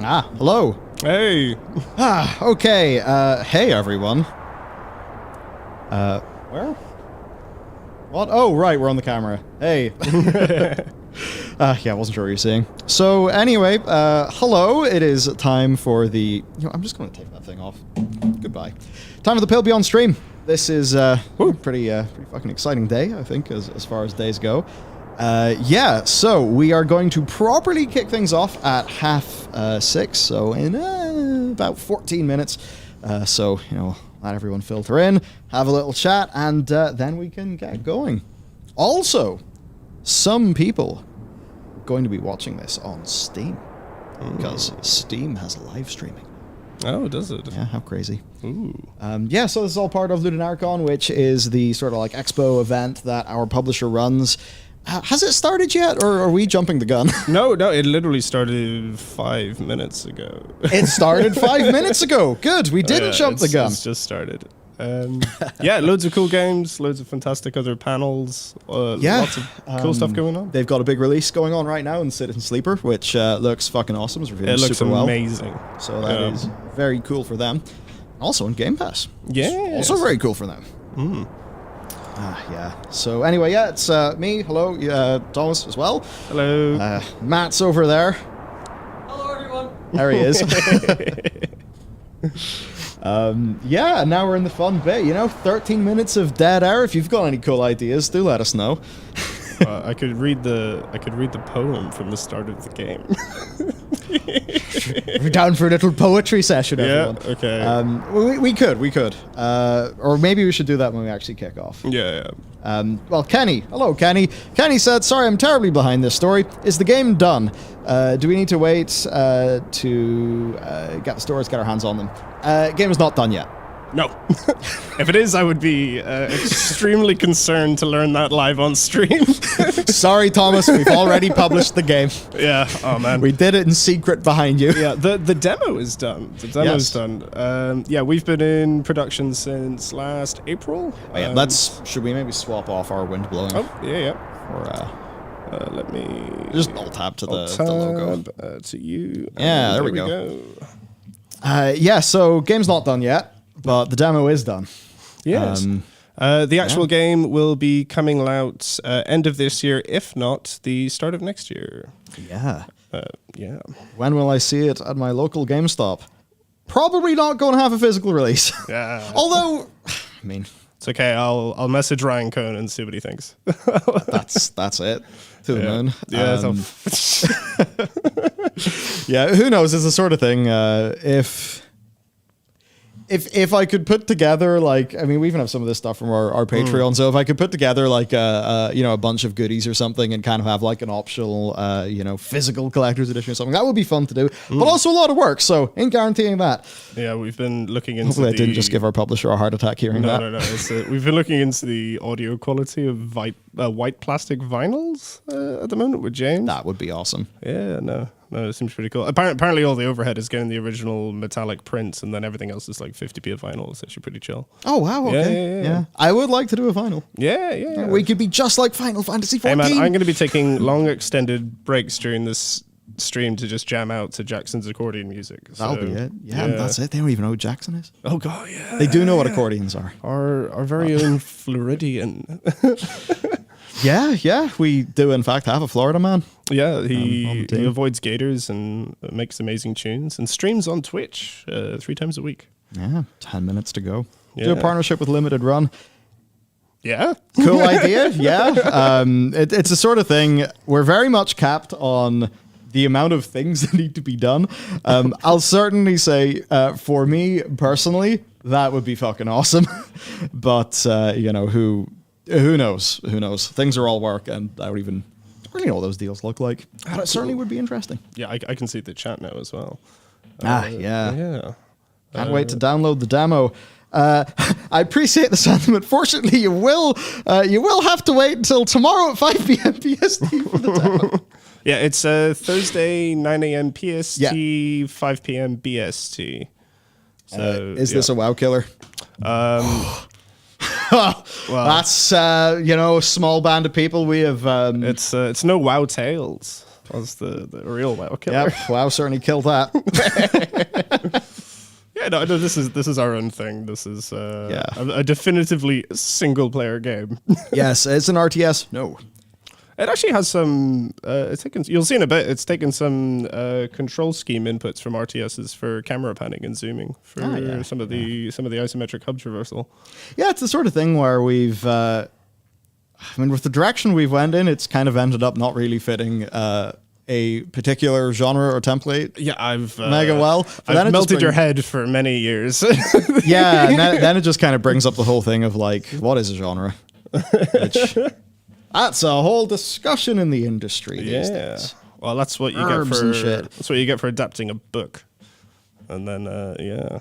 Hello. Hey. Okay. Hey, everyone. Where? What? Oh, right, we're on the camera. Hey. Yeah, I wasn't sure what you were saying. So, anyway, hello. It is time for the... I'm just going to take that thing off. Goodbye. Time for the Pale Beyond stream. This is pretty fucking exciting day, I think, as far as days go. Yeah, so we are going to properly kick things off at 6:30, so in about 14 minutes. So, let everyone filter in, have a little chat, and then we can get going. Also, some people are going to be watching this on Steam, because Steam has live streaming. Oh, does it? Yeah, how crazy. Ooh. Yeah, so this is all part of LudoNarraCon, which is the sort of like expo event that our publisher runs. Has it started yet, or are we jumping the gun? No, it literally started 5 minutes ago. It started 5 minutes ago. Good, we didn't jump the gun. It's just started. Yeah, loads of cool games, loads of fantastic other panels, lots of cool stuff going on. They've got a big release going on right now in Citizen Sleeper, which looks fucking awesome. It looks super amazing. Well. So that is very cool for them. Also in Game Pass. Yeah. Also very cool for them. Yeah. So anyway, yeah, it's me. Hello, Thomas as well. Hello. Matt's over there. Hello, everyone. There he is. Yeah, now we're in the fun bit. 13 minutes of dead air. If you've got any cool ideas, do let us know. I could read the poem from the start of the game. We're down for a little poetry session, everyone. Yeah, okay. We could. Or maybe we should do that when we actually kick off. Yeah. Well, Kenny. Hello, Kenny. Kenny said, sorry, I'm terribly behind this story. Is the game done? Do we need to wait to get the stores, get our hands on them? Game is not done yet. No. If it is, I would be extremely concerned to learn that live on stream. Sorry, Thomas, we've already published the game. Yeah, oh man. We did it in secret behind you. Yeah, the demo is done. The demo is done. Yeah, we've been in production since last April. Oh, yeah, should we maybe swap off our wind blowing? Oh, yeah. Or, let me... Just alt tab to the logo. To you. Yeah, there we go. Yeah, so game's not done yet. But the demo is done. Yes. The actual game will be coming out end of this year, if not the start of next year. Yeah. Yeah. When will I see it at my local GameStop? Probably not going to have a physical release. Yeah. Although, I mean... It's okay, I'll message Ryan Cohn and see what he thinks. that's it. To the moon. Yeah. Yeah, who knows? It's the sort of thing, If I could put together, we even have some of this stuff from our Patreon, so if I could put together, a bunch of goodies or something and kind of have, an optional, physical collector's edition or something, that would be fun to do, but also a lot of work, so ain't guaranteeing that. Yeah, we've been looking into Hopefully I didn't just give our publisher a heart attack hearing that. No. We've been looking into the audio quality of white plastic vinyls at the moment with James. That would be awesome. Yeah, no, it seems pretty cool. Apparently all the overhead is getting the original metallic prints, and then everything else is 50p of vinyl. It's actually pretty chill. Oh, wow, okay. Yeah. I would like to do a vinyl. Yeah. We could be just like Final Fantasy XIV. Hey man, I'm going to be taking long extended breaks during this stream to just jam out to Jackson's accordion music. That'll be it. Yeah, that's it. They don't even know who Jackson is. Oh god, yeah. They do know what accordions are. Our very own Floridian. Yeah, we do in fact have a Florida man. Yeah, he avoids gators and makes amazing tunes and streams on Twitch 3 times a week. Yeah, 10 minutes to go. Yeah. Do a partnership with Limited Run. Yeah. Cool idea, yeah. It's the sort of thing, we're very much capped on the amount of things that need to be done. I'll certainly say, for me personally, that would be fucking awesome. But, who knows? Who knows? Things are all work, and I don't really know what those deals look like. But it certainly would be interesting. Yeah, I can see the chat now as well. Yeah. Yeah. Can't wait to download the demo. I appreciate the sentiment. Fortunately, you will have to wait until tomorrow at 5 p.m. PST for the demo. Yeah, it's Thursday, 9 a.m. PST, 5 p.m. BST. So, is this a WoW killer? Well, that's a small band of people. We have it's no WoW Tales. was the real WoW killer. Yep, WoW certainly killed that. Yeah, no, this is our own thing. This is a definitively single-player game. Yes, it's an RTS. No. It actually has some. You'll see in a bit. It's taken some control scheme inputs from RTSs for camera panning and zooming for some of the isometric hub traversal. Yeah, it's the sort of thing where we've. I mean, with the direction we've went in, it's kind of ended up not really fitting a particular genre or template. Yeah, I've mega well. I've melted your head for many years. Yeah, and then it just kind of brings up the whole thing of like, what is a genre? Which, that's a whole discussion in the industry these days. Well, that's what you get for that's what you get for adapting a book, and then yeah.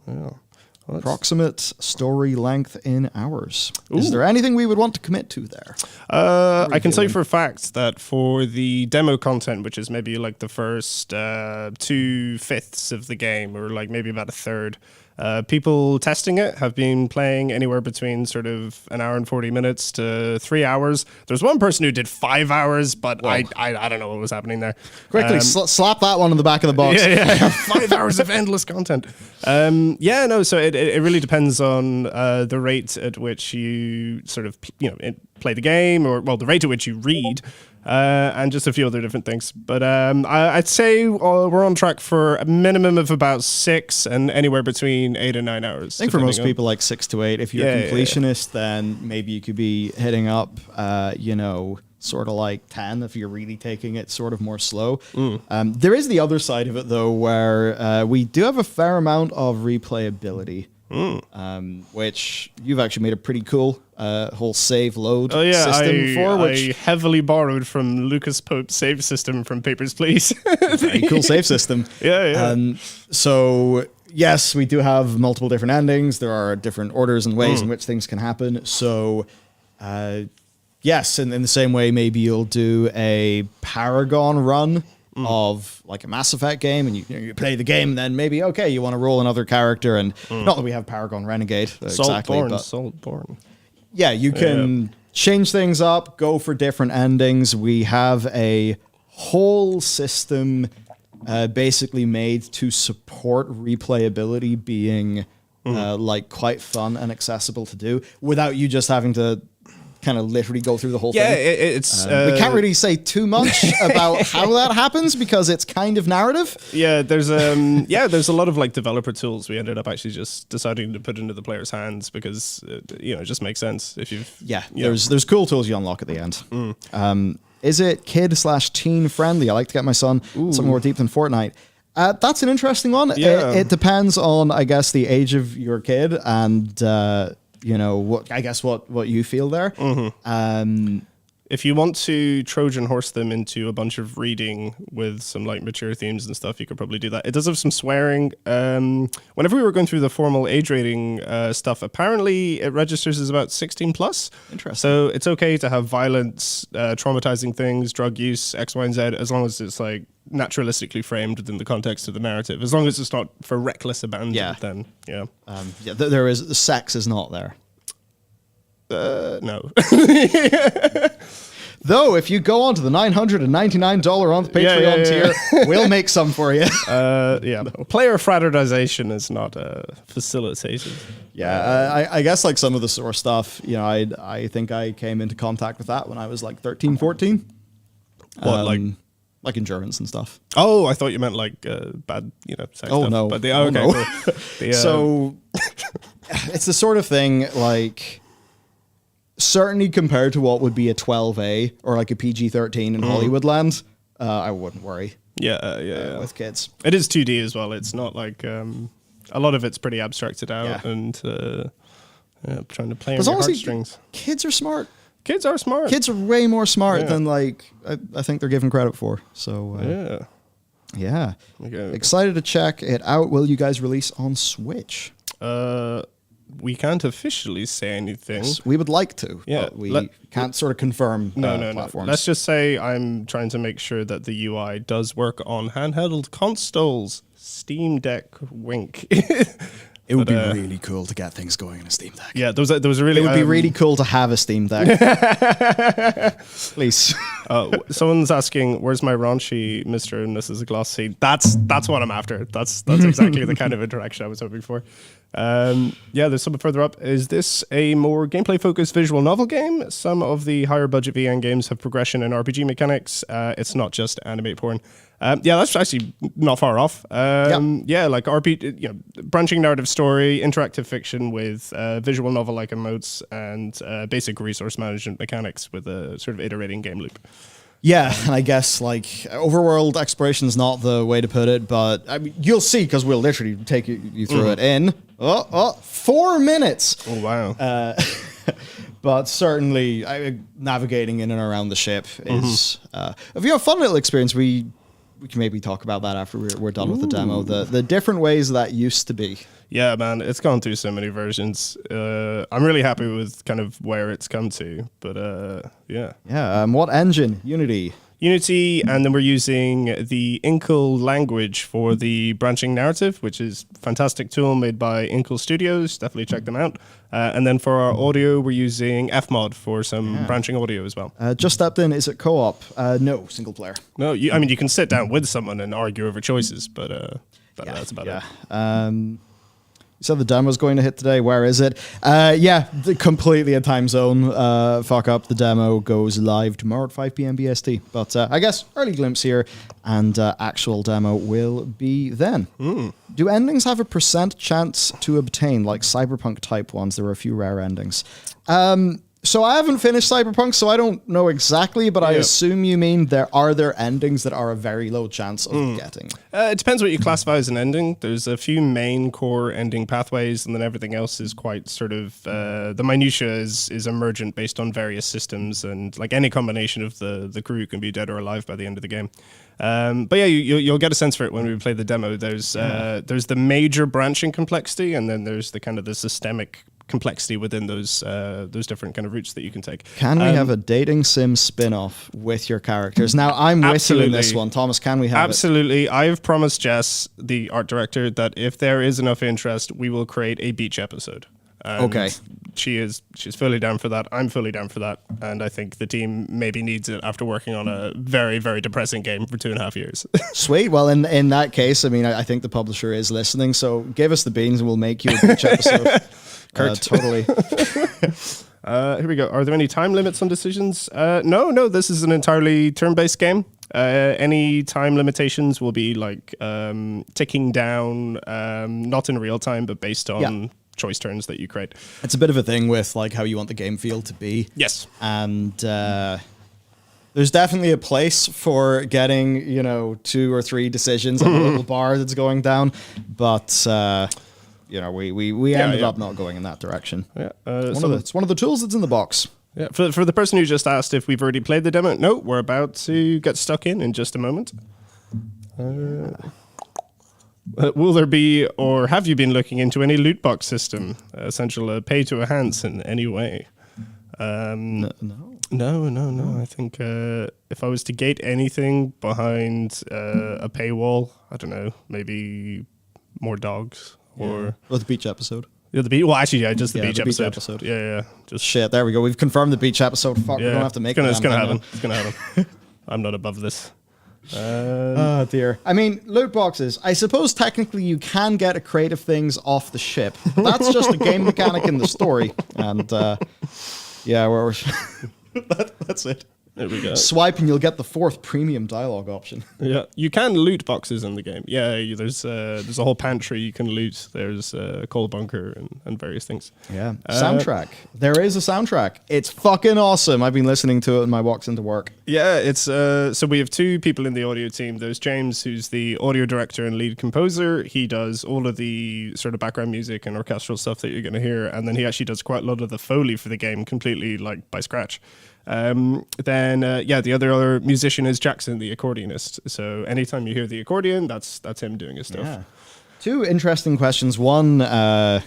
Well, approximate story length in hours. Ooh. Is there anything we would want to commit to there? I can say for a fact that for the demo content, which is maybe like the first 2/5 of the game, or like maybe about a third, people testing it have been playing anywhere between sort of an hour and 40 minutes to 3 hours. There's one person who did 5 hours, but I don't know what was happening there. Quickly, slap that one in the back of the box. Yeah. 5 hours of endless content. So it really depends on the rate at which you sort of play the game, or the rate at which you read. And just a few other different things. But I'd say we're on track for a minimum of about 6 and anywhere between 8 and 9 hours. I think for most people, like 6 to 8. If you're a completionist, then maybe you could be hitting up, sort of like 10 if you're really taking it sort of more slow. There is the other side of it, though, where we do have a fair amount of replayability. Which you've actually made a pretty cool whole save load system for. Which I heavily borrowed from Lucas Pope's save system from Papers, Please. Very cool save system. So yes, we do have multiple different endings. There are different orders and ways in which things can happen. So yes, in the same way, maybe you'll do a Paragon run of like a Mass Effect game, and you play the game, and then maybe you want to roll another character, and not that we have Paragon Renegade Saltborn. Yeah, you can change things up, go for different endings. We have a whole system basically made to support replayability being like quite fun and accessible to do without you just having to kind of literally go through the whole thing. It's we can't really say too much about how that happens because it's kind of narrative. Yeah, there's a lot of like developer tools we ended up actually just deciding to put into the player's hands because it just makes sense if you've there's cool tools you unlock at the end. Is it kid/teen friendly? I like to get my son something more deep than Fortnite. That's an interesting one. Yeah. It depends on, I guess, the age of your kid and what you feel there. If you want to Trojan horse them into a bunch of reading with some like mature themes and stuff, you could probably do that. It does have some swearing. Whenever we were going through the formal age rating stuff, apparently it registers as about 16 plus. Interesting. So it's okay to have violence, traumatizing things, drug use, X, Y, and Z, as long as it's like naturalistically framed within the context of the narrative. As long as it's not for reckless abandon, then there is sex is not there. No. Though, if you go on to the $999 on the Patreon tier, we'll make some for you. Player fraternization is not facilitated. I guess like some of the source stuff, I think I came into contact with that when I was like 13, 14. What, like endurance and stuff. Oh, I thought you meant like bad, sex stuff. No. But no. Cool. So, it's the sort of thing like... Certainly compared to what would be a 12A or like a PG-13 in Hollywood land, I wouldn't worry. With kids. It is 2D as well. It's not like a lot of it's pretty abstracted out and trying to play on your heartstrings. Kids are smart. Kids are smart. Kids are way more smart than like I think they're given credit for. So excited to check it out. Will you guys release on Switch? We can't officially say anything. Yes, we would like to, but we can't sort of confirm platforms. Let's just say I'm trying to make sure that the UI does work on handheld consoles. Steam Deck wink. It would be really cool to get things going in a Steam Deck. Yeah, there was a really. It would be really cool to have a Steam Deck. Please. Someone's asking, "Where's my raunchy Mr. and Mrs. Glossy?" That's what I'm after. That's exactly the kind of interaction I was hoping for. There's something further up. Is this a more gameplay-focused visual novel game? Some of the higher budget VN games have progression and RPG mechanics. It's not just anime porn. That's actually not far off. Like RPG, branching narrative story, interactive fiction with visual novel-like emotes, and basic resource management mechanics with a sort of iterating game loop. Yeah, and I guess like overworld exploration is not the way to put it, but I mean, you'll see because we'll literally take you through it in 4 minutes. Oh wow! But certainly, navigating in and around the ship is a fun little experience. We can maybe talk about that after we're done with the demo. The different ways that used to be. Yeah, man, it's gone through so many versions. I'm really happy with kind of where it's come to, but yeah. Yeah, what engine? Unity, and then we're using the Inkle language for the branching narrative, which is a fantastic tool made by LudoNarraCon Studios. Definitely check them out. And then for our audio, we're using Fmod for some branching audio as well. Just stepped in. Is it co-op? No, single player. No, you can sit down with someone and argue over choices, but that's about it. You said the demo's going to hit today. Where is it? Completely a time zone fuck up. The demo goes live tomorrow at 5 p.m. BST. But I guess early glimpse here, and actual demo will be then. Do endings have a % chance to obtain, like Cyberpunk type ones? There were a few rare endings. So I haven't finished Cyberpunk, so I don't know exactly, but I assume you mean there endings that are a very low chance of getting. It depends what you classify as an ending. There's a few main core ending pathways, and then everything else is quite sort of the minutia is emergent based on various systems, and like any combination of the crew can be dead or alive by the end of the game. But yeah, you'll get a sense for it when we play the demo. There's the major branching complexity, and then there's the kind of the systemic complexity within those different kind of routes that you can take. Can we have a dating sim spin-off with your characters? Now, I'm with you in this one. Thomas, can we have it? Absolutely. I have promised Jess, the art director, that if there is enough interest, we will create a beach episode. Okay. She's fully down for that. I'm fully down for that. And I think the team maybe needs it after working on a very, very depressing game for 2.5 years. Sweet. Well, in that case, I mean, I think the publisher is listening, so give us the beans and we'll make you a beach episode. Kurt. Totally. Here we go. Are there any time limits on decisions? No, this is an entirely turn-based game. Any time limitations will be like ticking down, not in real time, but based on choice turns that you create. It's a bit of a thing with like how you want the game feel to be. Yes. And there's definitely a place for getting, 2 or 3 decisions on a little bar that's going down, but we ended up not going in that direction. Yeah, it's one of the tools that's in the box. Yeah, for the person who just asked if we've already played the demo, no, we're about to get stuck in just a moment. Will there be, or have you been looking into any loot box system, essential pay to enhance in any way? No. I think if I was to gate anything behind a paywall, I don't know, maybe more dogs. Or the beach episode. Yeah, the beach. Well, actually, just the beach episode. Yeah. Just shit. There we go. We've confirmed the beach episode. Fuck, we don't have to make it. It's gonna happen. It's gonna happen. I'm not above this. Oh dear. I mean, loot boxes. I suppose technically you can get creative things off the ship. That's just a game mechanic in the story, and we're that's it. There we go. Swipe and you'll get the 4th premium dialogue option. Yeah, you can loot boxes in the game. Yeah, there's a whole pantry you can loot. There's a coal bunker and various things. Yeah. Soundtrack. There is a soundtrack. It's fucking awesome. I've been listening to it in my walks into work. Yeah, it's so we have 2 people in the audio team. There's James, who's the audio director and lead composer. He does all of the sort of background music and orchestral stuff that you're going to hear, and then he actually does quite a lot of the Foley for the game completely like by scratch. The other musician is Jackson, the accordionist. So anytime you hear the accordion, that's him doing his stuff. Yeah. 2 interesting questions. One was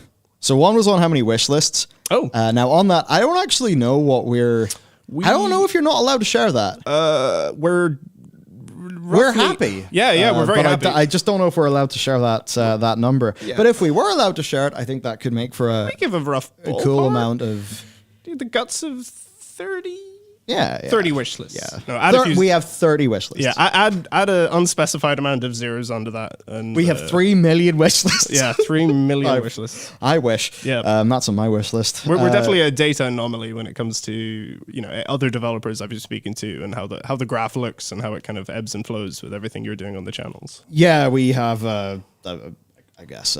on how many wish lists. Oh. Now on that, I don't actually know what I don't know if you're not allowed to share that. We're We're happy. Yeah, we're very happy. I just don't know if we're allowed to share that number. Yeah. But if we were allowed to share it, I think that could make for a give a rough cool amount of... The guts of 30? Yeah. 30 wish lists. Yeah. No, add a few, we have 30 wish lists. Yeah, add an unspecified amount of zeros onto that. And we have 3 million wish lists. Yeah, 3 million wish lists. I wish. Yeah. That's on my wish list. We're definitely a data anomaly when it comes to, other developers I've been speaking to and how the graph looks and how it kind of ebbs and flows with everything you're doing on the channels. Yeah, we have, I guess...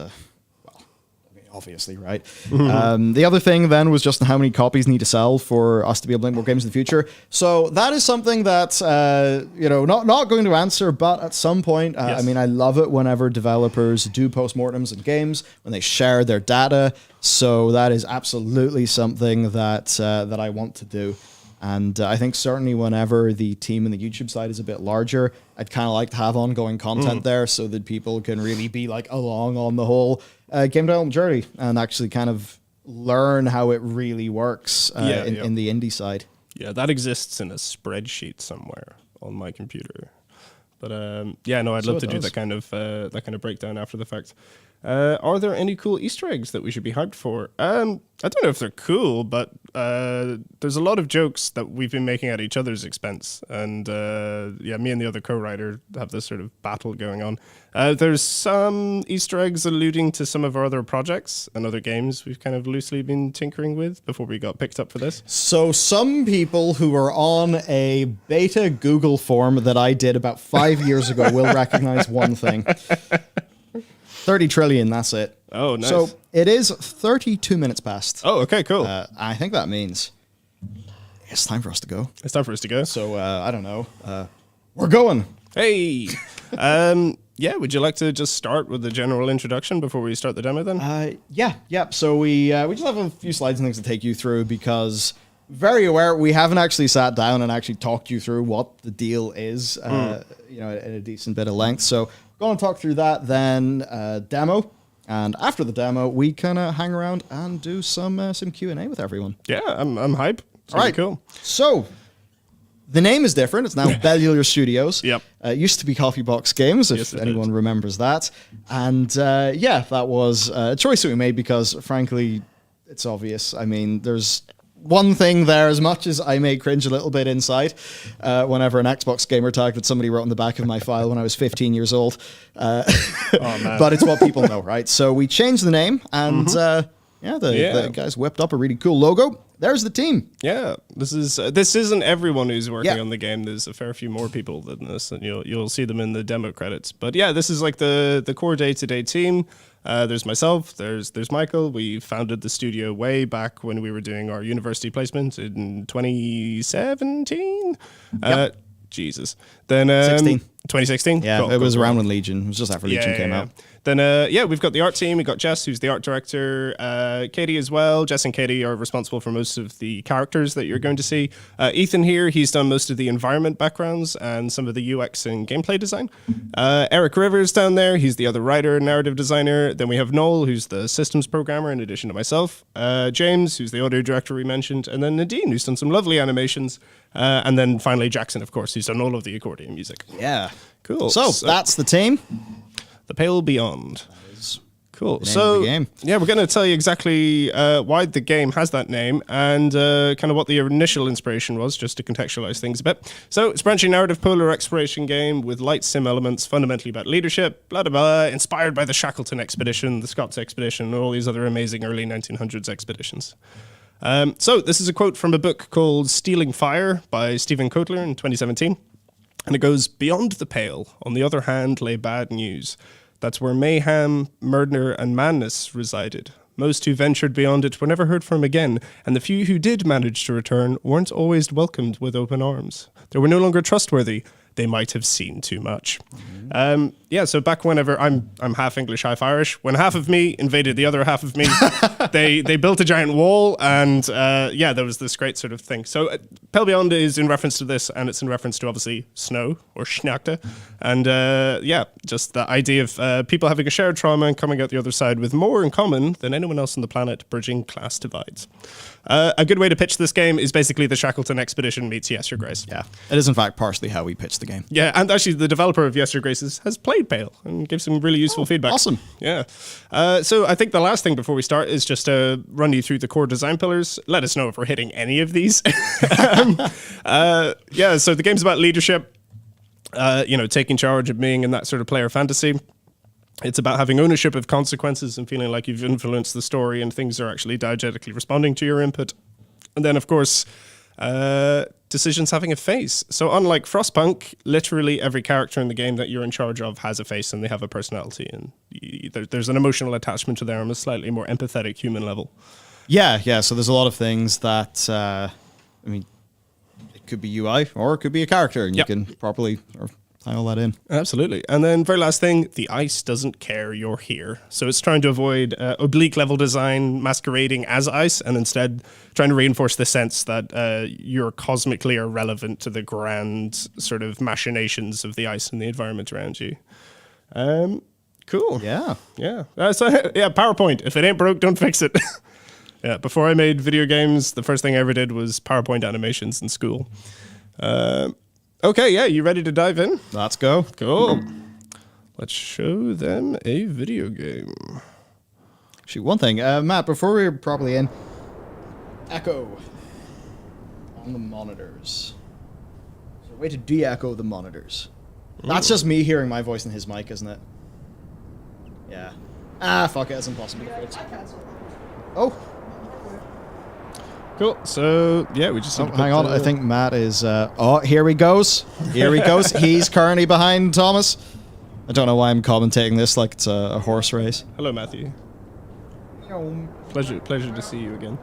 obviously, right? The other thing then was just how many copies need to sell for us to be able to make more games in the future. So that is something that, not going to answer, but at some point, yes. I mean, I love it whenever developers do postmortems in games, when they share their data. So that is absolutely something that I want to do. And I think certainly whenever the team in the YouTube side is a bit larger, I'd kind of like to have ongoing content there so that people can really be like along on the whole game development journey and actually kind of learn how it really works in the indie side. Yeah, that exists in a spreadsheet somewhere on my computer. But I'd love to do that kind of breakdown after the fact. Are there any cool Easter eggs that we should be hyped for? I don't know if they're cool, but there's a lot of jokes that we've been making at each other's expense. And me and the other co-writer have this sort of battle going on. There's some Easter eggs alluding to some of our other projects and other games we've kind of loosely been tinkering with before we got picked up for this. So some people who are on a beta Google form that I did about 5 years ago will recognize one thing. 30 trillion, that's it. Oh, nice. So it is 32 minutes past. Oh, okay, cool. I think that means it's time for us to go. It's time for us to go. So, I don't know. We're going. Hey! Would you like to just start with the general introduction before we start the demo then? Yeah. So we just have a few slides and things to take you through because very aware we haven't actually sat down and actually talked you through what the deal is, in a decent bit of length. So go and talk through that, then demo. And after the demo, we kind of hang around and do some Q&A with everyone. Yeah, I'm hype. It's all right, cool. So the name is different. It's now Bellular Studios. Yep. It used to be Coffee Box Games, if anyone remembers that. And that was a choice that we made because, frankly, it's obvious. I mean, there's one thing there, as much as I may cringe a little bit inside whenever an Xbox gamer tag that somebody wrote on the back of my file when I was 15 years old. But it's what people know, right? So we changed the name, and the guys whipped up a really cool logo. There's the team. Yeah, this isn't everyone who's working on the game. There's a fair few more people than this, and you'll see them in the demo credits. But yeah, this is like the core day-to-day team. There's myself, there's Michael. We founded the studio way back when we were doing our university placement in 2017. Yep. Jesus. Then 2016. Yeah, cool, it was cool. around when Legion. It was just after Legion came out. Then, we've got the art team. We've got Jess, who's the art director. Katie as well. Jess and Katie are responsible for most of the characters that you're going to see. Ethan here, he's done most of the environment backgrounds and some of the UX and gameplay design. Eric Rivers down there, he's the other writer, narrative designer. Then we have Noel, who's the systems programmer in addition to myself. James, who's the audio director we mentioned. And then Nadine, who's done some lovely animations. And then finally Jackson, of course, who's done all of the accordion music. Yeah. Cool. So that's the team. The Pale Beyond. That is cool. So, yeah, we're going to tell you exactly why the game has that name and kind of what the initial inspiration was, just to contextualize things a bit. So, it's a branchy narrative polar exploration game with light sim elements, fundamentally about leadership, blah, blah, blah, inspired by the Shackleton expedition, the Scots expedition, and all these other amazing early 1900s expeditions. So, this is a quote from a book called Stealing Fire by Stephen Kotler in 2017. And it goes, "Beyond the pale, on the other hand, lay bad news. That's where mayhem, murder, and madness resided. Most who ventured beyond it were never heard from again, and the few who did manage to return weren't always welcomed with open arms. They were no longer trustworthy. They might have seen too much." So back whenever I'm half English, half Irish, when half of me invaded the other half of me, they built a giant wall, and there was this great sort of thing. So Pale Beyond is in reference to this, and it's in reference to, obviously, snow, or Schnackte. And, yeah, just the idea of people having a shared trauma and coming out the other side with more in common than anyone else on the planet, bridging class divides. A good way to pitch this game is basically the Shackleton Expedition meets Yes, Your Grace. Yeah, it is in fact partially how we pitch the game. Yeah, and actually the developer of Yes, Your Graces has played Pale and gave some really useful feedback. Awesome. Yeah. So I think the last thing before we start is just to run you through the core design pillars. Let us know if we're hitting any of these. Yeah, so the game's about leadership, taking charge of being in that sort of player fantasy. It's about having ownership of consequences and feeling like you've influenced the story and things are actually diegetically responding to your input. And then, of course, decisions having a face. So unlike Frostpunk, literally every character in the game that you're in charge of has a face and they have a personality. And there's an emotional attachment to them on a slightly more empathetic human level. Yeah. So there's a lot of things that, it could be UI or it could be a character, and you can properly tie all that in. Absolutely. And then very last thing, the ice doesn't care you're here. So it's trying to avoid oblique level design masquerading as ice and instead trying to reinforce the sense that you're cosmically irrelevant to the grand sort of machinations of the ice and the environment around you. Cool. Yeah. Yeah. PowerPoint. If it ain't broke, don't fix it. Yeah. Before I made video games, the first thing I ever did was PowerPoint animations in school. Okay, yeah, you ready to dive in? Let's go. Cool. Let's show them a video game. Shoot, one thing, Matt, before we're properly in, echo on the monitors. Is there a way to de-echo the monitors? That's just me hearing my voice in his mic, isn't it? Yeah. Fuck it, it's impossible to fix. Oh. Cool. So, yeah, we just... hang on, I think Matt is... here he goes. Here he goes. He's currently behind Thomas. I don't know why I'm commentating this like it's a horse race. Hello, Matthew. Pleasure to see you again.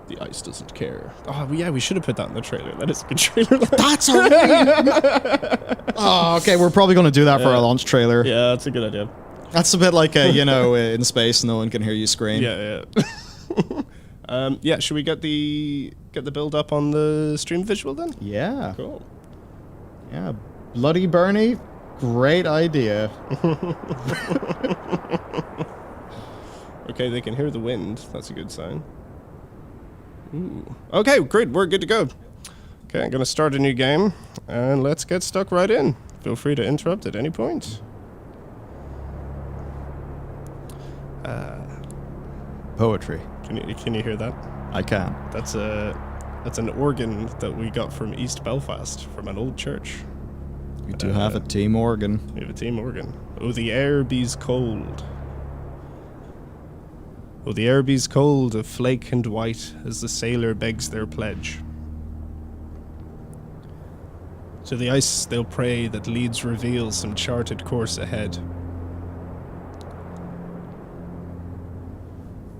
The ice doesn't care. Oh, yeah, we should have put that in the trailer. That is a good trailer. That's alright! Oh, okay, we're probably going to do that for our launch trailer. Yeah, that's a good idea. That's a bit like, in space, no one can hear you scream. Yeah. Should we get the build up on the stream visual then? Yeah. Cool. Yeah. Bloody Bernie, great idea. Okay, they can hear the wind. That's a good sign. Ooh. Okay, great. We're good to go. Okay, I'm going to start a new game, and let's get stuck right in. Feel free to interrupt at any point. Poetry. Can you hear that? I can. That's an organ that we got from East Belfast, from an old church. We do have a team organ. We have a team organ. Oh, the air be's cold. Oh, the air be's cold, of flake and white, as the sailor begs their pledge. To the ice they'll pray that leads reveal some charted course ahead.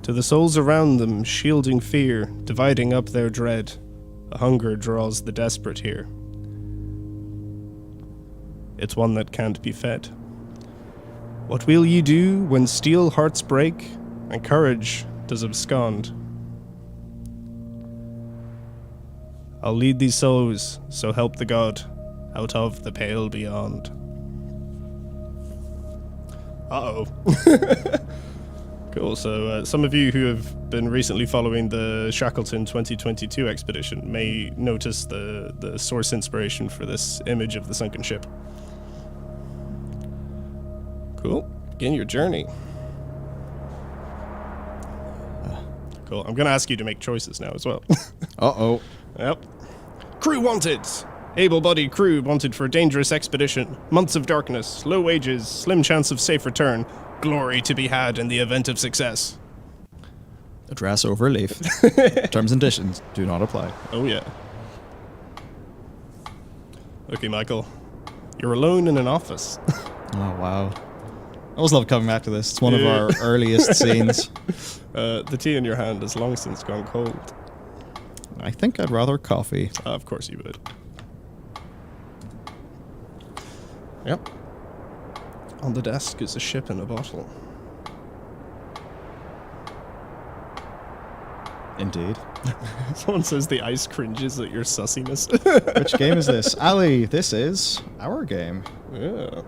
To the souls around them, shielding fear, dividing up their dread, a hunger draws the desperate here. It's one that can't be fed. What will ye do when steel hearts break and courage does abscond? I'll lead these souls, so help the God, out of the pale beyond. Uh-oh. Cool, so some of you who have been recently following the Shackleton 2022 expedition may notice the source inspiration for this image of the sunken ship. Cool, begin your journey. Cool, I'm going to ask you to make choices now as well. Uh-oh. Yep. Crew wanted! Able-bodied crew wanted for a dangerous expedition. Months of darkness, low wages, slim chance of safe return. Glory to be had in the event of success. Address overleaf. Terms and conditions do not apply. Oh, yeah. Okay, Michael. You're alone in an office. Oh, wow. I always love coming back to this. It's one of our earliest scenes. The tea in your hand has long since gone cold. I think I'd rather coffee. Of course you would. Yep. On the desk is a ship in a bottle. Indeed. Someone says the ice cringes at your sussiness. Which game is this? Ali, this is our game. Yeah.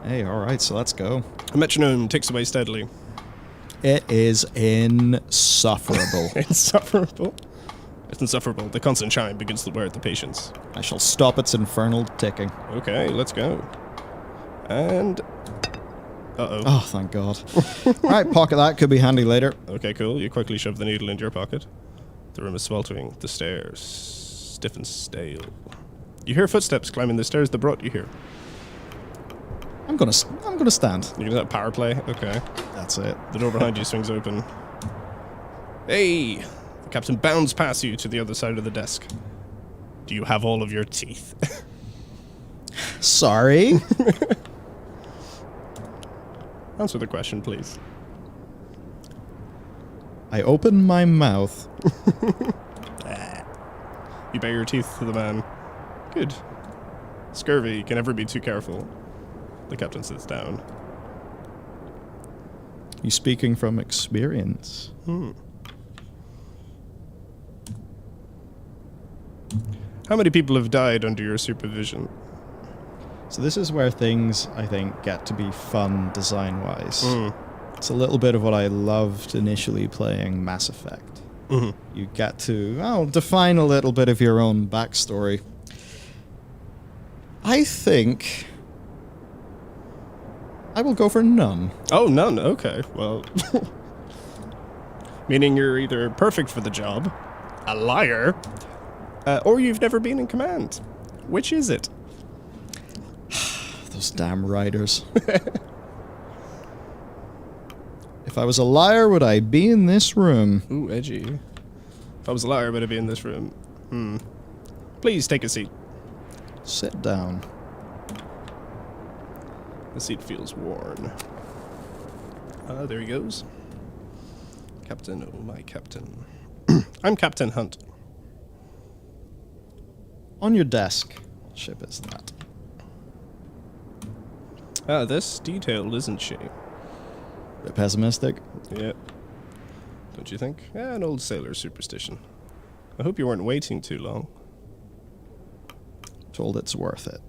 Hey, alright, so let's go. A metronome ticks away steadily. It is insufferable. Insufferable? It's insufferable. The constant chime begins to wear at the patience. I shall stop its infernal ticking. Okay, let's go. And... Uh-oh. Oh, thank God. Alright, pocket that. Could be handy later. Okay, cool. You quickly shove the needle into your pocket. The room is sweltering. The stairs stiff and stale. You hear footsteps climbing the stairs that brought you here. I'm gonna stand. You're gonna power play? Okay. That's it. The door behind you swings open. Hey! The captain bounds past you to the other side of the desk. Do you have all of your teeth? Sorry. Answer the question, please. I open my mouth. You bare your teeth to the man. Good. Scurvy can never be too careful. The captain sits down. You speaking from experience? How many people have died under your supervision? So this is where things, I think, get to be fun design-wise. It's a little bit of what I loved initially playing Mass Effect. You get to, define a little bit of your own backstory. I think I will go for none. Oh, none. Okay, well... Meaning you're either perfect for the job, a liar, or you've never been in command. Which is it? Those damn writers. If I was a liar, would I be in this room? Ooh, edgy. If I was a liar, would I be in this room? Please take a seat. Sit down. The seat feels worn. There he goes. Captain, oh my captain. I'm Captain Hunt. On your desk. What ship is that? This detailed, isn't she? Bit pessimistic. Yeah. Don't you think? Yeah, an old sailor superstition. I hope you weren't waiting too long. Told it's worth it.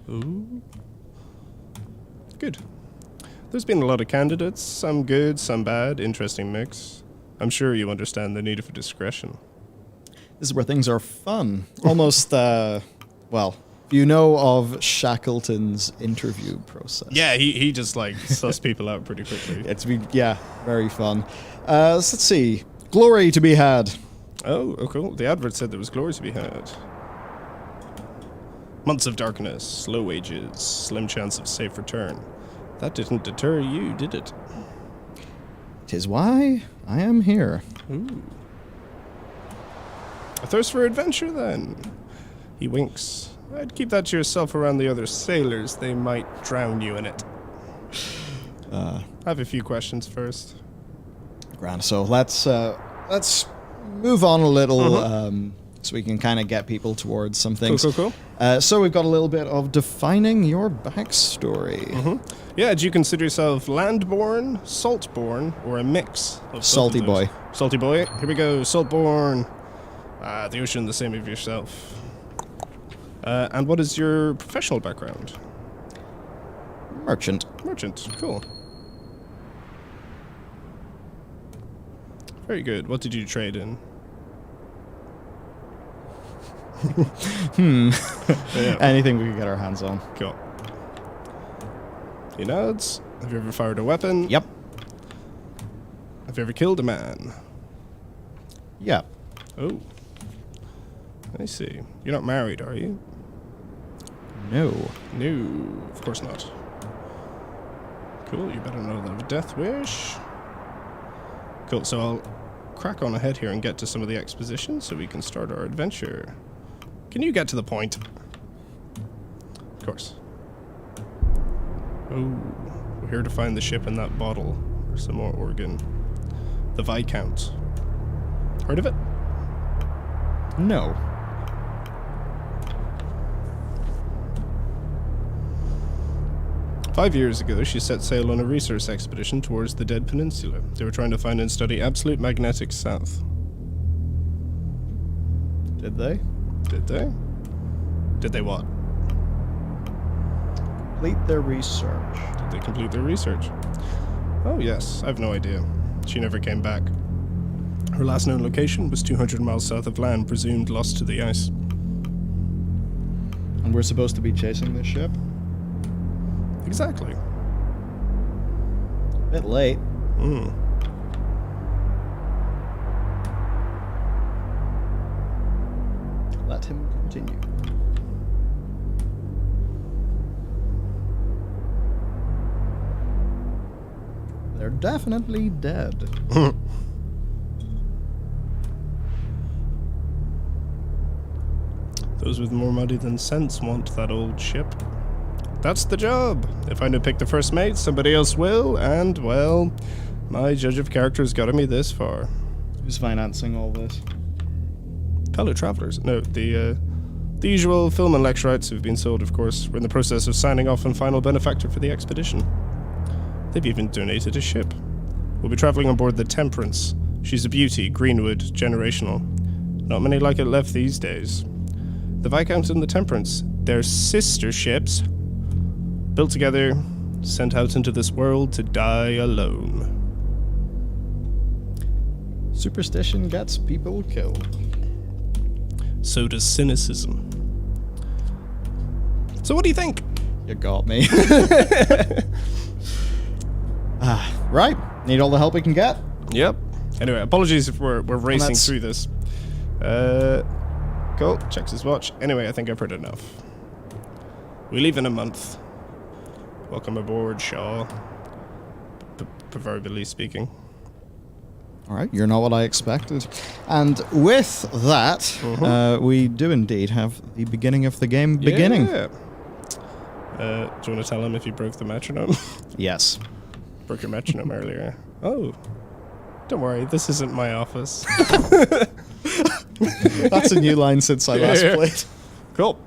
Ooh. Good. There's been a lot of candidates, some good, some bad, interesting mix. I'm sure you understand the need for discretion. This is where things are fun. Almost, well, you know of Shackleton's interview process. Yeah, he just like suss people out pretty quickly. It's been, yeah, very fun. So let's see. Glory to be had. Oh, cool. The advert said there was glory to be had. Months of darkness, low wages, slim chance of safe return. That didn't deter you, did it? 'Tis why I am here. Ooh. A thirst for adventure, then? He winks. I'd keep that to yourself around the other sailors. They might drown you in it. I have a few questions first. Grand. So let's move on a little, so we can kind of get people towards some things. Cool. So we've got a little bit of defining your backstory. Yeah, do you consider yourself land-born, salt-born, or a mix of both Salty of those? boy. Salty boy. Here we go. Salt-born. The ocean, the same of yourself. And what is your professional background? Merchant. Merchant. Cool. Very good. What did you trade in? Yeah. Anything we could get our hands on. Cool. He nods. Have you ever fired a weapon? Yep. Have you ever killed a man? Yep. Oh. I see. You're not married, are you? No. No, of course not. Cool, you better not have a death wish. Cool, so I'll crack on ahead here and get to some of the exposition so we can start our adventure. Can you get to the point? Of course. Oh, we're here to find the ship in that bottle. Or some more organ. The Viscount. Heard of it? No. 5 years ago, she set sail on a research expedition towards the Dead Peninsula. They were trying to find and study absolute magnetic south. Did they? Did they? Did they what? Complete their research. Did they complete their research? Oh, yes. I have no idea. She never came back. Her last known location was 200 miles south of land, presumed lost to the ice. And we're supposed to be chasing this ship? Exactly. Bit late. Let him continue. They're definitely dead. Those with more money than sense want that old ship. That's the job. If I don't pick the first mate, somebody else will, and, well, my judge of character has gotten me this far. Who's financing all this? Fellow travelers. No, the usual film and lecture rights have been sold, of course. We're in the process of signing off on final benefactor for the expedition. They've even donated a ship. We'll be traveling on board the Temperance. She's a beauty, Greenwood, generational. Not many like it left these days. The Viscount and the Temperance, they're sister ships, built together, sent out into this world to die alone. Superstition gets people killed. So does cynicism. So what do you think? You got me. Right. Need all the help we can get. Yep. Anyway, apologies if we're racing through this. Cool. Checks his watch. Anyway, I think I've heard enough. We leave in a month. Welcome aboard, Shaw. Proverbially speaking. All right, you're not what I expected. And with that, we do indeed have the beginning of the game beginning. Yeah. Do you want to tell him if you broke the metronome? Yes. Broke your metronome earlier. Oh. Don't worry, this isn't my office. That's a new line since I last played. Cool.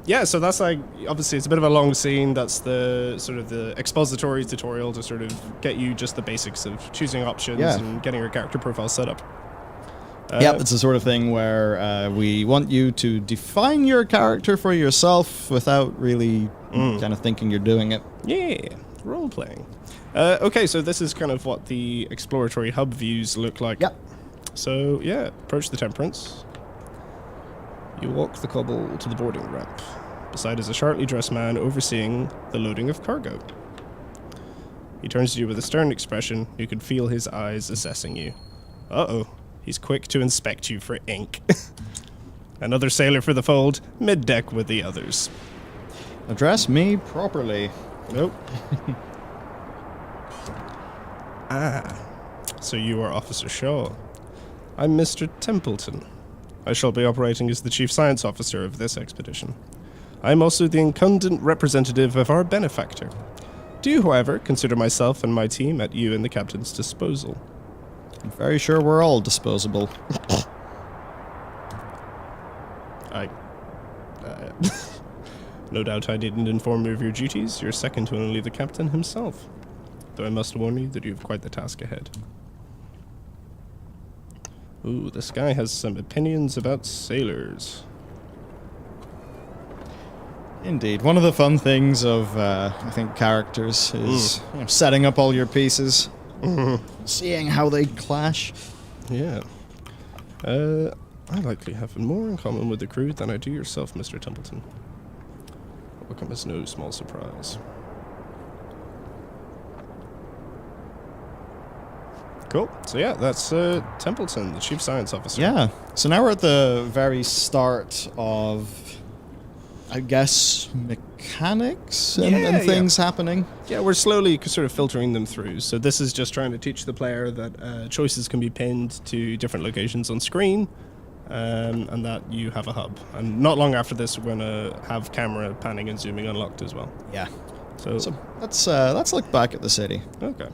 Yeah, so that's like, obviously it's a bit of a long scene. That's the sort of the expository tutorial to sort of get you just the basics of choosing options and getting your character profile set up. Yep, it's the sort of thing where we want you to define your character for yourself without really kind of thinking you're doing it. Yeah, role-playing. Okay, so this is kind of what the exploratory hub views look like. Yep. So, yeah, approach the Temperance. You walk the cobble to the boarding ramp. Beside is a sharply dressed man overseeing the loading of cargo. He turns to you with a stern expression. You can feel his eyes assessing you. Uh-oh. He's quick to inspect you for ink. Another sailor for the fold, mid-deck with the others. Address me properly. Nope. So you are Officer Shaw. I'm Mr. Templeton. I shall be operating as the Chief Science Officer of this expedition. I am also the incumbent representative of our benefactor. Do, however, consider myself and my team at you and the captain's disposal. I'm very sure we're all disposable. No doubt I didn't inform you of your duties. You're second to only the captain himself. Though I must warn you that you have quite the task ahead. Ooh, this guy has some opinions about sailors. Indeed. One of the fun things of, I think, characters is setting up all your pieces. Seeing how they clash. Yeah. I likely have more in common with the crew than I do yourself, Mr. Templeton. It will come as no small surprise. Cool. So yeah, that's Templeton, the Chief Science Officer. Yeah. So now we're at the very start of, I guess, mechanics and things happening. Yeah, we're slowly sort of filtering them through. So this is just trying to teach the player that choices can be pinned to different locations on screen, and that you have a hub. And not long after this, we're going to have camera panning and zooming unlocked as well. Yeah. So let's look back at the city. Okay.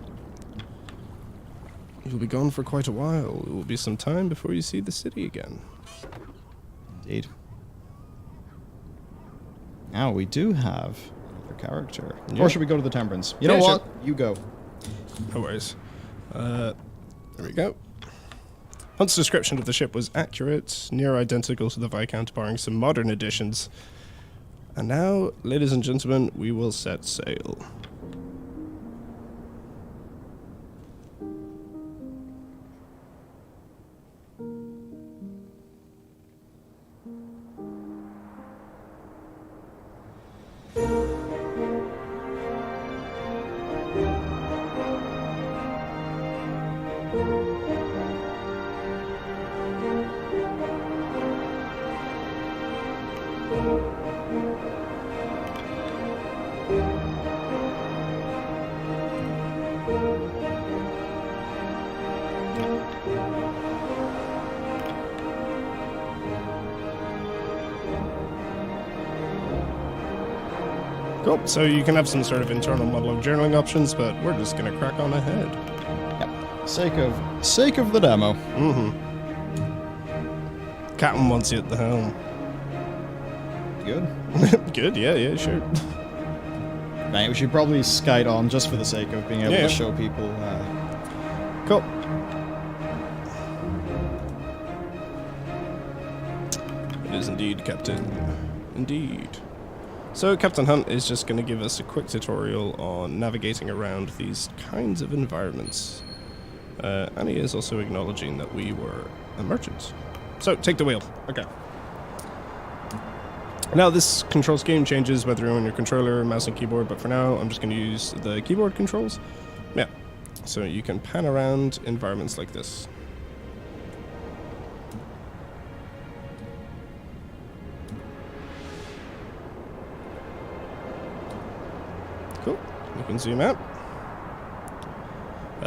You'll be gone for quite a while. It will be some time before you see the city again. Indeed. Now we do have another character. Yeah. Or should we go to the Temperance? You know what? Sure. You go. No worries. There we go. Hunt's description of the ship was accurate, near identical to the Viscount, barring some modern additions. And now, ladies and gentlemen, we will set sail. Cool. So you can have some sort of internal monologue journaling options, but we're just going to crack on ahead. Yep. Sake of the demo. Mm-hmm. Captain wants you at the helm. Good. Good, yeah, sure. Right, we should probably skate on just for the sake of being able to show people. Cool. It is indeed, Captain. Indeed. So Captain Hunt is just going to give us a quick tutorial on navigating around these kinds of environments. And he is also acknowledging that we were a merchant. So, take the wheel. Okay. Now, this control scheme changes whether you're on your controller, mouse, and keyboard, but for now, I'm just going to use the keyboard controls. Yeah. So you can pan around environments like this. Cool. You can zoom out.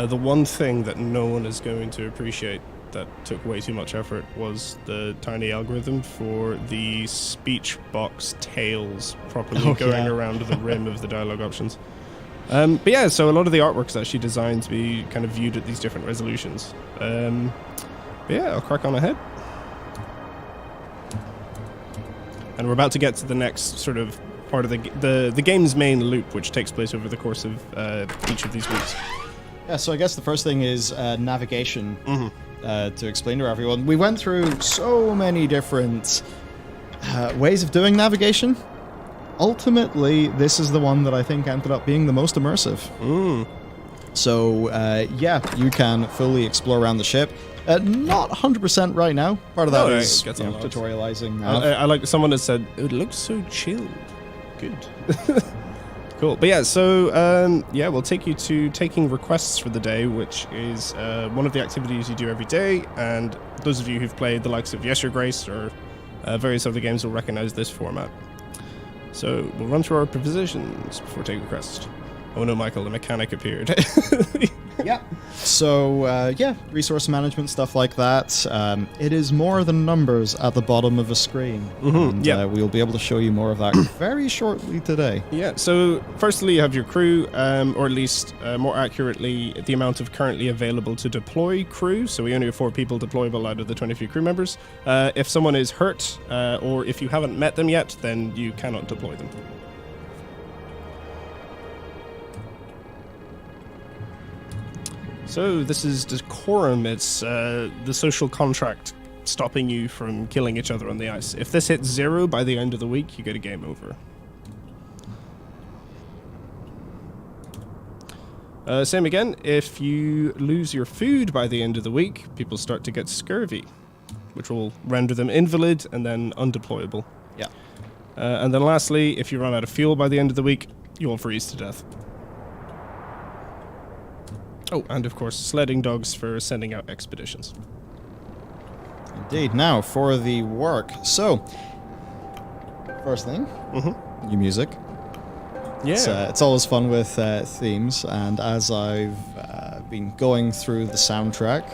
The one thing that no one is going to appreciate that took way too much effort was the tiny algorithm for the speech box tails properly going around the rim of the dialogue options. But yeah, so a lot of the artwork's actually designed to be kind of viewed at these different resolutions. But yeah, I'll crack on ahead. And we're about to get to the next sort of part of the game's main loop, which takes place over the course of each of these weeks. Yeah, so I guess the first thing is navigation. To explain to everyone. We went through so many different ways of doing navigation. Ultimately, this is the one that I think ended up being the most immersive. So, yeah, you can fully explore around the ship. Not 100% right now. Part of that is tutorializing. I like someone that said, it looks so chill. Good. Cool. But yeah, so yeah, we'll take you to taking requests for the day, which is one of the activities you do every day. And those of you who've played the likes of Yes Your Grace or various other games will recognize this format. So we'll run through our propositions before taking requests. Oh no, Michael, the mechanic appeared. Yeah. So, yeah, resource management, stuff like that. It is more than numbers at the bottom of a screen. And, we'll be able to show you more of that very shortly today. Yeah, so firstly you have your crew, or at least more accurately, the amount of currently available to deploy crew. So we only have 4 people deployable out of the 23 crew members. If someone is hurt, or if you haven't met them yet, then you cannot deploy them. So this is decorum. It's the social contract stopping you from killing each other on the ice. If this hits 0 by the end of the week, you get a game over. Same again, if you lose your food by the end of the week, people start to get scurvy, which will render them invalid and then undeployable. Yeah. And then lastly, if you run out of fuel by the end of the week, you will freeze to death. Oh, and of course, sledding dogs for sending out expeditions. Indeed. Now, for the work. So, first thing, new music. Yeah. It's always fun with themes, and as I've been going through the soundtrack,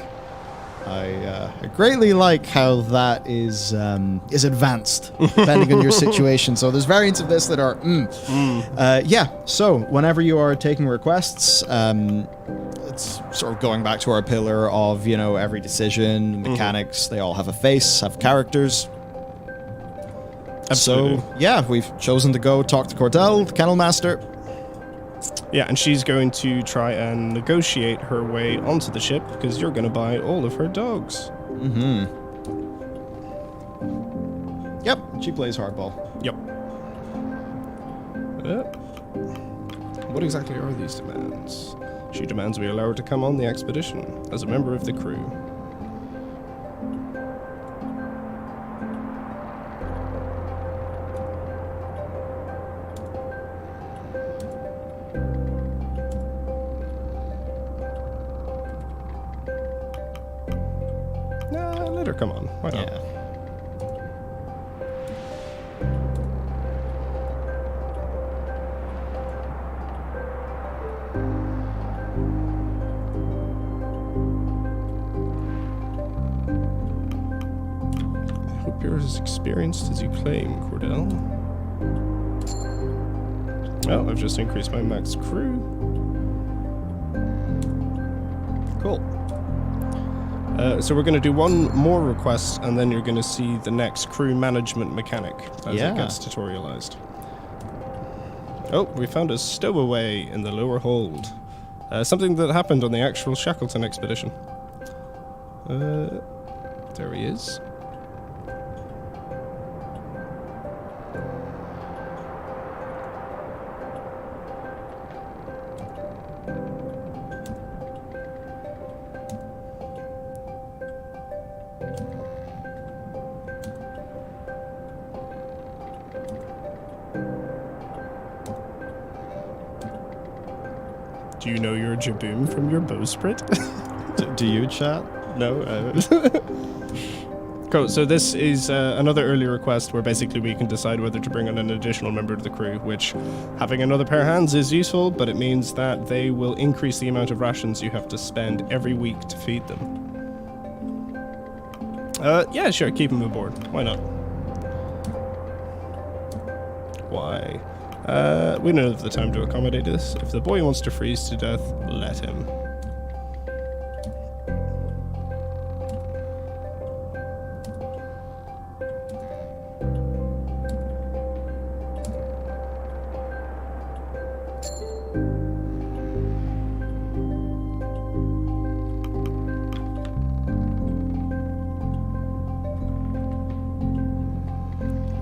I greatly like how that is advanced, depending on your situation. So there's variants of this that are, yeah, so whenever you are taking requests, it's sort of going back to our pillar of, you know, every decision, mechanics, they all have a face, have characters. Absolutely. So, yeah, we've chosen to go talk to Cordell, the Kennel Master. Yeah, and she's going to try and negotiate her way onto the ship because you're going to buy all of her dogs. Mm-hmm. Yep, she plays hardball. Yep. What exactly are these demands? She demands we allow her to come on the expedition as a member of the crew. Nah, let her come on. Why not? Yeah. Hope you're as experienced as you claim, Cordell. Well, I've just increased my max crew. Cool. So we're going to do one more request, and then you're going to see the next crew management mechanic as Yeah. it gets tutorialized. Oh, we found a stowaway in the lower hold. Something that happened on the actual Shackleton expedition. There he is. Do you know your Jaboom from your bowsprit? Do you, chat? No. Cool. So this is another early request where basically we can decide whether to bring on an additional member of the crew, which having another pair of hands is useful, but it means that they will increase the amount of rations you have to spend every week to feed them. Yeah, sure. Keep them aboard. Why not? Why? We don't have the time to accommodate this. If the boy wants to freeze to death, let him.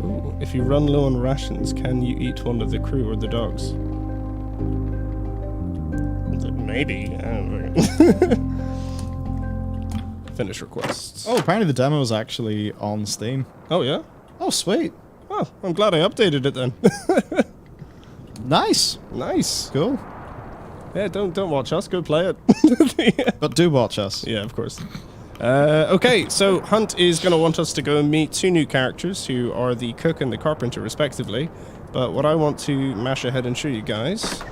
Ooh, if you run low on rations, can you eat one of the crew or the dogs? Maybe. Finish requests. Oh, apparently the demo is actually on Steam. Oh, yeah? Oh, sweet. Oh, I'm glad I updated it then. Nice. Nice. Cool. Yeah, don't watch us. Go play it. But do watch us. Yeah, of course. Okay, so Hunt is going to want us to go and meet two new characters who are the cook and the carpenter, respectively. But what I want to mash ahead and show you guys,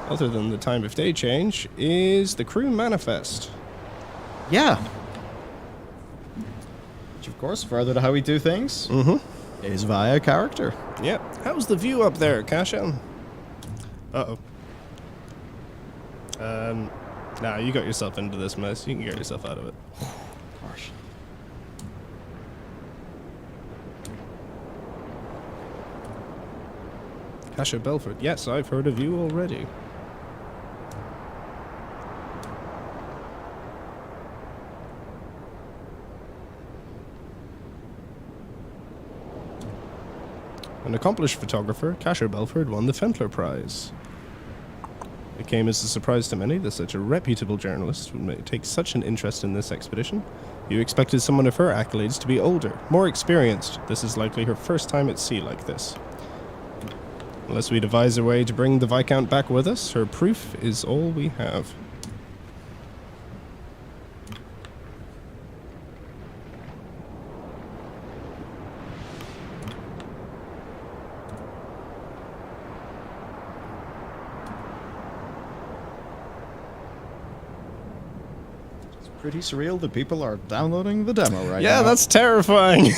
other than the time of day change, is the crew manifest. Yeah. Which, of course, further to how we do things, is via character. Yep. How's the view up there, Kasha? Uh-oh. Nah, you got yourself into this mess. You can get yourself out of it. Gosh. Kasha Belford. Yes, I've heard of you already. An accomplished photographer, Kasha Belford won the Fentler Prize. It came as a surprise to many that such a reputable journalist would take such an interest in this expedition. You expected someone of her accolades to be older, more experienced. This is likely her first time at sea like this. Unless we devise a way to bring the Viscount back with us, her proof is all we have. Pretty surreal that people are downloading the demo right now. Yeah, that's terrifying.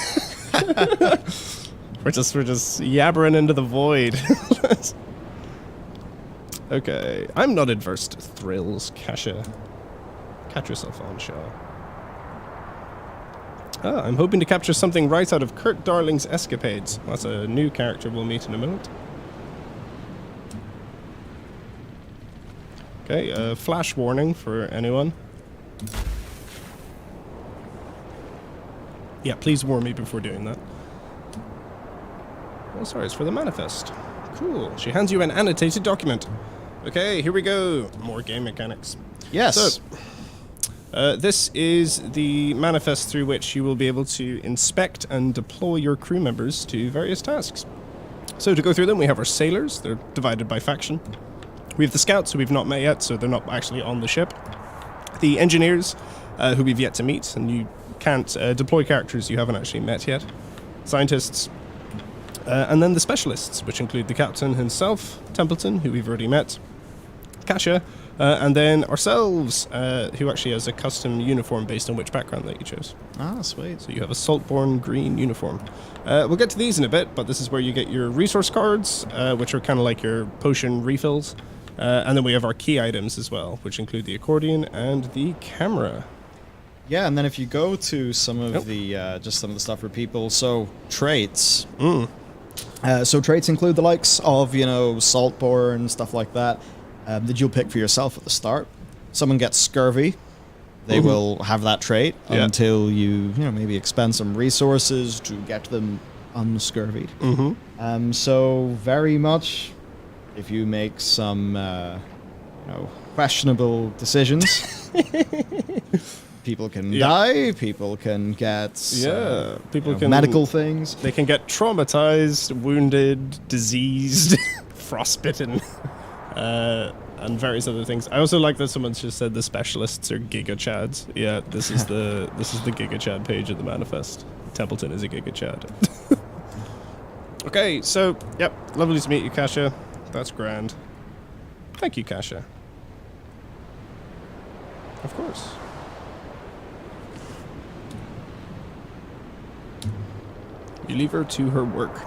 We're just yabbering into the void. Okay, I'm not adverse to thrills, Kasha. Catch yourself on, Shaw. I'm hoping to capture something right out of Kurt Darling's escapades. That's a new character we'll meet in a moment. Okay, flash warning for anyone. Yeah, please warn me before doing that. Oh, sorry, it's for the manifest. Cool. She hands you an annotated document. Okay, here we go. More game mechanics. Yes. So, this is the manifest through which you will be able to inspect and deploy your crew members to various tasks. So to go through them, we have our sailors. They're divided by faction. We have the scouts, who we've not met yet, so they're not actually on the ship. The engineers, who we've yet to meet, and you can't deploy characters you haven't actually met yet. Scientists. And then the specialists, which include the captain himself, Templeton, who we've already met, Kasha, and then ourselves, who actually has a custom uniform based on which background that you chose. Ah, sweet. So you have a Saltborn green uniform. We'll get to these in a bit, but this is where you get your resource cards, which are kind of like your potion refills. And then we have our key items as well, which include the accordion and the camera. Yeah, and then if you go to some of the, just some of the stuff for people, so traits. So traits include the likes of, you know, Saltborn, stuff like that. That you'll pick for yourself at the start. Someone gets scurvy, they will have that trait until you know, maybe expend some resources to get them unscurvied. So very much, if you make some, you know, questionable decisions, people can die. People can get people you know, can medical things. They can get traumatized, wounded, diseased, frostbitten. And various other things. I also like that someone's just said the specialists are Giga Chads. Yeah, this is the Giga Chad page of the manifest. Templeton is a Giga Chad. Okay, so yep, lovely to meet you, Kasha. That's grand. Thank you, Kasha. Of course. You leave her to her work.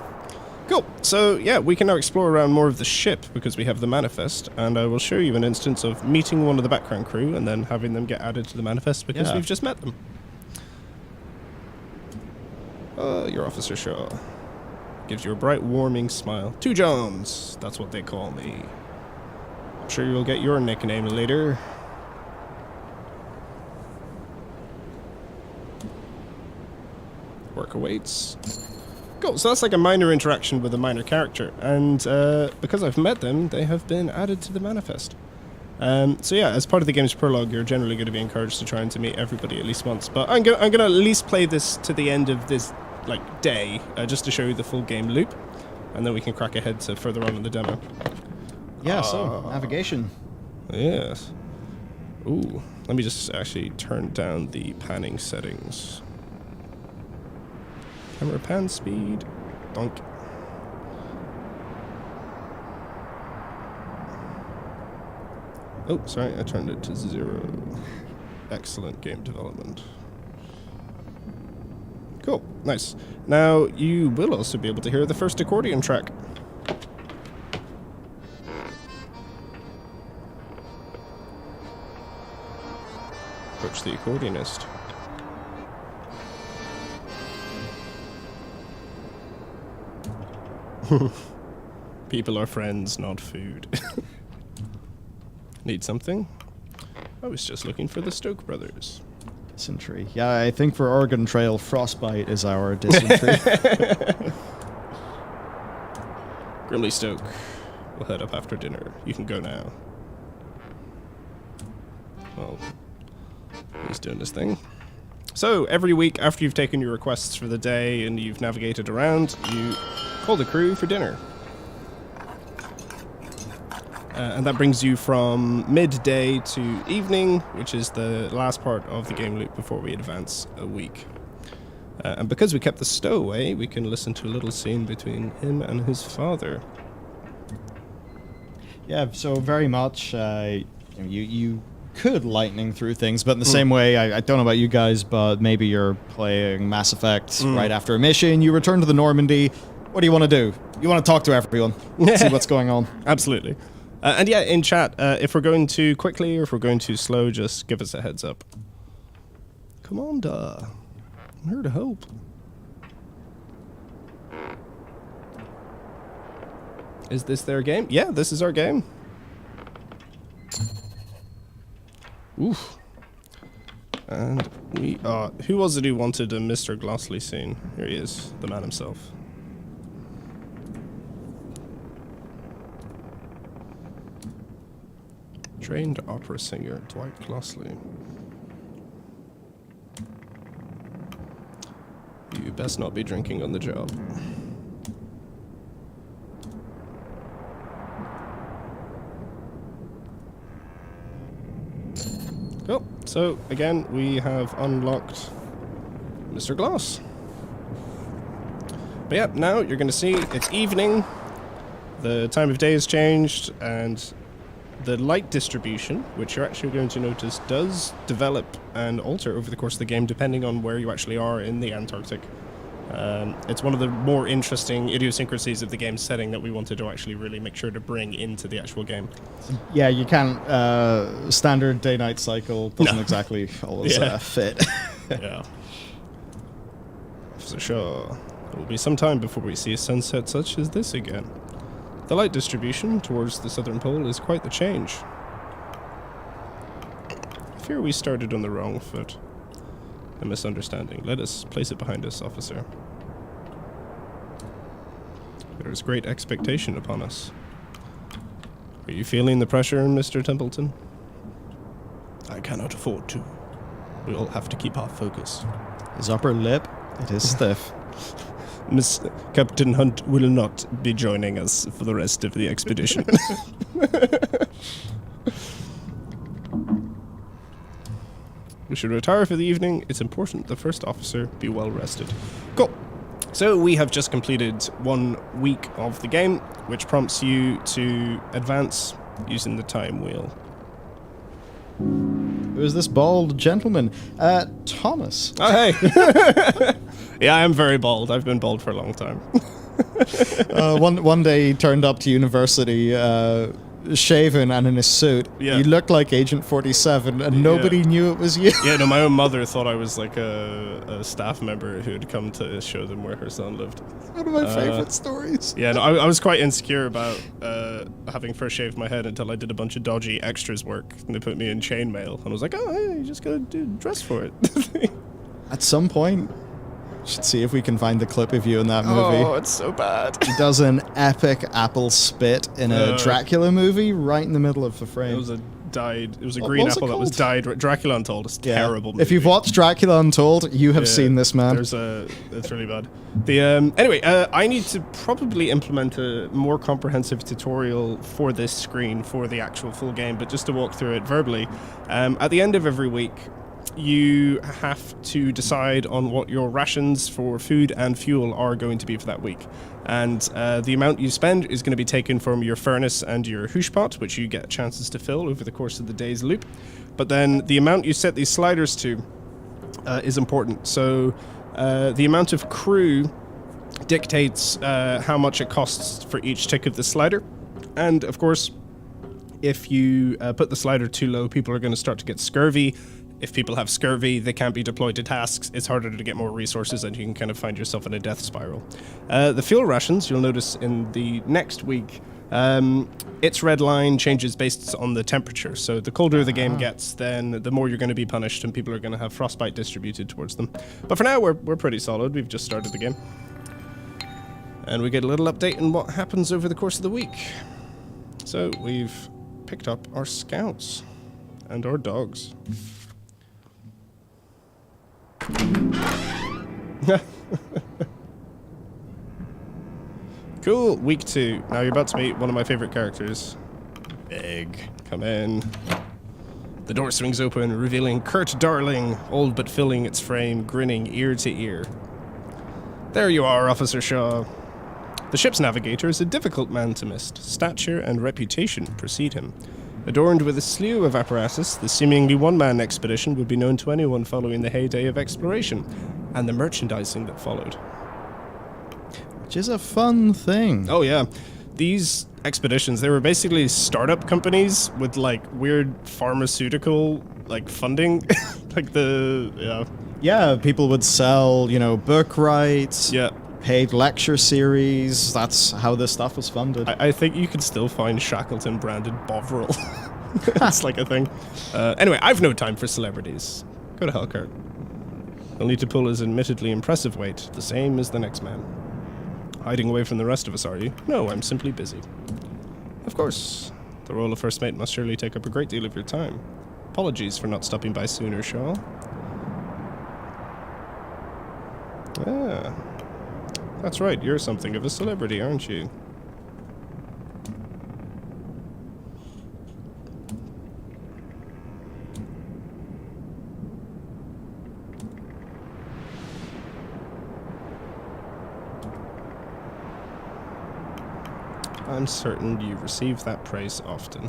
Cool. So, yeah, we can now explore around more of the ship because we have the manifest, and I will show you an instance of meeting one of the background crew and then having them get added to the manifest because we've just met them. Your Officer Shaw. Gives you a bright, warming smile. Two Johns, that's what they call me. I'm sure you'll get your nickname later. Work awaits. Cool, so that's like a minor interaction with a minor character, and because I've met them, they have been added to the manifest. So yeah, as part of the game's prologue, you're generally going to be encouraged to try and to meet everybody at least once, but I'm gonna at least play this to the end of this like day, just to show you the full game loop, and then we can crack ahead to further on in the demo. Yeah, so navigation. Yes. Ooh, let me just actually turn down the panning settings. Camera pan speed. Donk. Oh, sorry, I turned it to 0. Excellent game development. Cool, nice. Now, you will also be able to hear the first accordion track. Approach the accordionist. People are friends, not food. Need something? I was just looking for the Stoke brothers. Dysentery. Yeah, I think for Oregon Trail, frostbite is our dysentery. Grimley Stoke. We'll head up after dinner. You can go now. Well, he's doing his thing. So, every week after you've taken your requests for the day and you've navigated around, you call the crew for dinner. And that brings you from midday to evening, which is the last part of the game loop before we advance a week. And because we kept the stowaway, we can listen to a little scene between him and his father. Yeah, so very much, you could lightning through things, but in the same way, I don't know about you guys, but maybe you're playing Mass Effect right after a mission, you return to the Normandy, what do you want to do? You want to talk to everyone, see what's going on. Absolutely. And yeah, in chat, if we're going too quickly or if we're going too slow, just give us a heads up. Come on, duh. I'm here to help. Is this their game? Yeah, this is our game. Oof. And we are... Who was it who wanted a Mr. Glossley scene? Here he is, the man himself. Trained opera singer, Dwight Glossley. You best not be drinking on the job. Cool. So, again, we have unlocked Mr. Gloss. But yeah, now you're going to see it's evening. The time of day has changed, and the light distribution, which you're actually going to notice, does develop and alter over the course of the game, depending on where you actually are in the Antarctic. It's one of the more interesting idiosyncrasies of the game's setting that we wanted to actually really make sure to bring into the actual game. Yeah, you can't. Standard day-night cycle doesn't exactly always fit. Yeah. For sure. It will be some time before we see a sunset such as this again. The light distribution towards the southern pole is quite the change. I fear we started on the wrong foot. A misunderstanding. Let us place it behind us, officer. There is great expectation upon us. Are you feeling the pressure, Mr. Templeton? I cannot afford to. We all have to keep our focus. His upper lip, it is stiff. Miss Captain Hunt will not be joining us for the rest of the expedition. We should retire for the evening. It's important the first officer be well rested. Cool. So we have just completed 1 week of the game, which prompts you to advance using the time wheel. Who's this bald gentleman? Thomas. Oh, hey. Yeah, I am very bald. I've been bald for a long time. One day he turned up to university, shaven and in a suit. Yeah. You looked like Agent 47, and nobody knew it was you. Yeah, no, my own mother thought I was like a staff member who had come to show them where her son lived. One of my favorite stories. Yeah, no, I was quite insecure about having first shaved my head until I did a bunch of dodgy extras work, and they put me in chainmail, and I was like, oh, hey, you just gotta dress for it. At some point, we should see if we can find the clip of you in that movie. Oh, it's so bad. He does an epic apple spit in a Dracula movie right in the middle of the frame. It was a green apple that was dyed. Dracula Untold is terrible movie. If you've watched Dracula Untold, you have seen this, man. It's really bad. Anyway, I need to probably implement a more comprehensive tutorial for this screen for the actual full game, but just to walk through it verbally. At the end of every week, you have to decide on what your rations for food and fuel are going to be for that week. And the amount you spend is going to be taken from your furnace and your hoosh pot, which you get chances to fill over the course of the day's loop. But then the amount you set these sliders to is important. So the amount of crew dictates how much it costs for each tick of the slider. And of course, if you put the slider too low, people are going to start to get scurvy. If people have scurvy, they can't be deployed to tasks. It's harder to get more resources, and you can kind of find yourself in a death spiral. The fuel rations, you'll notice in the next week, its red line changes based on the temperature. So the colder the game gets, then the more you're going to be punished, and people are going to have frostbite distributed towards them. But for now, we're pretty solid. We've just started the game. And we get a little update on what happens over the course of the week. So we've picked up our scouts and our dogs. Cool, week 2. Now you're about to meet one of my favorite characters. Egg. Come in. The door swings open, revealing Kurt Darling, old but filling its frame, grinning ear to ear. There you are, Officer Shaw. The ship's navigator is a difficult man to miss. Stature and reputation precede him. Adorned with a slew of apparatus, the seemingly one-man expedition would be known to anyone following the heyday of exploration, and the merchandising that followed. Which is a fun thing. Oh yeah. These expeditions, they were basically startup companies with, like, weird pharmaceutical, like, funding. Yeah, people would sell, book rights. Yeah. Paid lecture series. That's how this stuff was funded. I think you can still find Shackleton branded Bovril. That's like a thing. Anyway, I've no time for celebrities. Go to hell, Kurt. He'll need to pull his admittedly impressive weight, the same as the next man. Hiding away from the rest of us, are you? No, I'm simply busy. Of course. The role of first mate must surely take up a great deal of your time. Apologies for not stopping by sooner, Shaw. Ah. That's right, you're something of a celebrity, aren't you? I'm certain you receive that praise often.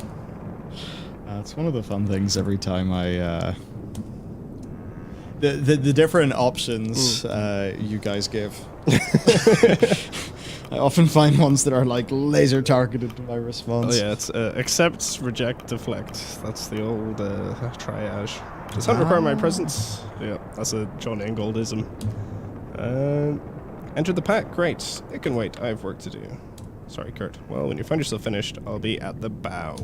It's one of the fun things every time I... The different options you guys give. I often find ones that are like laser targeted to my response. Oh yeah, it's accept, reject, deflect. That's the old triage. Does that require my presence? Yeah, that's a John Ingoldism. Enter the pack. Great. It can wait. I have work to do. Sorry, Kurt. Well, when you find yourself finished, I'll be at the bow.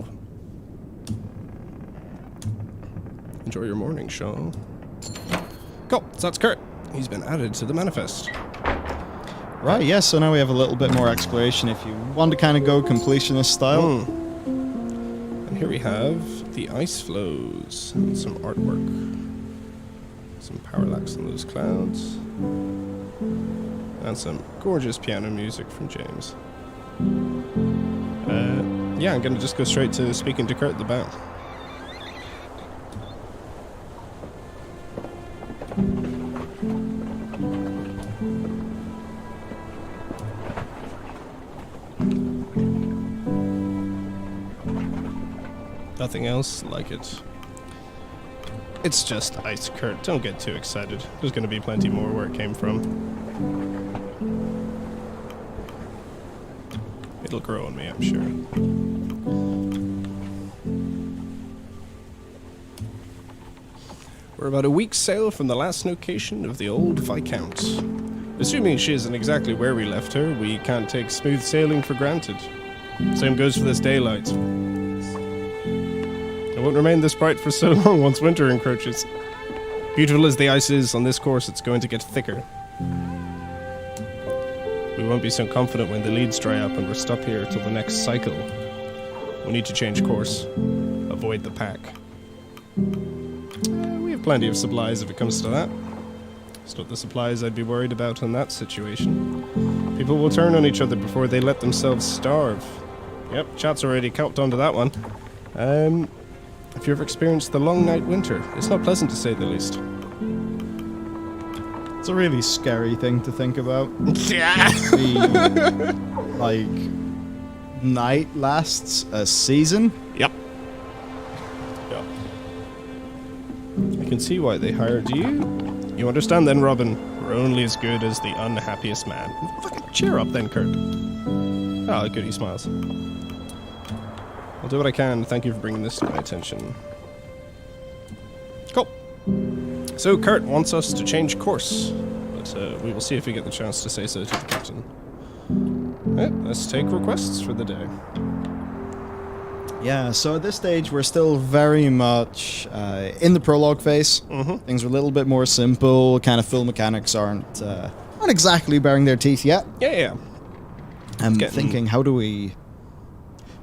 Enjoy your morning, Shaw. Cool. So that's Kurt. He's been added to the manifest. Right, yes, so now we have a little bit more exploration if you want to kind of go completionist style. And here we have the ice flows and some artwork. Some parallax on those clouds. And some gorgeous piano music from James. Yeah, I'm going to just go straight to speaking to Kurt at the bow. Nothing else like it. It's just ice, Kurt. Don't get too excited. There's going to be plenty more where it came from. It'll grow on me, I'm sure. We're about a week's sail from the last location of the old Viscount. Assuming she isn't exactly where we left her, we can't take smooth sailing for granted. Same goes for this daylight. It won't remain this bright for so long once winter encroaches. Beautiful as the ice is, on this course it's going to get thicker. We won't be so confident when the leads dry up and we're stuck here till the next cycle. We need to change course. Avoid the pack. We have plenty of supplies if it comes to that. It's not the supplies I'd be worried about in that situation. People will turn on each other before they let themselves starve. Yep, chat's already caught onto that one. If you've experienced the long night winter, it's not pleasant to say the least. It's a really scary thing to think about. Yeah. The, like, night lasts a season? Yep. Yep. I can see why they hired you. You understand then, Robin? We're only as good as the unhappiest man. Fucking cheer up then, Kurt. Ah, good, he smiles. I'll do what I can. Thank you for bringing this to my attention. Cool. So Kurt wants us to change course, but we will see if we get the chance to say so to the captain. Right, let's take requests for the day. Yeah, so at this stage we're still very much in the prologue phase. Things are a little bit more simple, kind of full mechanics aren't exactly bearing their teeth yet. Yeah. I'm thinking, how do we...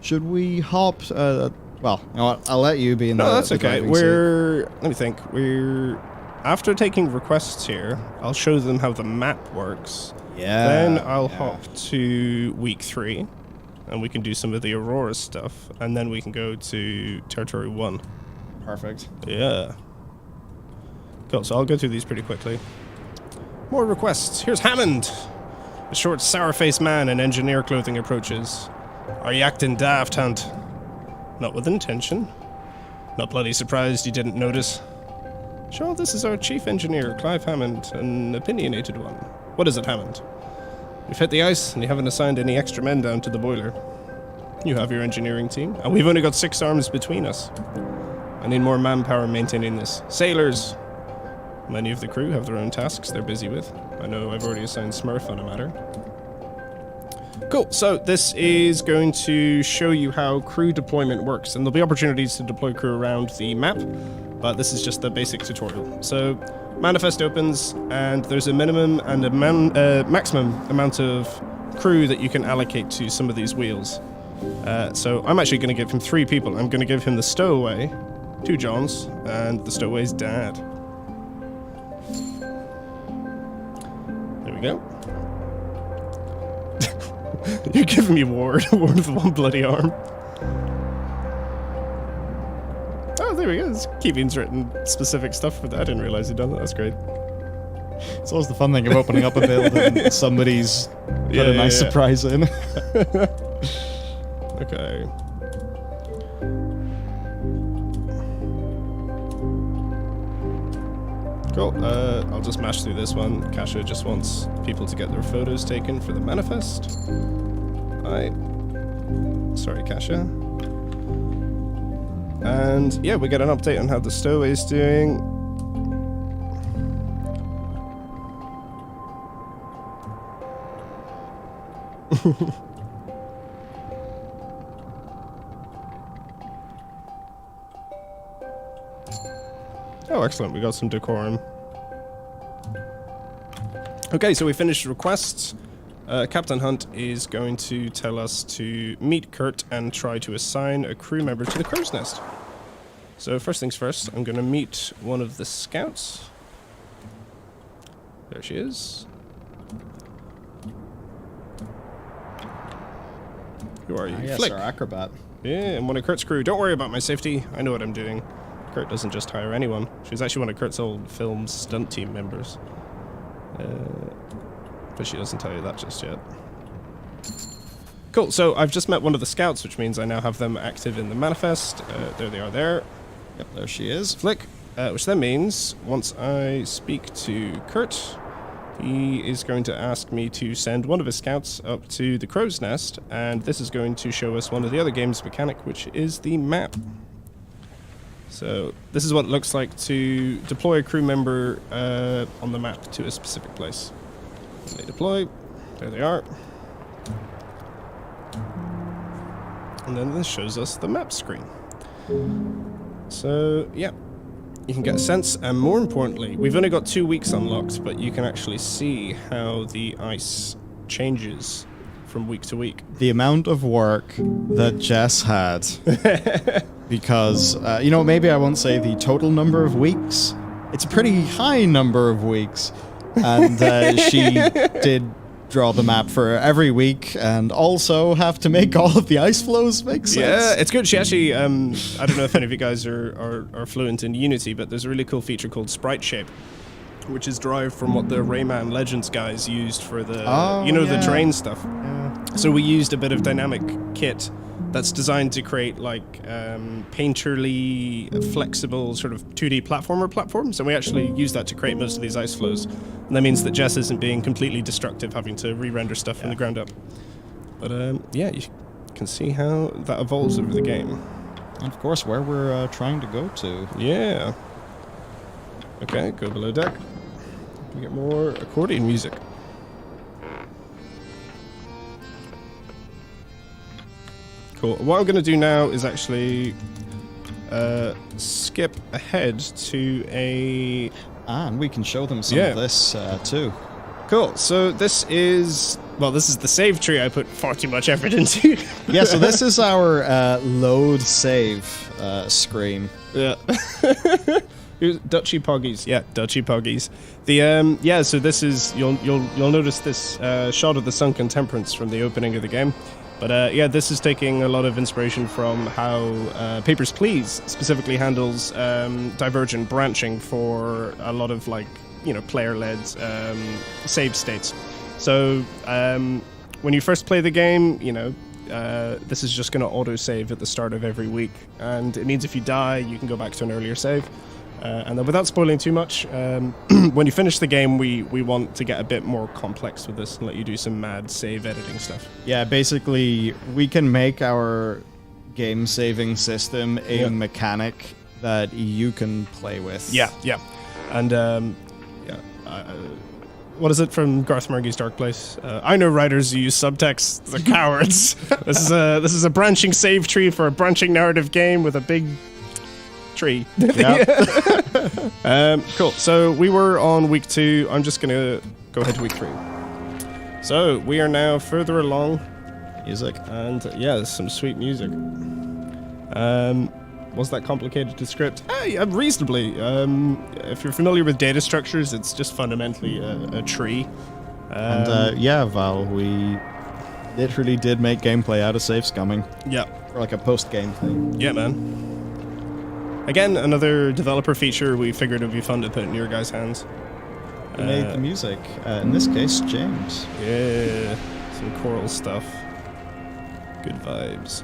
Should we hop... well, you know what, I'll let you be in the... No, that's the okay. driving seat. Let me think. After taking requests here, I'll show them how the map works. Yeah. Then I'll hop to week 3, and we can do some of the Aurora stuff, and then we can go to Territory 1. Perfect. Yeah. Cool, so I'll go through these pretty quickly. More requests. Here's Hammond. A short, sour-faced man in engineer clothing approaches. Are you acting daft, Hunt? Not with intention. Not bloody surprised you didn't notice. Sure, this is our chief engineer, Clive Hammond, an opinionated one. What is it, Hammond? We've hit the ice, and you haven't assigned any extra men down to the boiler. You have your engineering team, and we've only got 6 arms between us. I need more manpower maintaining this. Sailors! Many of the crew have their own tasks they're busy with. I know I've already assigned Smurf on a matter. Cool, so this is going to show you how crew deployment works, and there'll be opportunities to deploy crew around the map. but this is just the basic tutorial. So manifest opens, and there's a minimum and a maximum amount of crew that you can allocate to some of these wheels. So I'm actually going to give him 3 people. I'm going to give him the stowaway, 2 Johns, and the stowaway's dad. There we go. You're giving me Ward with 1 bloody arm. Oh, there we go. Keeping's written specific stuff for that. I didn't realize he'd done that. That's great. It's always the fun thing of opening up a build and somebody's put a nice surprise in. Okay. Cool. I'll just mash through this one. Kasha just wants people to get their photos taken for the manifest. Hi. Sorry, Kasha. And yeah, we get an update on how the stowaway's doing. Oh, excellent. We got some decorum. Okay, so we finished requests. Captain Hunt is going to tell us to meet Kurt and try to assign a crew member to the crow's nest. So first things first, I'm going to meet one of the scouts. There she is. Who are you? Yes, Flick. our acrobat. Yeah, I'm one of Kurt's crew. Don't worry about my safety. I know what I'm doing. Kurt doesn't just hire anyone. She's actually one of Kurt's old film stunt team members. But she doesn't tell you that just yet. Cool, so I've just met one of the scouts, which means I now have them active in the manifest. There they are there. Yep, there she is. Flick. Which then means, once I speak to Kurt, he is going to ask me to send one of his scouts up to the crow's nest, and this is going to show us one of the other game's mechanic, which is the map. So this is what it looks like to deploy a crew member on the map to a specific place. When they deploy, there they are. And then this shows us the map screen. So yeah, you can get a sense, and more importantly, we've only got 2 weeks unlocked, but you can actually see how the ice changes from week to week. The amount of work that Jess had, because, you know, maybe I won't say the total number of weeks. It's a pretty high number of weeks. And she did draw the map for every week and also have to make all of the ice flows make sense. Yeah, it's good. She actually, I don't know if any of you guys are fluent in Unity, but there's a really cool feature called Sprite Shape, which is derived from what the Rayman Legends guys used for the, the terrain stuff. Yeah. So we used a bit of dynamic kit that's designed to create like painterly, flexible sort of 2D platforms, and we actually use that to create most of these ice flows. And that means that Jess isn't being completely destructive, having to re-render stuff from the ground up. But yeah, you can see how that evolves over the game. And of course, where we're trying to go to. Yeah. Okay, go below deck. We get more accordion music. Cool. What I'm going to do now is actually skip ahead to a... And we can show them some of this too. Cool. So this is... Well, this is the save tree I put far too much effort into. Yeah, so this is our load save screen. Yeah. Dutchy Poggies. Yeah, Dutchy Poggies. The so this is you'll notice this shot of the Sunken Temperance from the opening of the game. But yeah, this is taking a lot of inspiration from how Papers, Please specifically handles divergent branching for a lot of player-led save states. So when you first play the game, this is just going to auto-save at the start of every week, and it means if you die, you can go back to an earlier save. And then without spoiling too much, when you finish the game, we want to get a bit more complex with this and let you do some mad save editing stuff. Yeah, basically, we can make our game saving system a mechanic that you can play with. Yeah. And, what is it from Garth Marenghi's Dark Place? I know writers who use subtext. They're cowards. This is a branching save tree for a branching narrative game with a big tree. Yeah. Cool. So we were on week 2. I'm just going to go ahead to week 3. So we are now further along. Music. And yeah, there's some sweet music. Was that complicated to script? Yeah, reasonably. If you're familiar with data structures, it's just fundamentally a tree. Yeah, Val, we literally did make gameplay out of safe scumming. Yeah. For like a post-game thing. Yeah, man. Again, another developer feature we figured it would be fun to put in your guys' hands. We made the music. In this case, James. Yeah, some choral stuff. Good vibes.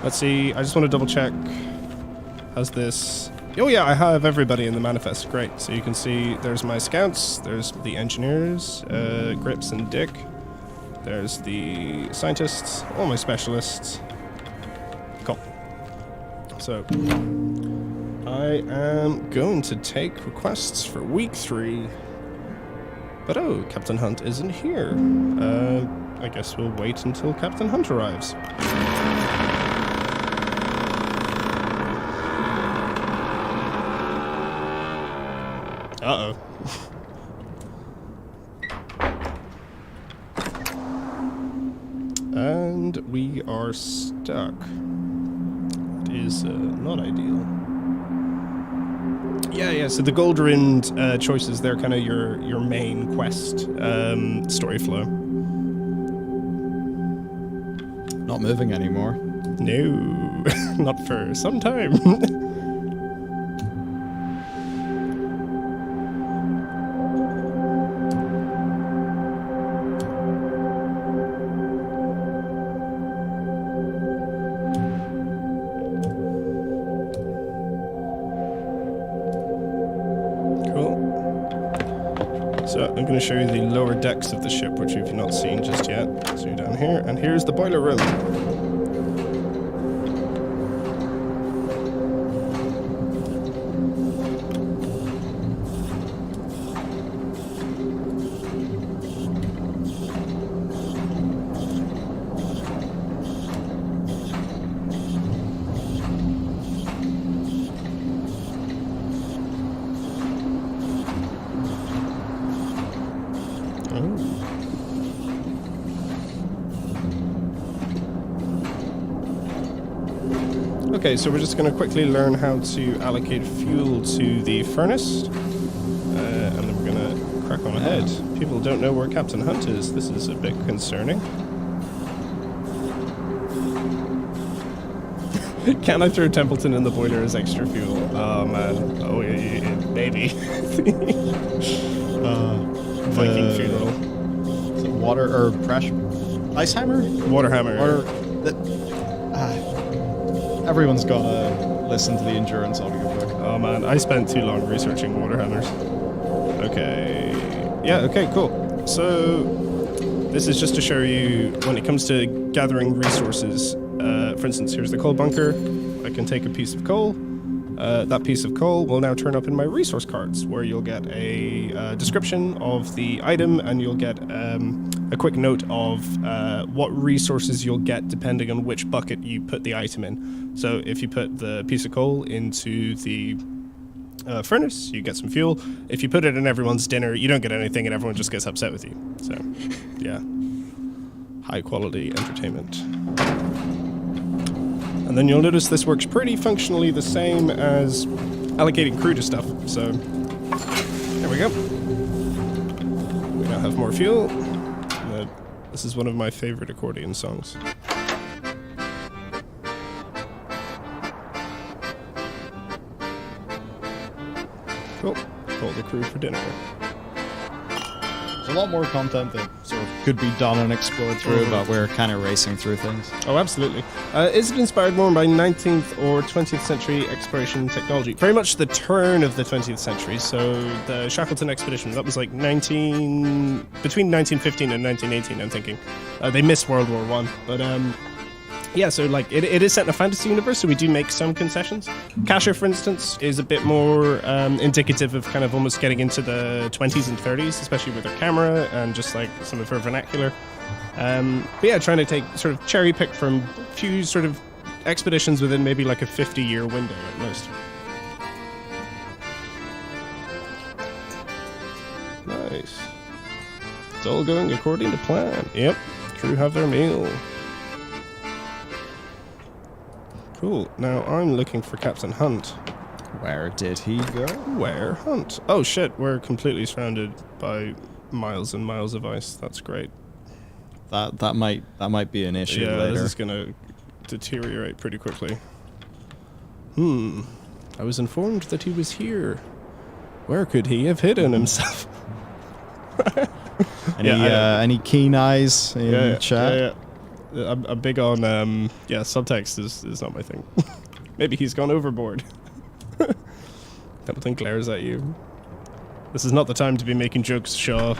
Let's see, I just want to double check. How's this? Oh yeah, I have everybody in the manifest. Great. So you can see there's my scouts, there's the engineers, Grips and Dick. There's the scientists, all my specialists. Cool. So, I am going to take requests for week 3. But oh, Captain Hunt isn't here. I guess we'll wait until Captain Hunt arrives. Uh-oh. And we are stuck. It is not ideal. Yeah, so the gold rimmed choices, they're kind of your main quest story flow. Not moving anymore. No, not for some time. So I'm going to show you the lower decks of the ship, which you've not seen just yet. So you're down here, and here's the boiler room. Okay, so we're just going to quickly learn how to allocate fuel to the furnace, and then we're going to crack on ahead. People don't know where Captain Hunt is. This is a bit concerning. Can I throw Templeton in the boiler as extra fuel? Oh man, oh yeah, maybe. Viking funeral. Is it water or pressure? Ice hammer? Water hammer. Everyone's gotta listen to the endurance audiobook. Oh man, I spent too long researching water hammers. Okay. Yeah, okay, cool. So, this is just to show you when it comes to gathering resources. For instance, here's the coal bunker. I can take a piece of coal. That piece of coal will now turn up in my resource cards, where you'll get a description of the item, and you'll get a quick note of what resources you'll get depending on which bucket you put the item in. So if you put the piece of coal into the furnace, you get some fuel. If you put it in everyone's dinner, you don't get anything, and everyone just gets upset with you. So, yeah. High quality entertainment. And then you'll notice this works pretty functionally the same as allocating crew to stuff. So, there we go. We now have more fuel. This is one of my favorite accordion songs. Cool. Call the crew for dinner. There's a lot more content that sort of could be done and explored through, but we're kind of racing through things. Oh, absolutely. Is it inspired more by 19th or 20th century exploration technology? Very much the turn of the 20th century. So the Shackleton expedition, that was like between 1915 and 1918, I'm thinking. They missed World War I, but yeah, so like it is set in a fantasy universe, so we do make some concessions. Kasher, for instance, is a bit more indicative of kind of almost getting into the 20s and 30s, especially with her camera and just like some of her vernacular. But yeah, trying to take sort of cherry pick from a few sort of expeditions within maybe like a 50-year window at most. Nice. It's all going according to plan. Yep. Crew have their meal. Cool. Now I'm looking for Captain Hunt. Where did he go? Where? Hunt. Oh shit, we're completely surrounded by miles and miles of ice. That's great. That might be an issue Yeah, later. this is gonna deteriorate pretty quickly. I was informed that he was here. Where could he have hidden himself? Any keen eyes in chat? Yeah. I'm big on subtext is not my thing. Maybe he's gone overboard. Templeton glares at you. This is not the time to be making jokes, Shaw.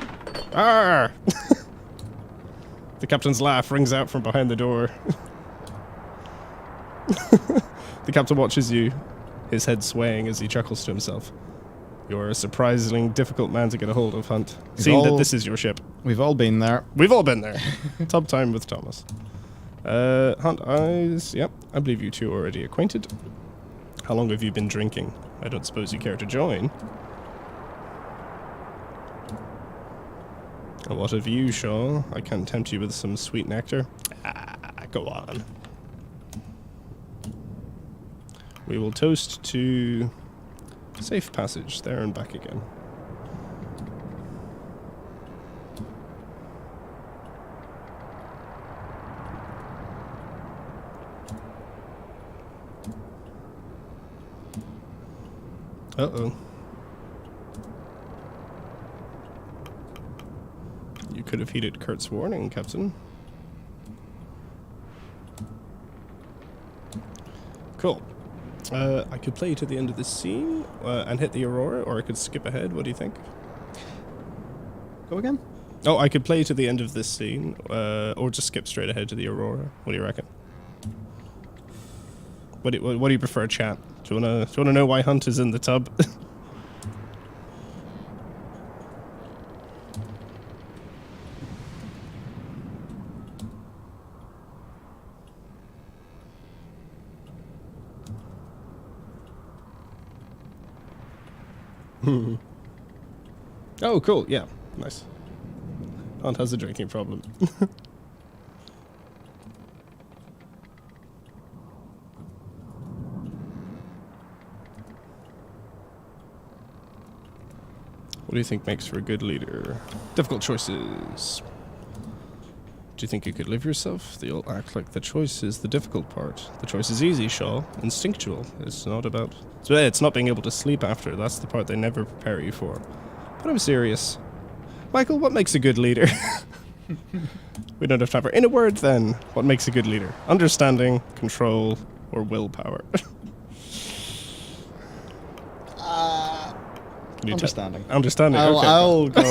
Arr! The captain's laugh rings out from behind the door. The captain watches you, his head swaying as he chuckles to himself. You're a surprisingly difficult man to get a hold of, Hunt. Seeing that this is your ship. We've all been there. We've all been there. Top time with Thomas. Hunt, yep, I believe you two are already acquainted. How long have you been drinking? I don't suppose you care to join. And what of you, Shaw? I can't tempt you with some sweet nectar. Go on. We will toast to safe passage there and back again. Uh-oh. You could have heeded Kurt's warning, Captain. Cool. I could play to the end of this scene and hit the Aurora, or I could skip ahead. What do you think? Go again? Oh, I could play to the end of this scene, or just skip straight ahead to the Aurora. What do you reckon? What do you prefer, chat? Do you wanna know why Hunt is in the tub? Oh, cool. Yeah, nice. Hunt has a drinking problem. What do you think makes for a good leader? Difficult choices. Do you think you could live yourself? They all act like the choice is the difficult part. The choice is easy, Shaw. Instinctual. It's not being able to sleep after. That's the part they never prepare you for. But I'm serious. Michael, what makes a good leader? We don't have time for... In a word, then, what makes a good leader? Understanding, control, or willpower? Understanding. Understanding. Okay. I'll go.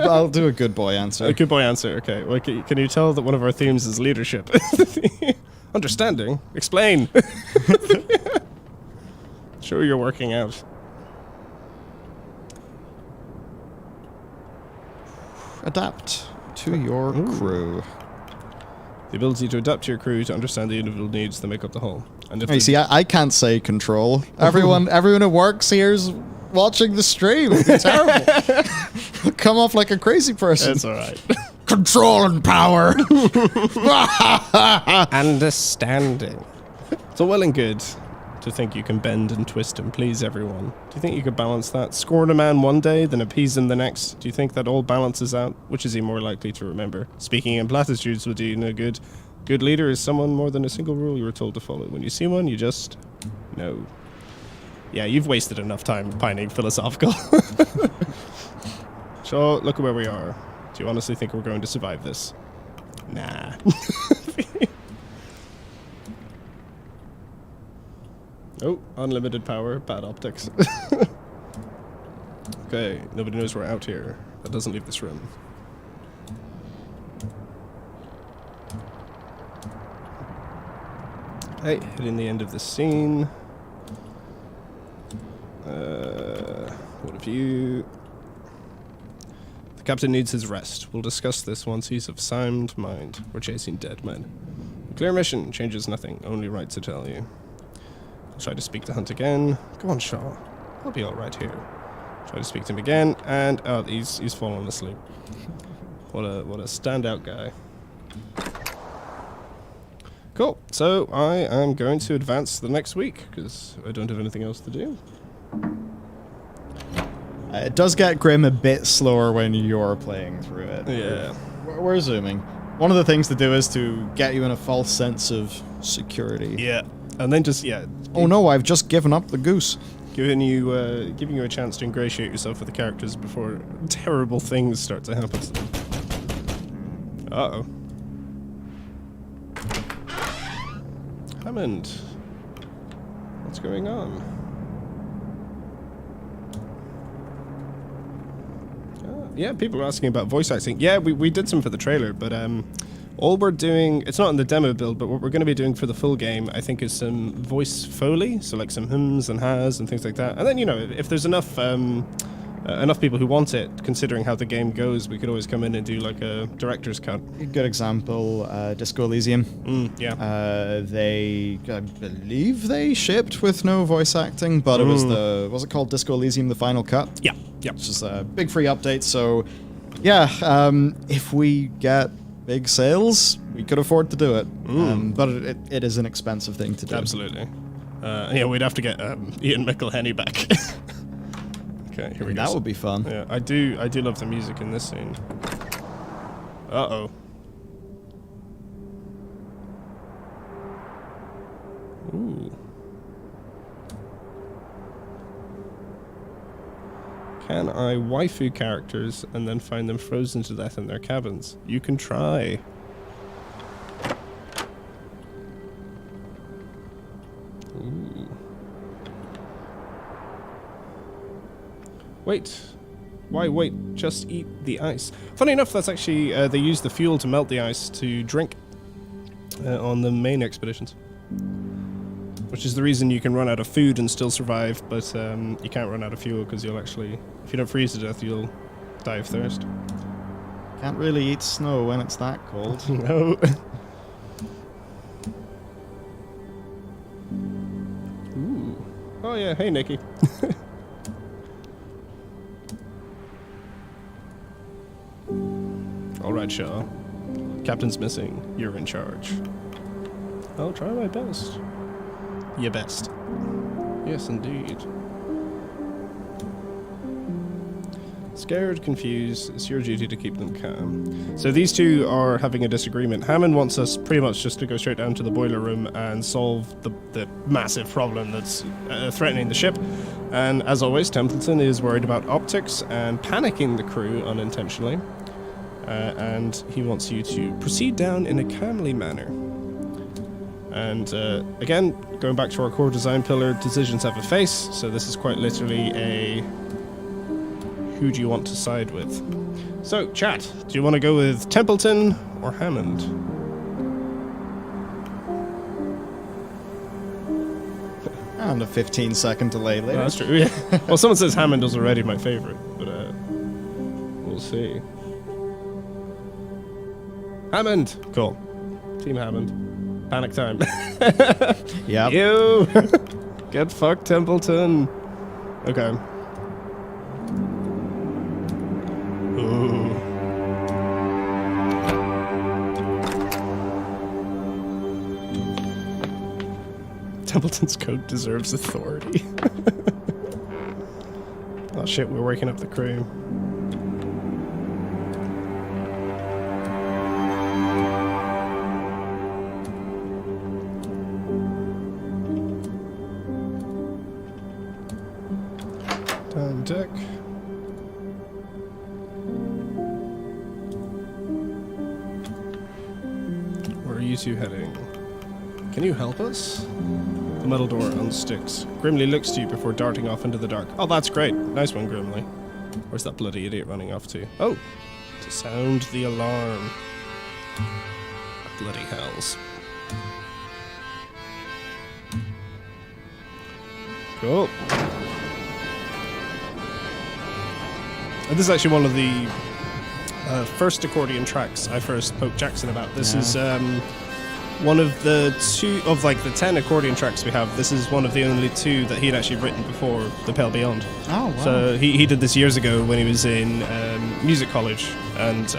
I'll do a good boy answer. A good boy answer. Okay. Well, can you tell that one of our themes is leadership? Understanding. Explain. Sure, you're working out. Adapt to your crew. The ability to adapt to your crew to understand the individual needs that make up the whole. And if You see, I can't say control. Everyone who works here's watching the stream. It'd be terrible. I'll come off like a crazy person. It's all right. Control and power. Understanding. It's all well and good to think you can bend and twist and please everyone. Do you think you could balance that? Scorn a man one day, then appease him the next? Do you think that all balances out? Which is he more likely to remember? Speaking in platitudes will do you no good. Good leader is someone more than a single rule you were told to follow. When you see one, you just know. Yeah, you've wasted enough time pining philosophical. So, look at where we are. Do you honestly think we're going to survive this? Nah. Oh, unlimited power, bad optics. Okay, nobody knows we're out here. That doesn't leave this room. Hey, hitting the end of the scene. What have you... The captain needs his rest. We'll discuss this once he's of sound mind. We're chasing dead men. Clear mission. Changes nothing. Only right to tell you. I'll try to speak to Hunt again. Go on, Shaw. I'll be alright here. Try to speak to him again, and oh, he's fallen asleep. What a standout guy. Cool. So I am going to advance to the next week because I don't have anything else to do. It does get grim a bit slower when you're playing through it. Yeah. We're zooming. One of the things to do is to get you in a false sense of security. Yeah. And then just Oh no! I've just given up the goose. giving you a chance to ingratiate yourself with the characters before terrible things start to happen to them. Uh-oh. Hammond. What's going on? Yeah, people are asking about voice acting. Yeah, we did some for the trailer, but all we're doing, it's not in the demo build, but what we're going to be doing for the full game, I think, is some voice foley, so like some hums and has and things like that. And then, you know, if there's enough people who want it, considering how the game goes, we could always come in and do like a director's cut. A good example, Disco Elysium. Yeah. I believe they shipped with no voice acting, but it was was it called Disco Elysium, the final cut? Yeah. Yeah. It's just a big free update, so yeah, if we get big sales, we could afford to do it. But it is an expensive thing to do. Absolutely. Yeah, we'd have to get Ian McElhenney back. Okay, here we go. That would be fun. Yeah, I do love the music in this scene. Uh-oh. Ooh. Can I waifu characters and then find them frozen to death in their cabins? You can try. Ooh. Wait. Why wait? Just eat the ice. Funny enough, that's actually, they use the fuel to melt the ice to drink on the main expeditions. Which is the reason you can run out of food and still survive, but you can't run out of fuel because you'll actually, if you don't freeze to death, you'll die of thirst. Can't really eat snow when it's that cold. No. Ooh. Oh yeah, hey Nikki. Alright, Shaw. Captain's missing. You're in charge. I'll try my best. Your best. Yes, indeed. Scared, confused, it's your duty to keep them calm. So these two are having a disagreement. Hammond wants us pretty much just to go straight down to the boiler room and solve the massive problem that's threatening the ship. And as always, Templeton is worried about optics and panicking the crew unintentionally. And he wants you to proceed down in a calmly manner. And again, going back to our core design pillar, decisions have a face, so this is quite literally a who do you want to side with? So, chat, do you want to go with Templeton or Hammond? And a 15-second delay later. Oh, that's true, yeah. Well, someone says Hammond was already my favorite, but we'll see. Hammond! Cool. Team Hammond. Panic time. Yeah. You! Get fucked, Templeton. Okay. Ooh. Templeton's code deserves authority. Oh shit, we're waking up the crew. Down deck. Where are you two heading? Can you help us? The metal door unsticks. Grimly looks to you before darting off into the dark. Oh, that's great. Nice one, Grimly. Where's that bloody idiot running off to? Oh, to sound the alarm. Bloody hells. Cool. And this is actually one of the first accordion tracks I first poked Jackson about. This is one of the 2 of like the 10 accordion tracks we have. This is one of the only 2 that he'd actually written before The Pale Beyond. Oh, wow. So he did this years ago when he was in music college. And,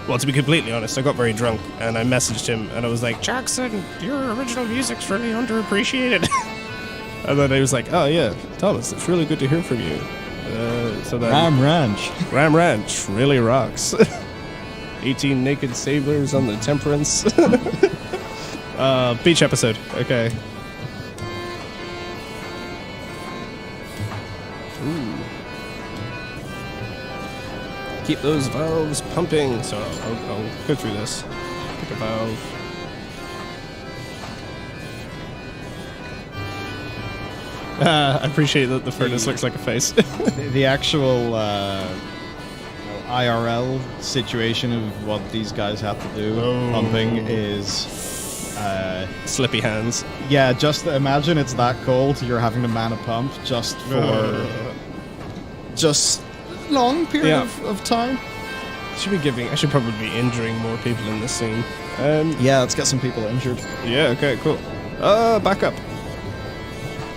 well, to be completely honest, I got very drunk and I messaged him and I was like, Jackson, your original music's really underappreciated. And then he was like, oh yeah, Thomas, it's really good to hear from you. So then Ram Ranch really rocks. 18 naked sailors on the Temperance. Beach episode. Okay. Ooh. Keep those valves pumping. So I'll go through this. Pick a valve. I appreciate that the furnace looks like a face. The actual IRL situation of what these guys have to do, pumping, is slippy hands. Yeah, just imagine it's that cold. You're having to man a pump just for just long period of time. I should probably be injuring more people in this scene. Yeah, let's get some people injured. Yeah. Okay. Cool. Back up.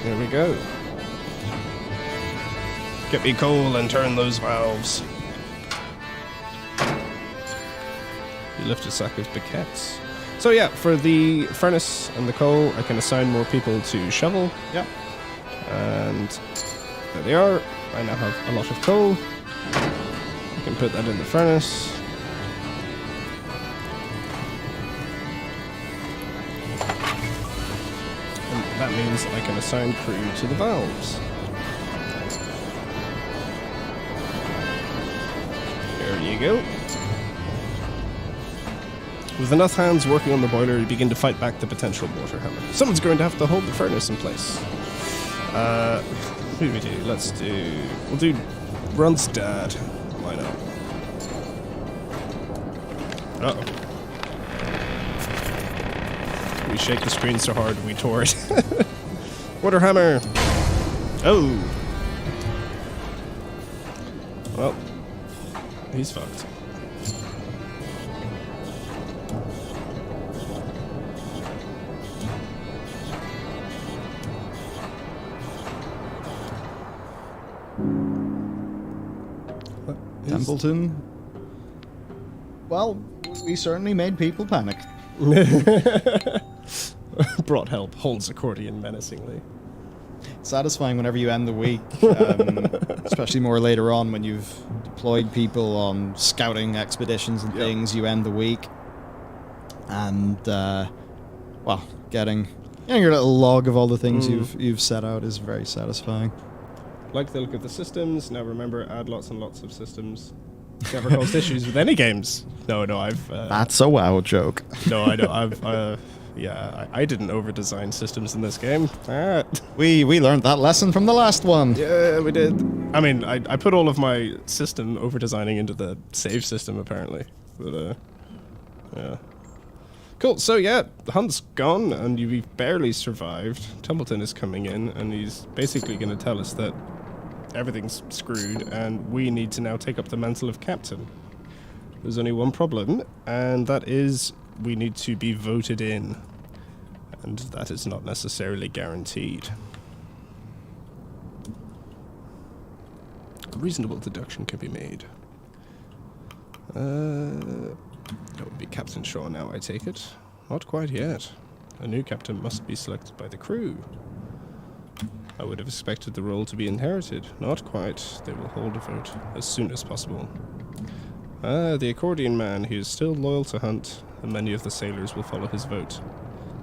There we go. Get me coal and turn those valves. You lift a sack of briquettes. So yeah, for the furnace and the coal, I can assign more people to shovel. Yeah. And there they are. I now have a lot of coal. I can put that in the furnace. And that means I can assign crew to the valves. There you go. With enough hands working on the boiler, you begin to fight back the potential water hammer. Someone's going to have to hold the furnace in place. Who do we do? We'll do Runt's dad. Why not? Uh-oh. We shake the screen so hard we tore it. Water hammer! Oh! Well, he's fucked. Templeton. Well, we certainly made people panic. Brought help, holds accordion menacingly. Satisfying whenever you end the week, especially more later on when you've deployed people on scouting expeditions and things. You end the week, and well, getting your little log of all the things you've set out is very satisfying. Like the look of the systems. Now remember, add lots and lots of systems. Never caused issues with any games. No, I've... That's a WoW joke. No, I know, I've... yeah, I didn't over-design systems in this game. We learned that lesson from the last one. Yeah, we did. I mean, I put all of my system over-designing into the save system, apparently. But, yeah. Cool, so yeah, the hunt's gone, and you've barely survived. Templeton is coming in, and he's basically going to tell us that everything's screwed, and we need to now take up the mantle of captain. There's only one problem, and that is we need to be voted in. And that is not necessarily guaranteed. A reasonable deduction can be made. That would be Captain Shaw now, I take it. Not quite yet. A new captain must be selected by the crew. I would have expected the role to be inherited. Not quite. They will hold a vote as soon as possible. The accordion man, he is still loyal to Hunt, and many of the sailors will follow his vote.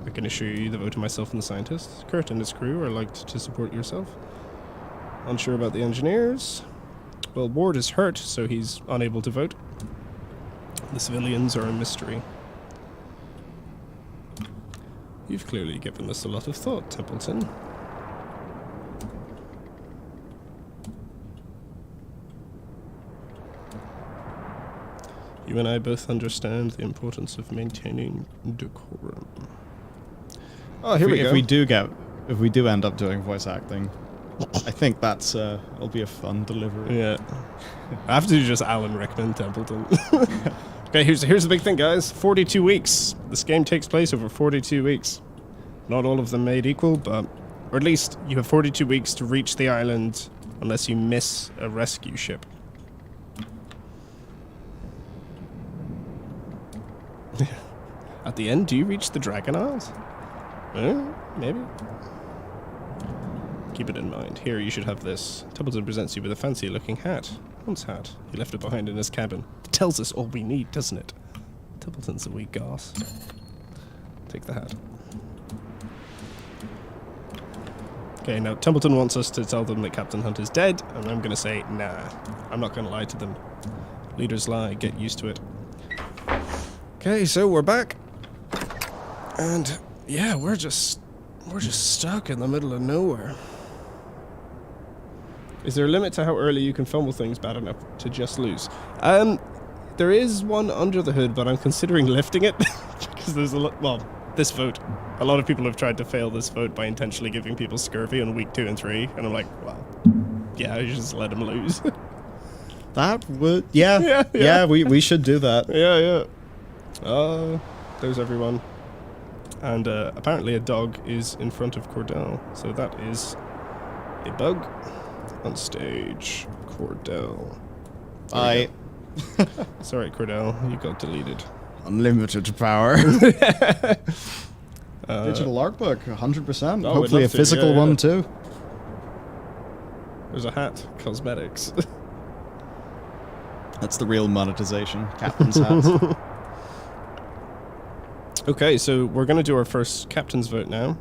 I can assure you the vote of myself and the scientists. Kurt and his crew are liked to support yourself. Unsure about the engineers? Well, Ward is hurt, so he's unable to vote. The civilians are a mystery. You've clearly given this a lot of thought, Templeton. You and I both understand the importance of maintaining decorum. Oh, here we go. If we do end up doing voice acting, I think it'll be a fun delivery. Yeah. I have to do just Alan Rickman Templeton. Okay, here's the big thing, guys. 42 weeks. This game takes place over 42 weeks. Not all of them made equal, but... Or at least you have 42 weeks to reach the island unless you miss a rescue ship. At the end, do you reach the Dragon Isles? Maybe. Keep it in mind. Here, you should have this. Templeton presents you with a fancy-looking hat. Hunt's hat. He left it behind in his cabin. It tells us all we need, doesn't it? Templeton's a wee goss. Take the hat. Okay, now Templeton wants us to tell them that Captain Hunt is dead, and I'm gonna say, nah. I'm not gonna lie to them. Leaders lie, get used to it. Okay, so we're back. And, yeah, we're just stuck in the middle of nowhere. Is there a limit to how early you can fumble things bad enough to just lose? There is one under the hood, but I'm considering lifting it because there's a lot. Well, this vote, a lot of people have tried to fail this vote by intentionally giving people scurvy on week 2 and 3, and I'm like, well, yeah, I should just let them lose. That would, yeah, we should do that. Yeah. There's everyone, and apparently a dog is in front of Cordell, so that is a bug. On stage, Cordell. Sorry, Cordell, you got deleted. Unlimited power. Digital art book, 100%. Oh, Hopefully a physical one too. There's a hat, cosmetics. That's the real monetization. Captain's hat. Okay, so we're going to do our first captain's vote now.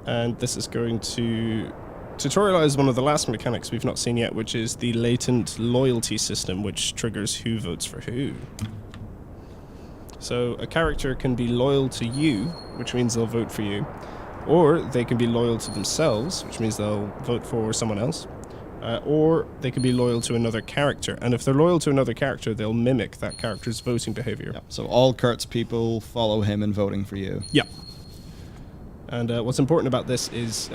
And this is going to tutorialize one of the last mechanics we've not seen yet, which is the latent loyalty system, which triggers who votes for who. So a character can be loyal to you, which means they'll vote for you, or they can be loyal to themselves, which means they'll vote for someone else, or they can be loyal to another character, and if they're loyal to another character, they'll mimic that character's voting behavior. Yep. So all Kurt's people follow him in voting for you. Yeah. And what's important about this is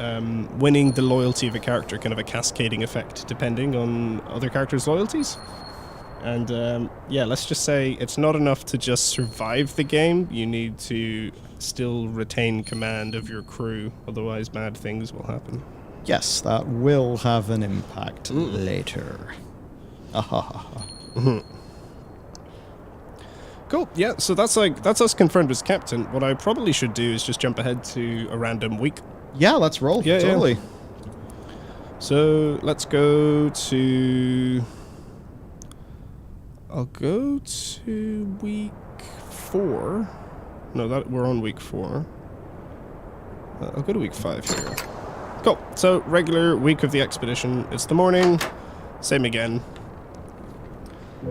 winning the loyalty of a character, kind of a cascading effect, depending on other characters' loyalties. And yeah, let's just say it's not enough to just survive the game. You need to still retain command of your crew, otherwise bad things will happen. Yes, that will have an impact later. Cool. Yeah, so that's us confirmed as captain. What I probably should do is just jump ahead to a random week. Yeah, let's roll. Yeah, totally. Yeah. So let's go to... I'll go to week 4. No, we're on week 4. I'll go to week 5 here. Cool. So regular week of the expedition. It's the morning. Same again.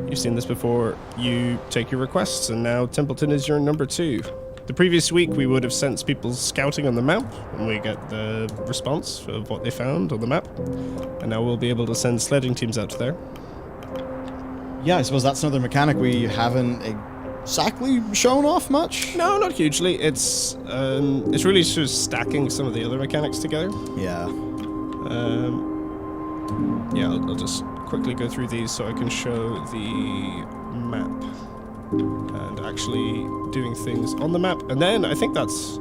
You've seen this before. You take your requests, and now Templeton is your number 2. The previous week, we would have sent people scouting on the map, and we get the response of what they found on the map. And now we'll be able to send sledding teams out there. Yeah, I suppose that's another mechanic we haven't exactly shown off much. No, not hugely. It's really just stacking some of the other mechanics together. Yeah. Yeah, I'll just quickly go through these so I can show the map and actually doing things on the map. And then I think that's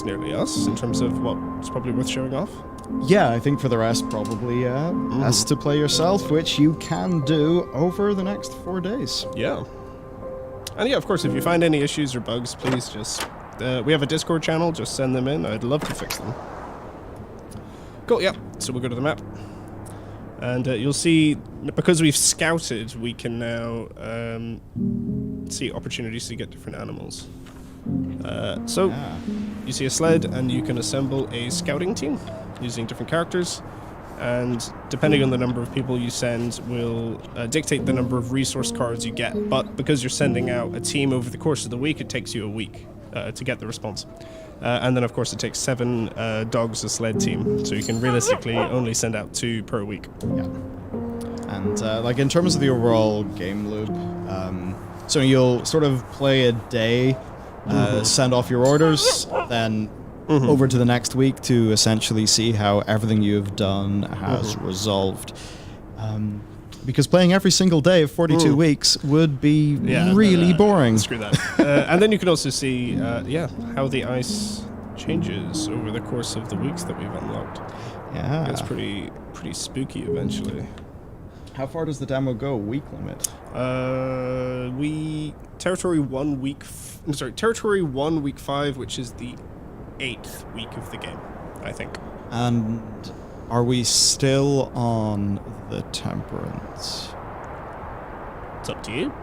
nearly us in terms of what's probably worth showing off. Yeah, I think for the rest, probably has to play yourself, which you can do over the next 4 days. Yeah. And yeah, of course, if you find any issues or bugs, please just... we have a Discord channel, just send them in. I'd love to fix them. Cool, yeah. So we'll go to the map. And you'll see, because we've scouted, we can now see opportunities to get different animals. So you see a sled, and you can assemble a scouting team using different characters. And depending on the number of people you send will dictate the number of resource cards you get. But because you're sending out a team over the course of the week, it takes you a week to get the response. And then, of course, it takes 7 dogs a sled team, so you can realistically only send out 2 per week. Yeah. And, like, in terms of the overall game loop, so you'll sort of play a day, send off your orders, then over to the next week to essentially see how everything you've done has resolved. because playing every single day of 42 weeks would be really boring. Screw that. And then you can also see, how the ice changes over the course of the weeks that we've unlocked. Yeah. It's pretty spooky eventually. How far does the demo go? Week limit? Territory 1, Territory 1, week 5, which is the 8th week of the game, I think. And are we still on the Temperance? It's up to you.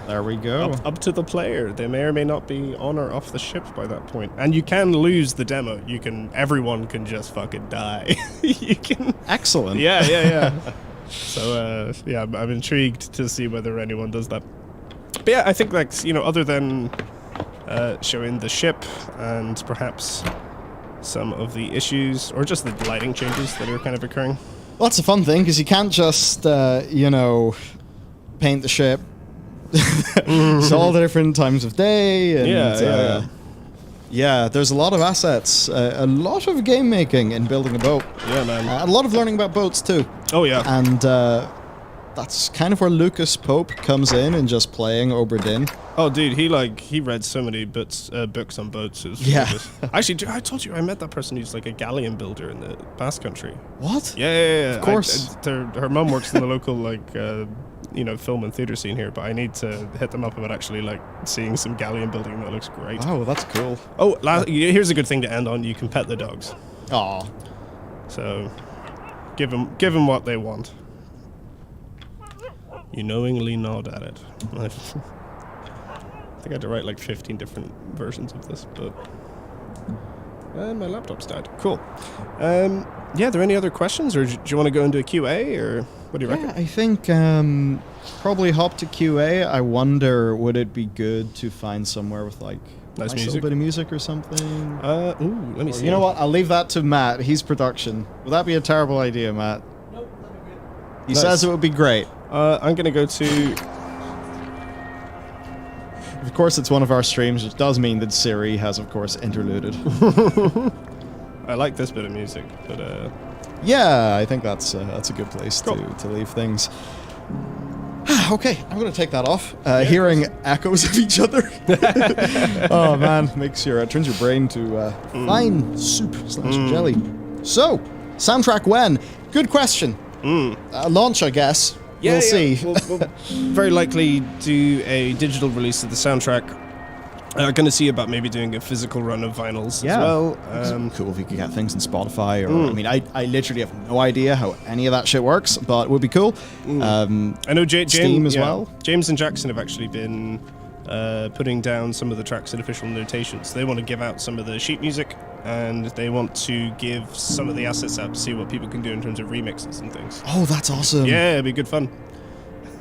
There we go. Up to the player. They may or may not be on or off the ship by that point. And you can lose the demo. Everyone can just fucking die. You can. Excellent. Yeah. So, I'm intrigued to see whether anyone does that. But yeah, I think, other than showing the ship and perhaps some of the issues, or just the lighting changes that are kind of occurring. Well, that's a fun thing, because you can't just, paint the ship. It's all the different times of day. And, yeah, there's a lot of assets, a lot of game making in building a boat. Yeah, man. A lot of learning about boats, too. Oh, yeah. And that's kind of where Lucas Pope comes in and just playing Obra Dinn. Oh, dude, he read so many books on boats. It was ridiculous. Actually, dude, I told you I met that person who's like a galleon builder in the Basque Country. What? Yeah. Of course. Her mum works in the local film and theater scene here, but I need to hit them up about actually seeing some galleon building. That looks great. Oh, that's cool. Oh, here's a good thing to end on. You can pet the dogs. Aw. So, give them what they want. You knowingly nod at it. I think I had to write 15 different versions of this, but my laptop's died. Cool. Are there any other questions, or do you want to go into a QA, or what do you reckon? I think probably hop to QA. I wonder, would it be good to find somewhere with nice music? little bit of music or something? Let me see. You know what? I'll leave that to Matt. He's production. Would that be a terrible idea, Matt? Nope, that'd be good. He says it would be great. I'm going to go to... Of course, it's one of our streams, which does mean that Siri has, of course, interluded. I like this bit of music, but... Yeah, I think that's a good place to leave things. Okay, I'm going to take that off. Hearing echoes of each other. Oh, man. Turns your brain to fine soup / jelly. So, soundtrack when? Good question. Launch, I guess. We'll see. We'll very likely do a digital release of the soundtrack. Going to see about maybe doing a physical run of vinyls as well. Cool if you could get things in Spotify. I literally have no idea how any of that shit works, but it would be cool. I know Steam as well. James and Jackson have actually been putting down some of the tracks in official notations. They want to give out some of the sheet music, and they want to give some of the assets out to see what people can do in terms of remixes and things. Oh, that's awesome. Yeah, it'd be good fun.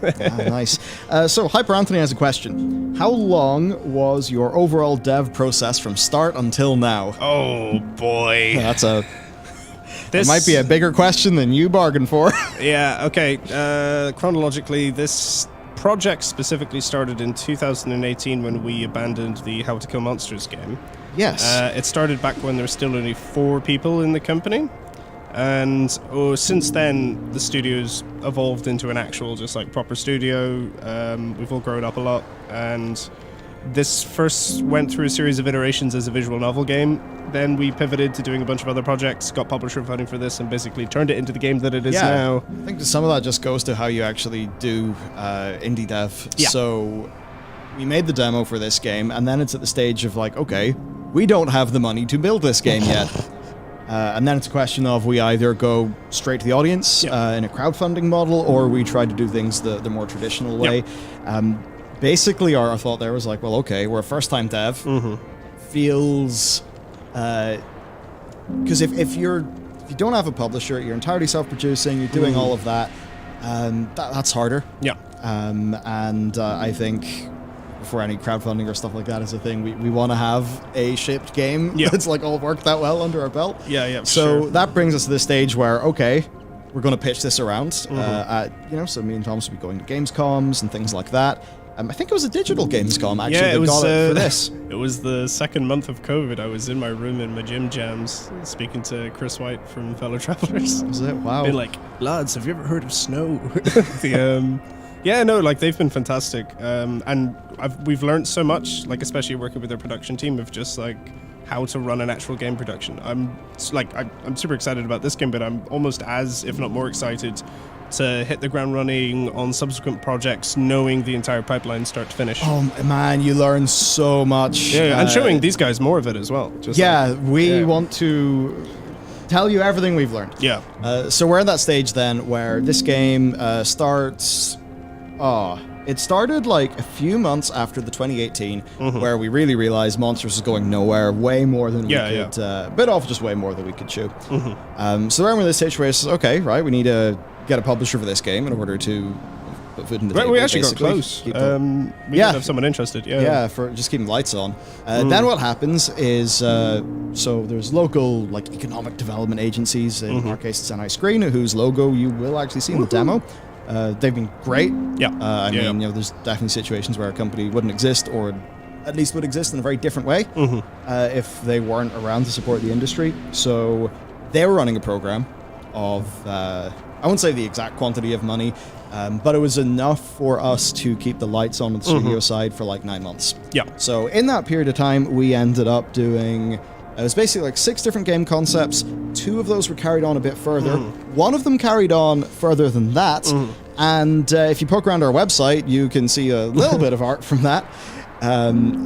Nice. So, Hyper Anthony has a question. How long was your overall dev process from start until now? Oh, boy. This might be a bigger question than you bargained for. Yeah, okay. Chronologically, this project specifically started in 2018 when we abandoned the How to Kill Monsters game. Yes. It started back when there were still only 4 people in the company. And since then, the studio's evolved into an actual, just proper studio. We've all grown up a lot. And this first went through a series of iterations as a visual novel game. Then we pivoted to doing a bunch of other projects, got publisher funding for this, and basically turned it into the game that it is now. I think some of that just goes to how you actually do indie dev. Yeah. So we made the demo for this game, and then it's at the stage of okay, we don't have the money to build this game yet. And then it's a question of we either go straight to the audience in a crowdfunding model, or we try to do things the more traditional way. Basically, our thought there was okay, we're a first-time dev. Feels... Because if you don't have a publisher, you're entirely self-producing, you're doing all of that, that's harder. Yeah. And I think... before any crowdfunding or stuff like that is a thing, we want to have a shipped game that's all worked that well under our belt. Yeah. So that brings us to the stage where, okay, we're going to pitch this around. So me and Thomas will be going to Gamescoms and things like that. I think it was a digital Gamescom, actually, Yeah, that got it for this. It was the second month of COVID. I was in my room in my gym jams speaking to Chris White from Fellow Travelers. Was it? Wow. Being like, lads, have you ever heard of snow? Yeah, no, like they've been fantastic. And we've learned so much, like especially working with their production team of just like how to run an actual game production. I'm super excited about this game, but I'm almost as, if not more excited to hit the ground running on subsequent projects, knowing the entire pipeline start to finish. Oh man, you learn so much. Yeah, and showing these guys more of it as well. Just we want to tell you everything we've learned. Yeah. So we're at that stage then where this game starts. It started like a few months after the 2018, where we really realized Monsters was going nowhere, way more than we could, bit off just way more than we could chew. So then we're in this stage where it's okay, right? We need to get a publisher for this game in order to put food in the table. We actually got basically. close. We did have someone interested. Yeah, for just keeping lights on. Then what happens is, so there's local like economic development agencies, in our case it's NI Screen, whose logo you will actually see in the demo. They've been great. Yeah. I mean, you know, there's definitely situations where a company wouldn't exist, or at least would exist in a very different way, if they weren't around to support the industry. So they were running a program of, I won't say the exact quantity of money, but it was enough for us to keep the lights on the studio side for like 9 months. Yeah. So in that period of time, we ended up doing, it was basically like 6 different game concepts. 2 of those were carried on a bit further. One of them carried on further than that. And if you poke around our website, you can see a little bit of art from that.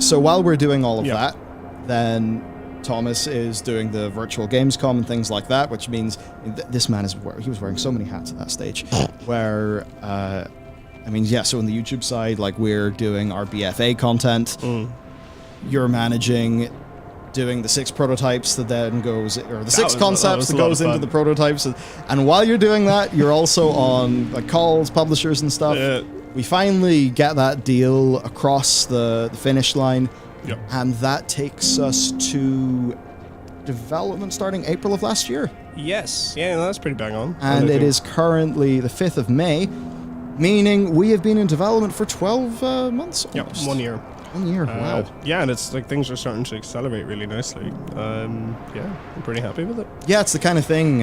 So while we're doing all of that, then Thomas is doing the virtual Gamescom and things like that, which means this man he was wearing so many hats at that stage. Where, I mean, yeah, so on the YouTube side, like we're doing our BFA content. You're managing doing the 6 prototypes that then goes, or the 6 concepts that goes into the prototypes. And while you're doing that, you're also on like calls, publishers and stuff. Yeah. We finally get that deal across the finish line. Yep. And that takes us to development starting April of last year. Yes. Yeah, that's pretty bang on. And it is currently the 5th of May, meaning we have been in development for 12 months almost. Yep, 1 year. 1 year, wow. Yeah, and it's like things are starting to accelerate really nicely. Yeah, I'm pretty happy with it. Yeah, it's the kind of thing,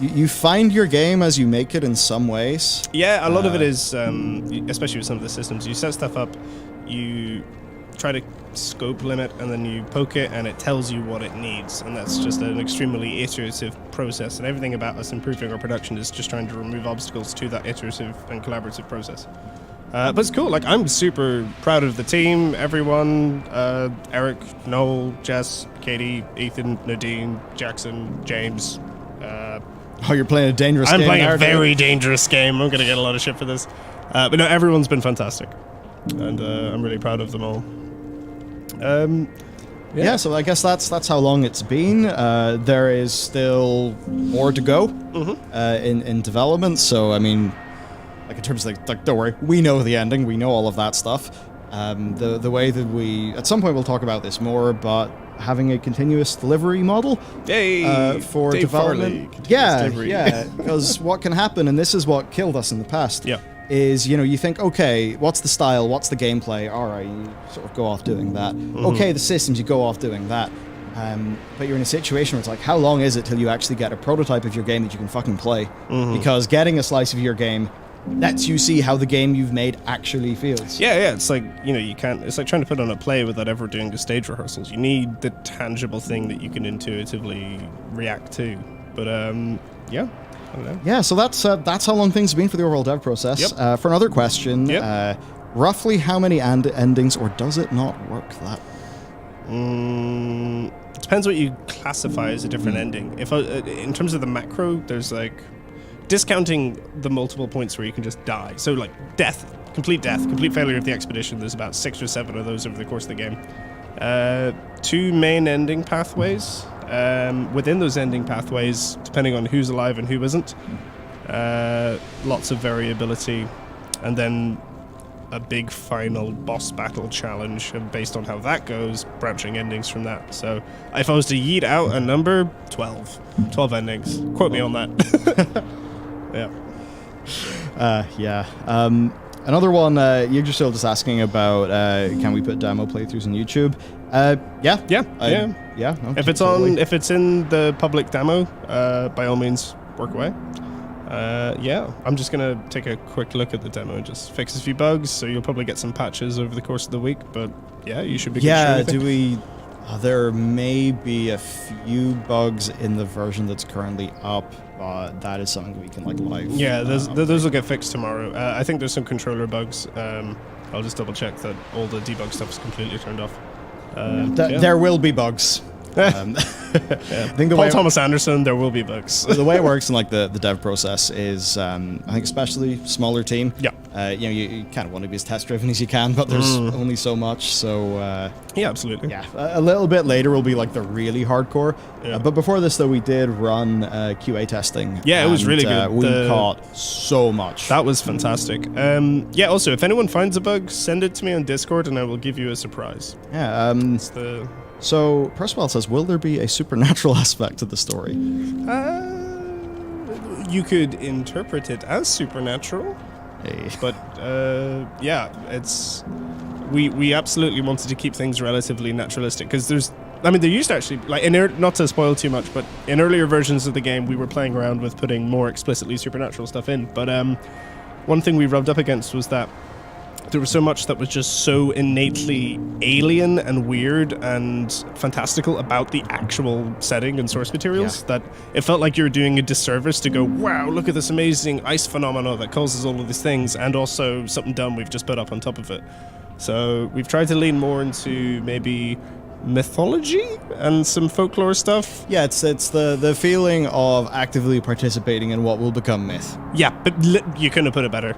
you find your game as you make it in some ways. Yeah, a lot of it is, especially with some of the systems, you set stuff up, you try to scope limit, and then you poke it and it tells you what it needs, and that's just an extremely iterative process, and everything about us improving our production is just trying to remove obstacles to that iterative and collaborative process. But it's cool. Like, I'm super proud of the team, everyone, Eric, Noel, Jess, Katie, Ethan, Nadine, Jackson, James. Oh, you're playing a dangerous game. I'm playing a very dangerous game. I'm going to get a lot of shit for this. But no, everyone's been fantastic, and I'm really proud of them all. Yeah, so I guess that's how long it's been. There is still more to go in development. So I mean, like in terms of like don't worry, we know the ending, we know all of that stuff. The way that we at some point we'll talk about this more, but having a continuous delivery model for Dave development, Farley, because what can happen, and this is what killed us in the past. Yeah. Is, you know, you think, okay, what's the style, what's the gameplay, alright, you sort of go off doing that. Okay, the systems, you go off doing that. But you're in a situation where it's like, how long is it till you actually get a prototype of your game that you can fucking play? Because getting a slice of your game lets you see how the game you've made actually feels. Yeah, it's like, you know, you can't, it's like trying to put on a play without ever doing the stage rehearsals. You need the tangible thing that you can intuitively react to. But, yeah. Yeah, so that's how long things have been for the overall dev process. Yep. For another question, roughly how many endings, or does it not work that? Depends what you classify as a different ending. If in terms of the macro, there's like discounting the multiple points where you can just die. So like complete failure of the expedition. There's about 6 or 7 of those over the course of the game. 2 main ending pathways. Within those ending pathways, depending on who's alive and who isn't, lots of variability, and then a big final boss battle challenge, and based on how that goes, branching endings from that. So if I was to yeet out a number, 12 endings. Quote me on that. Yeah. Another one, you're still just asking about can we put demo playthroughs on YouTube? Yeah. Yeah. No, If it's totally. if it's in the public demo, by all means, work away. Yeah, I'm just gonna take a quick look at the demo and just fix a few bugs. So you'll probably get some patches over the course of the week. But yeah, you should be. Yeah. Good, Do we? There may be a few bugs in the version that's currently up, but that is something we can like live. Yeah, those will get fixed tomorrow. I think there's some controller bugs. I'll just double check that all the debug stuff is completely turned off. There will be bugs. I think the Paul way Thomas Anderson, there will be bugs. the way it works in like the dev process is, I think especially smaller team. Yeah. You kind of want to be as test driven as you can, but there's only so much. So Yeah, absolutely. yeah, a little bit later will be like the really hardcore. Yeah. But before this, though, we did run QA testing. Yeah, it was and, really good. We caught so much. That was fantastic. Yeah, also, if anyone finds a bug, send it to me on Discord and I will give you a surprise. Yeah. It's the... So Percival says, will there be a supernatural aspect to the story? You could interpret it as supernatural. Hey. But yeah, it's we absolutely wanted to keep things relatively naturalistic because there used to actually like not to spoil too much, but in earlier versions of the game we were playing around with putting more explicitly supernatural stuff in. But one thing we rubbed up against was that there was so much that was just so innately alien and weird and fantastical about the actual setting and source materials that it felt like you were doing a disservice to go, wow, look at this amazing ice phenomena that causes all of these things, and also something dumb we've just put up on top of it. So we've tried to lean more into maybe mythology and some folklore stuff. Yeah, it's the feeling of actively participating in what will become myth. Yeah, but you couldn't have put it better.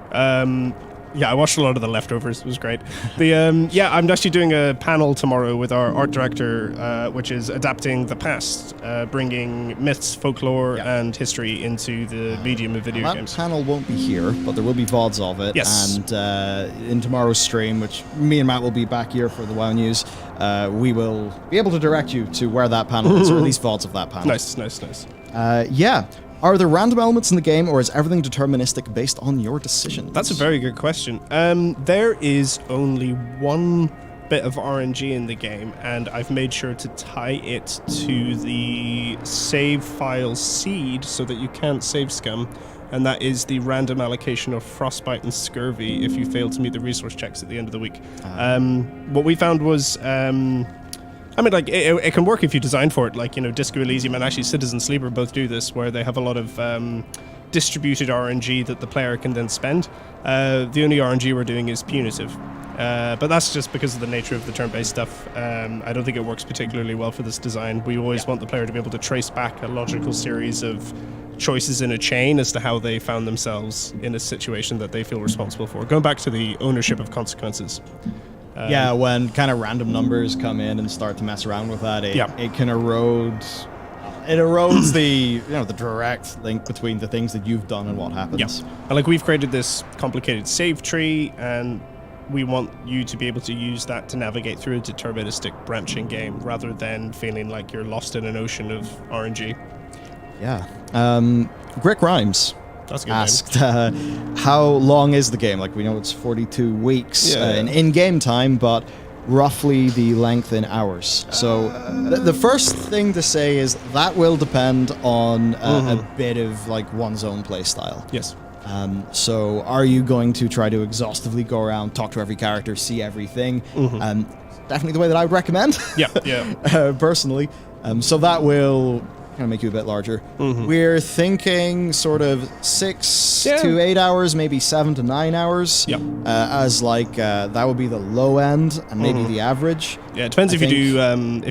Yeah, I watched a lot of The Leftovers. It was great. Yeah, I'm actually doing a panel tomorrow with our art director, which is adapting the past, bringing myths, folklore, and history into the medium of video games. That panel won't be here, but there will be VODs of it. Yes. And in tomorrow's stream, which me and Matt will be back here for the WoW News, we will be able to direct you to where that panel is, or at least VODs of that panel. Nice. Yeah. Are there random elements in the game, or is everything deterministic based on your decisions? That's a very good question. There is only one bit of RNG in the game, and I've made sure to tie it to the save file seed so that you can't save scum, and that is the random allocation of frostbite and scurvy if you fail to meet the resource checks at the end of the week. What we found was... it can work if you design for it. Like, Disco Elysium and actually Citizen Sleeper both do this, where they have a lot of distributed RNG that the player can then spend. The only RNG we're doing is punitive. But that's just because of the nature of the turn-based stuff. I don't think it works particularly well for this design. We always want the player to be able to trace back a logical series of choices in a chain as to how they found themselves in a situation that they feel responsible for. Going back to the ownership of consequences. Yeah, when kind of random numbers come in and start to mess around with that, it can erode. It erodes the the direct link between the things that you've done and what happens. Yeah, and like we've created this complicated save tree, and we want you to be able to use that to navigate through a deterministic branching game rather than feeling like you're lost in an ocean of RNG. Yeah. Grick Rhymes That's a good asked, how long is the game? Like, we know it's 42 weeks in game time, but roughly the length in hours. So the first thing to say is that will depend on a bit of like one's own play style. Yes. So are you going to try to exhaustively go around, talk to every character, see everything? Definitely the way that I would recommend. Yeah. Personally. So that will kind of make you a bit larger. We're thinking sort of 6 to 8 hours, maybe 7 to 9 hours. Yeah. As like that would be the low end and maybe the average. Yeah, it depends if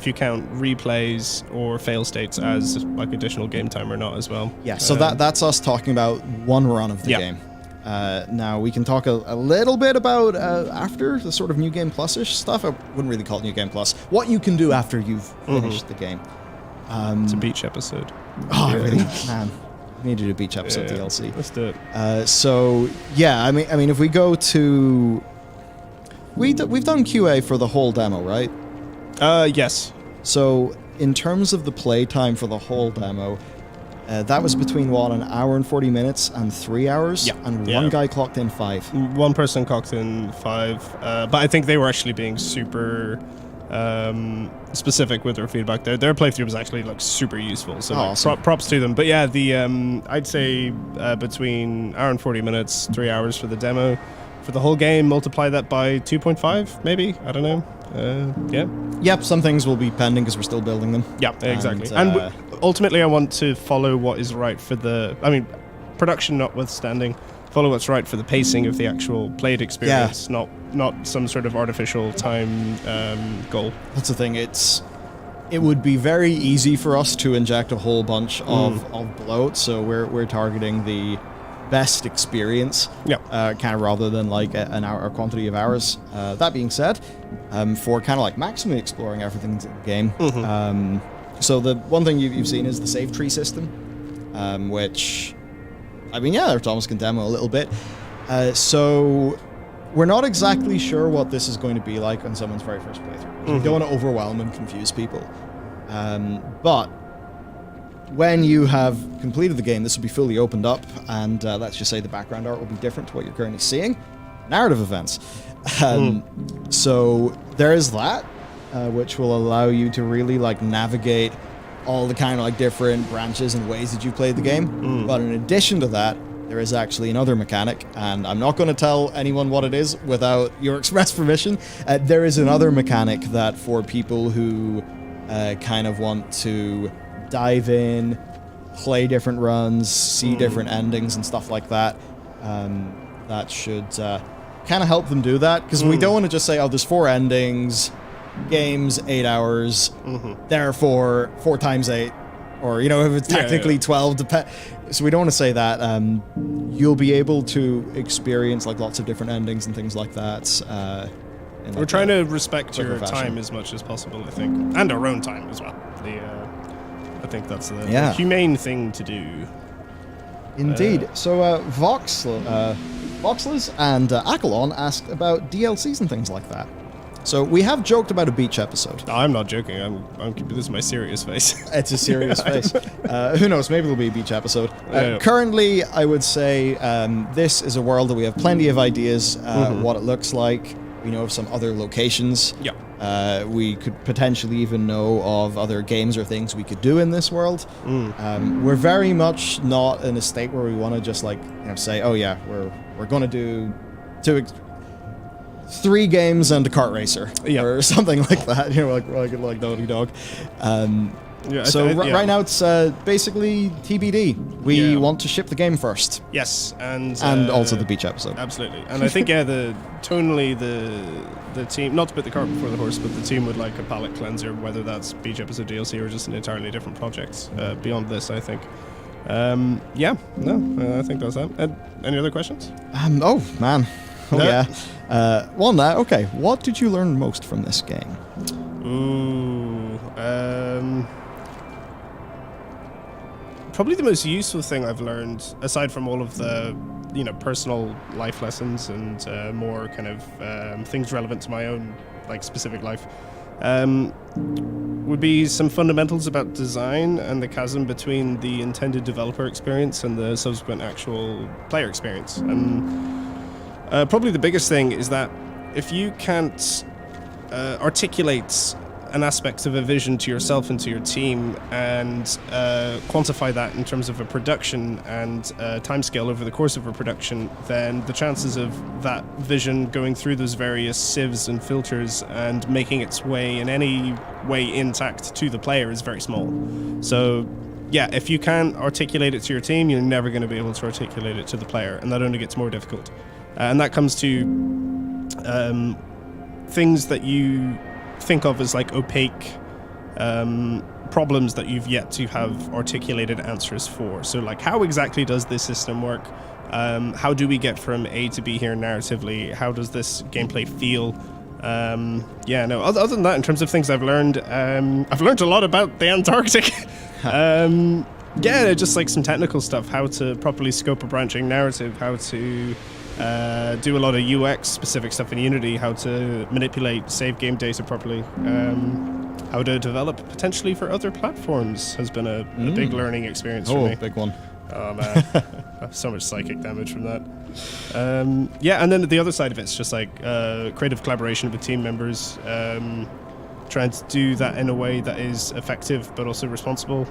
you count replays or fail states as like additional game time or not as well. Yeah, so that's us talking about one run of the game. Now we can talk a little bit about after the sort of New Game Plus-ish stuff. I wouldn't really call it New Game Plus. What you can do after you've finished the game. It's a beach episode. Oh, really? Man, we need to do a beach episode DLC. Let's do it. So yeah, I mean, if we go to, we've done QA for the whole demo, right? Yes. So in terms of the play time for the whole demo, That was between, what, an hour and 40 minutes and 3 hours? Yeah. And Yeah. one guy clocked in 5. One person clocked in 5, but I think they were actually being super specific with their feedback. Their playthrough was actually like super useful, so like, awesome. props to them. But yeah, the I'd say between hour and 40 minutes, 3 hours for the demo. For the whole game, multiply that by 2.5, maybe. I don't know. Yeah. Yep, some things will be pending because we're still building them. Yeah, exactly. And, And ultimately, I want to follow what is right for the. I mean, production notwithstanding, follow what's right for the pacing of the actual played experience, not some sort of artificial time goal. That's the thing. It would be very easy for us to inject a whole bunch of bloat, so we're targeting the best experience, kind of rather than like an hour, a quantity of hours. That being said, for kind of like maximally exploring everything in the game, so the one thing you've seen is the save tree system, which, I mean, yeah, Thomas can demo a little bit. So we're not exactly sure what this is going to be like on someone's very first playthrough. We don't want to overwhelm and confuse people, but when you have completed the game, this will be fully opened up, and let's just say the background art will be different to what you're currently seeing. Narrative events. So there is that, which will allow you to really like navigate all the kind of like different branches and ways that you've played the game. But in addition to that, there is actually another mechanic, and I'm not going to tell anyone what it is without your express permission. There is another mechanic that for people who kind of want to dive in, play different runs, see different endings and stuff like that. That should kind of help them do that, because we don't want to just say, oh, there's 4 endings, games 8 hours, therefore 4 times 8, or you know, if it's technically 12. So we don't want to say that. You'll be able to experience like lots of different endings and things like that. We're trying to respect your fashion. time as much as possible, I think, and our own time as well. I think that's the humane thing to do. Indeed. So Voxlers and Akalon asked about DLCs and things like that. So we have joked about a beach episode. No, I'm not joking. This is my serious face. It's a serious face. Who knows? Maybe there'll be a beach episode. Yeah. Currently, I would say this is a world that we have plenty of ideas what it looks like. We know of some other locations. Yeah. We could potentially even know of other games or things we could do in this world. We're very much not in a state where we want to just like say, oh yeah, we're going to do 3 games and a kart racer or something like that. You know, like Naughty Dog. Right now it's basically TBD. We want to ship the game first. Yes, and also the beach episode. Absolutely, and I think tonally the team, not to put the cart before the horse, but the team would like a palate cleanser, whether that's beach episode DLC or just an entirely different project beyond this. I think. I think that's that. Any other questions? Oh man. Oh yeah. Okay. What did you learn most from this game? Probably the most useful thing I've learned, aside from all of the, personal life lessons and more kind of things relevant to my own specific life, would be some fundamentals about design and the chasm between the intended developer experience and the subsequent actual player experience. And probably the biggest thing is that if you can't articulate an aspect of a vision to yourself and to your team and quantify that in terms of a production and timescale over the course of a production, then the chances of that vision going through those various sieves and filters and making its way in any way intact to the player is very small. So yeah, if you can't articulate it to your team, you're never going to be able to articulate it to the player, and that only gets more difficult. And that comes to things that you think of as like opaque problems that you've yet to have articulated answers for. So like, how exactly does this system work? How do we get from A to B here narratively? How does this gameplay feel? Other than that, in terms of things I've learned a lot about the Antarctic. Just like some technical stuff, how to properly scope a branching narrative, how to do a lot of UX specific stuff in Unity, how to manipulate save game data properly, how to develop potentially for other platforms has been a big learning experience for me. Oh, big one. Oh man, I have so much psychic damage from that. Yeah, and then the other side of it's just like creative collaboration with team members, trying to do that in a way that is effective but also responsible.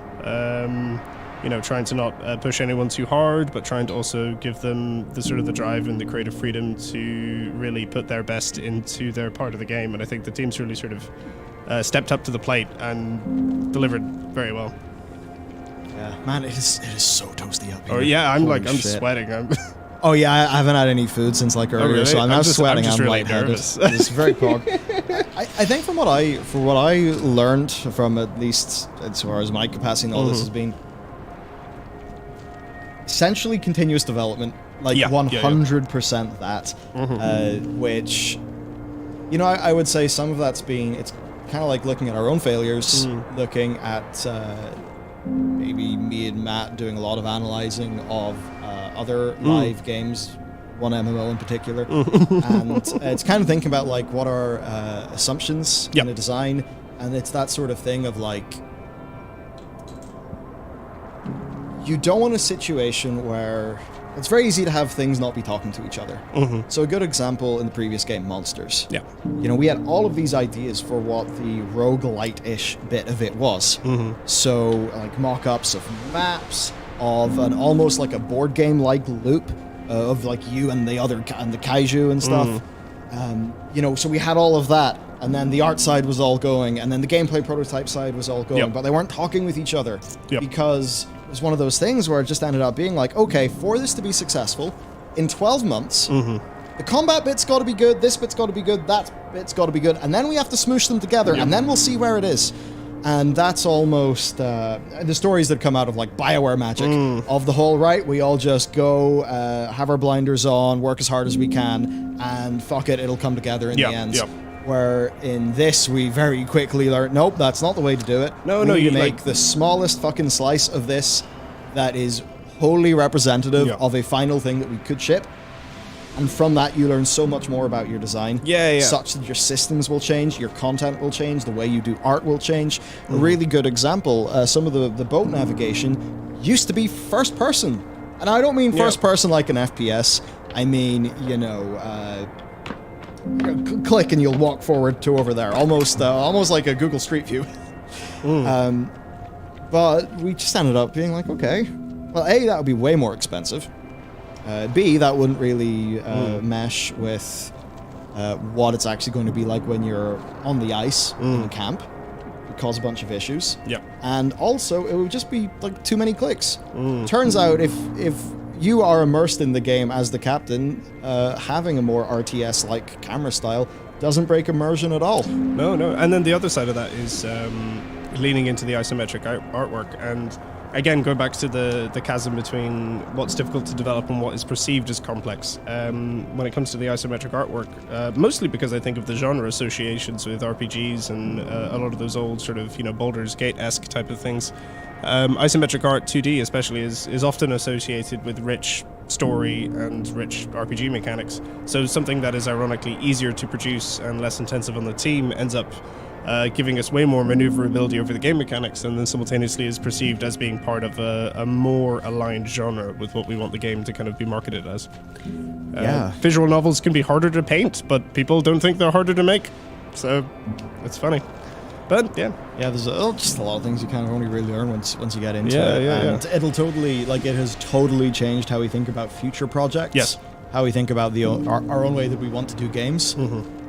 You know, trying to not push anyone too hard, but trying to also give them the sort of the drive and the creative freedom to really put their best into their part of the game. And I think the team's really sort of stepped up to the plate and delivered very well. Yeah, man, it is so toasty up here. Oh yeah, I'm Holy I'm shit. sweating. Oh yeah, I haven't had any food since like earlier, really? so I'm now sweating. I'm really lightheaded. nervous. It's very pog. I think from what I learned from at least as far as my capacity in all this has been, essentially continuous development, like 100% that, which, you know, I would say some of that's been, it's kind of like looking at our own failures, looking at maybe me and Matt doing a lot of analyzing of other live games, one MMO in particular, and it's kind of thinking about like what are assumptions in a design, and it's that sort of thing of like, you don't want a situation where it's very easy to have things not be talking to each other. So a good example in the previous game, Monsters. Yeah. You know, we had all of these ideas for what the roguelite-ish bit of it was. So like mock-ups of maps, of an almost like a board game-like loop of like you and the other and the kaiju and stuff. You know, so we had all of that, and then the art side was all going, and then the gameplay prototype side was all going, but they weren't talking with each other because it was one of those things where it just ended up being like, okay, for this to be successful, in 12 months, the combat bit's got to be good, this bit's got to be good, that bit's got to be good, and then we have to smoosh them together, and then we'll see where it is. And that's almost the stories that come out of like BioWare magic of the whole, right, we all just go, have our blinders on, work as hard as we can, and fuck it, it'll come together in the end. Where in this, we very quickly learned, nope, that's not the way to do it. We need to make the smallest fucking slice of this that is wholly representative of a final thing that we could ship. And from that, you learn so much more about your design. Such that your systems will change, your content will change, the way you do art will change. A really good example, some of the boat navigation used to be first person. And I don't mean first person like an FPS. I mean, you know, click and you'll walk forward to over there. Almost like a Google Street View. But we just ended up being like, okay, well, A, that would be way more expensive. B, that wouldn't really mesh with what it's actually going to be like when you're on the ice in camp. It would cause a bunch of issues. And also, it would just be like too many clicks. Turns out, if you are immersed in the game as the captain, having a more RTS-like camera style doesn't break immersion at all. No. And then the other side of that is leaning into the isometric artwork, and again, going back to the chasm between what's difficult to develop and what is perceived as complex. When it comes to the isometric artwork, mostly because I think of the genre associations with RPGs and a lot of those old sort of, you know, Baldur's Gate-esque type of things. Isometric art 2D especially is often associated with rich story and rich RPG mechanics. So something that is ironically easier to produce and less intensive on the team ends up giving us way more maneuverability over the game mechanics, and then simultaneously is perceived as being part of a more aligned genre with what we want the game to kind of be marketed as. Visual novels can be harder to paint, but people don't think they're harder to make. So it's funny. But yeah, there's just a lot of things you kind of only really learn once you get into it. And it'll totally, like, it has totally changed how we think about future projects. Yes. How we think about our own way that we want to do games,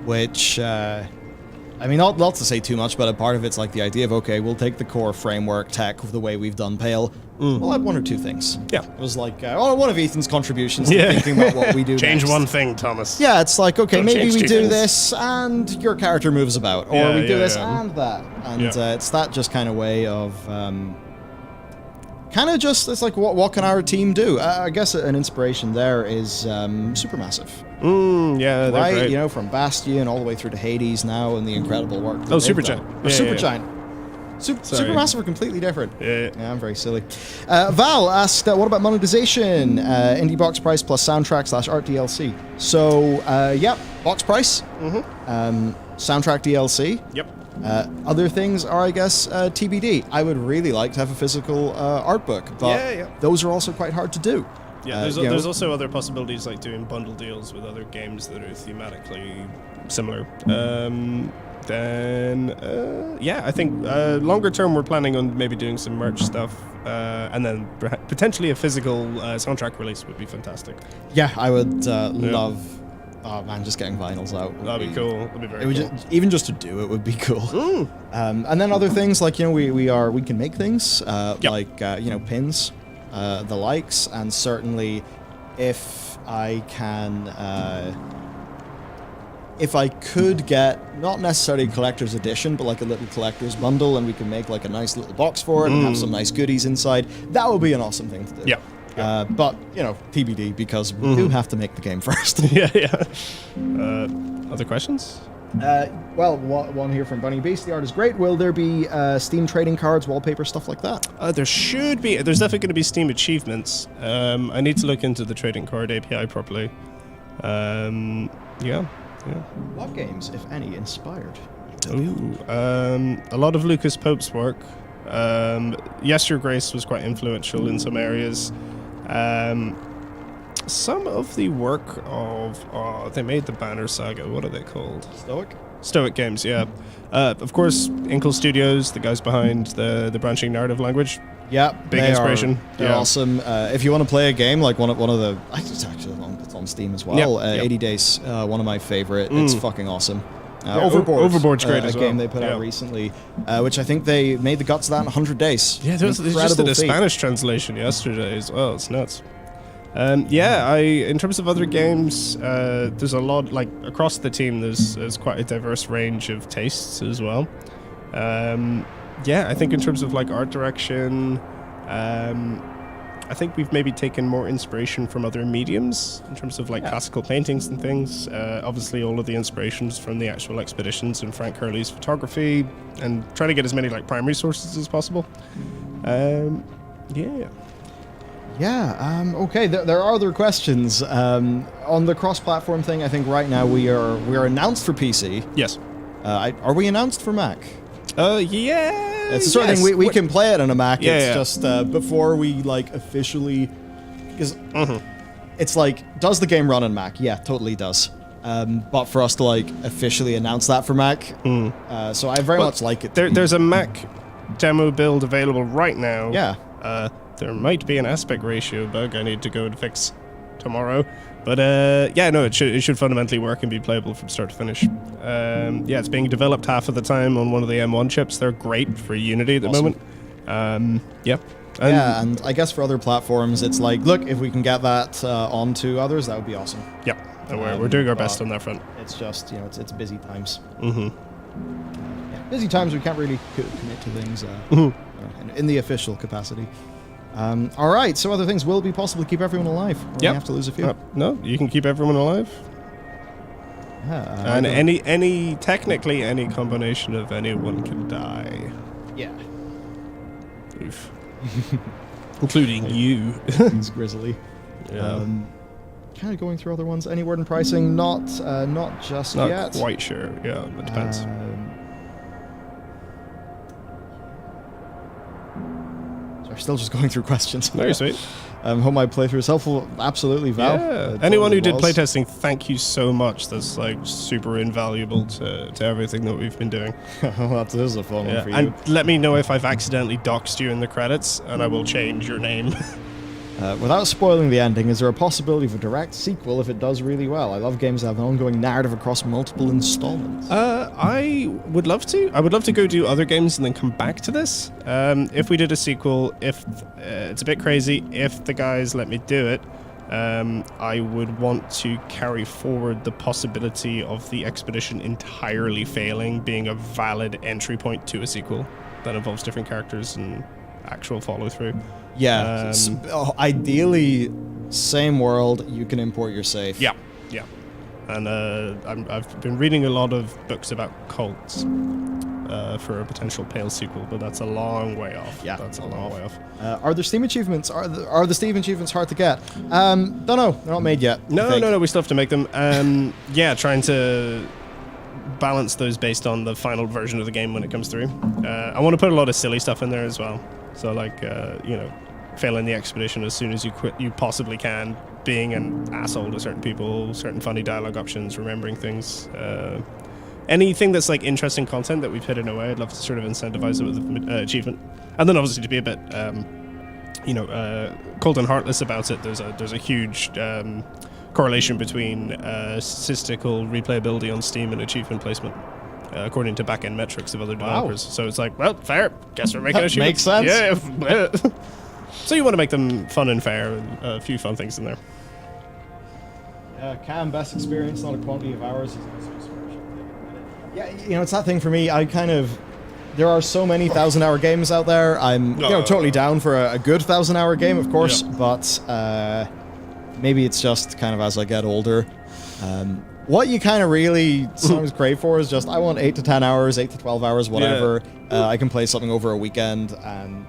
which, I mean, not to say too much, but a part of it's like the idea of, okay, we'll take the core framework tech of the way we've done Pale. We'll add one or two things. It was like one of Ethan's contributions to thinking about what we do Change next. one thing, Thomas. Yeah, it's like, okay, Don't maybe we change do things. this and your character moves about, or we do this and that. And it's that just kind of way of kind of just, it's like, what can our team do? I guess an inspiration there is Supermassive. They're Right, great. you know, from Bastion all the way through to Hades now, and the incredible work. that they've Supergiant. done. Yeah, Supergiant. Sorry. Supermassive are completely different. Yeah. I'm very silly. Val asked, what about monetization? Indie box price plus soundtrack / art DLC. So, box price. Soundtrack DLC. Yep. Other things are, I guess, TBD. I would really like to have a physical art book, but those are also quite hard to do. Yeah, there's also other possibilities like doing bundle deals with other games that are thematically similar. I think longer term we're planning on maybe doing some merch stuff, and then potentially a physical soundtrack release would be fantastic. Yeah, I would love. Oh man, just getting vinyls out. That'd be cool. That'd be very cool. Even just to do it would be cool. And then other things like we can make things like pins, the likes, and certainly if I can. If I could get, not necessarily a collector's edition, but like a little collector's bundle, and we can make like a nice little box for it and have some nice goodies inside, that would be an awesome thing to do. Yeah. But, TBD, because we do have to make the game first. Other questions? Well, one here from Bunny Beast. The art is great. Will there be Steam trading cards, wallpaper, stuff like that? There should be. There's definitely going to be Steam achievements. I need to look into the trading card API properly. Yeah. What games, if any, inspired? A lot of Lucas Pope's work. Yes, Your Grace was quite influential in some areas. Some of the work of they made the Banner Saga. What are they called? Stoic Games. Yeah. Of course, Inkle Studios, the guys behind the branching narrative language. Yeah, big inspiration. They're awesome. If you want to play a game like one of the, it's actually on Steam as well. 80 Days, one of my favorite. It's fucking awesome. Overboard's great as well. A game they put out recently, which I think they made the guts of that in 100 days. Yeah, they just did a Spanish translation yesterday as well. It's nuts. In terms of other games, there's a lot, like across the team, there's quite a diverse range of tastes as well. I think in terms of like art direction, I think we've maybe taken more inspiration from other mediums in terms of like classical paintings and things. Obviously, all of the inspirations from the actual expeditions and Frank Hurley's photography, and trying to get as many like primary sources as possible. Okay, there are other questions. On the cross-platform thing, I think right now we are announced for PC. Yes. Are we announced for Mac? Yeah. It's the sort of thing we can play it on a Mac. It's just before we like officially, because it's like, does the game run on Mac? Yeah, totally does. But for us to like officially announce that for Mac, so I very much like it. There's a Mac demo build available right now. Yeah. There might be an aspect ratio bug I need to go and fix tomorrow. But it should fundamentally work and be playable from start to finish. It's being developed half of the time on one of the M1 chips. They're great for Unity at the moment. And I guess for other platforms, it's like, look, if we can get that onto others, that would be awesome. Yeah, we're doing our best on that front. It's just, it's busy times. Busy times, we can't really commit to things in the official capacity. All right, so other things will be possible to keep everyone alive. You have to lose a few. No, you can keep everyone alive. And technically any combination of anyone can die. Yeah. Oof. Including you. It's grisly. Yeah. Kind of going through other ones. Any word in pricing? Not just not yet. Not quite sure. Yeah, it depends. We're still just going through questions. Very sweet. Hope my playthrough is helpful. Absolutely, Val. Yeah. Anyone who did playtesting, thank you so much. That's like super invaluable to everything that we've been doing. Well, that is a fun one for you. And let me know if I've accidentally doxed you in the credits, and I will change your name. Without spoiling the ending, is there a possibility of a direct sequel if it does really well? I love games that have an ongoing narrative across multiple installments. I would love to. I would love to go do other games and then come back to this. If we did a sequel, if it's a bit crazy, if the guys let me do it, I would want to carry forward the possibility of the expedition entirely failing being a valid entry point to a sequel that involves different characters and actual follow-through. Yeah, ideally, same world, you can import your save. Yeah. And I've been reading a lot of books about cults for a potential Pale sequel, but that's a long way off. Yeah, that's a long way off. Are there Steam achievements? Are the Steam achievements hard to get? Don't know. They're not made yet. No. We still have to make them. Trying to balance those based on the final version of the game when it comes through. I want to put a lot of silly stuff in there as well. So like, you know, failing the expedition as soon as you quit, you possibly can, being an asshole to certain people, certain funny dialogue options, remembering things. Anything that's like interesting content that we've hidden away, I'd love to sort of incentivize it with achievement. And then obviously to be a bit, you know, cold and heartless about it, there's a huge correlation between statistical replayability on Steam and achievement placement, according to back-end metrics of other developers. Wow. So it's like, well, fair. Guess we're making achievements. Makes sense. Yeah. So you want to make them fun and fair, and a few fun things in there. Cam, best experience, not a quantity of hours. Yeah, you know, it's that thing for me. There are so many 1,000-hour games out there. I'm totally down for a good 1,000-hour game, of course, but maybe it's just kind of as I get older. What you kind of really sometimes crave for is just, I want 8 to 10 hours, 8 to 12 hours, whatever. Yeah. I can play something over a weekend and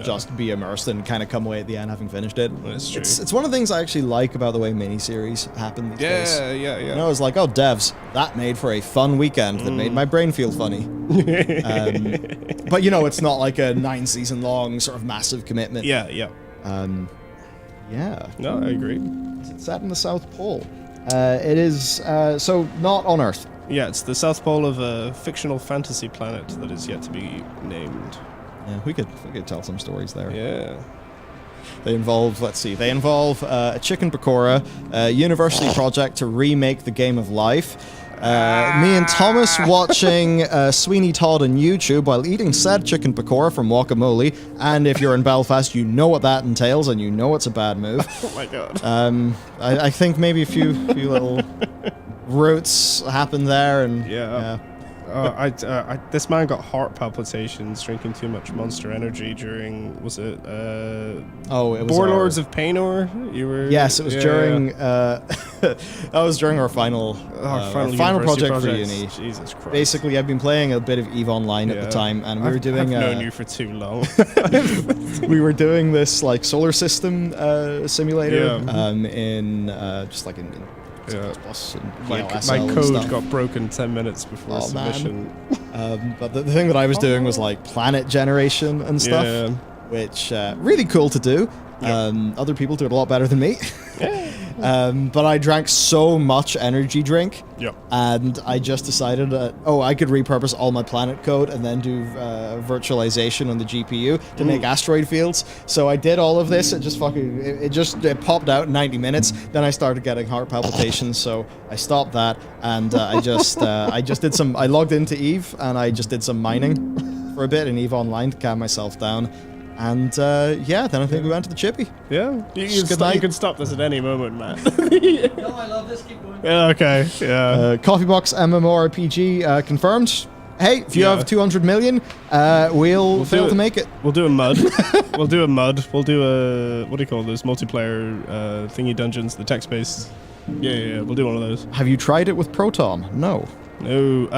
just be immersed and kind of come away at the end having finished it. That's true. It's one of the things I actually like about the way miniseries happen these days. Yeah. You know, it's like, oh, devs, that made for a fun weekend that made my brain feel funny. But, you know, it's not like a 9-season long sort of massive commitment. Yeah. No, I agree. It's set in the South Pole. It is, so not on Earth. Yeah, it's the South Pole of a fictional fantasy planet that is yet to be named. Yeah, we could tell some stories there. Yeah. They involve, a chicken pakora, a university project to remake the Game of Life, me and Thomas watching Sweeney Todd on YouTube while eating said chicken pakora from Guacamole, and if you're in Belfast, you know what that entails, and you know it's a bad move. Oh my god. I think maybe a few little roots happened there, and this man got heart palpitations drinking too much Monster Energy during, was it it was Warlords of Painor? Yes, it was during that was during our final project for uni. Jesus Christ. Basically, I've been playing a bit of EVE Online at the time, and we were doing I've known you for too long. We were doing this like solar system simulator in just like in my code got broken 10 minutes before submission. But the thing that I was doing was like planet generation and stuff, which really cool to do. Other people do it a lot better than me. But I drank so much energy drink, and I just decided that, I could repurpose all my planet code and then do virtualization on the GPU to make asteroid fields. So I did all of this. It just it popped out in 90 minutes. Then I started getting heart palpitations, so I stopped that, and I logged into EVE and I just did some mining for a bit in EVE Online to calm myself down. And then I think we went to the chippy. Yeah, you can stop this at any moment, Matt. No, I love this. Keep going. Yeah, okay. Yeah. Coffee Box MMORPG confirmed. Hey, if you have 200 million, we'll fail to make it. We'll do a mud. We'll do a what do you call those multiplayer thingy dungeons? The text-based. Yeah. We'll do one of those. Have you tried it with Proton? No. No.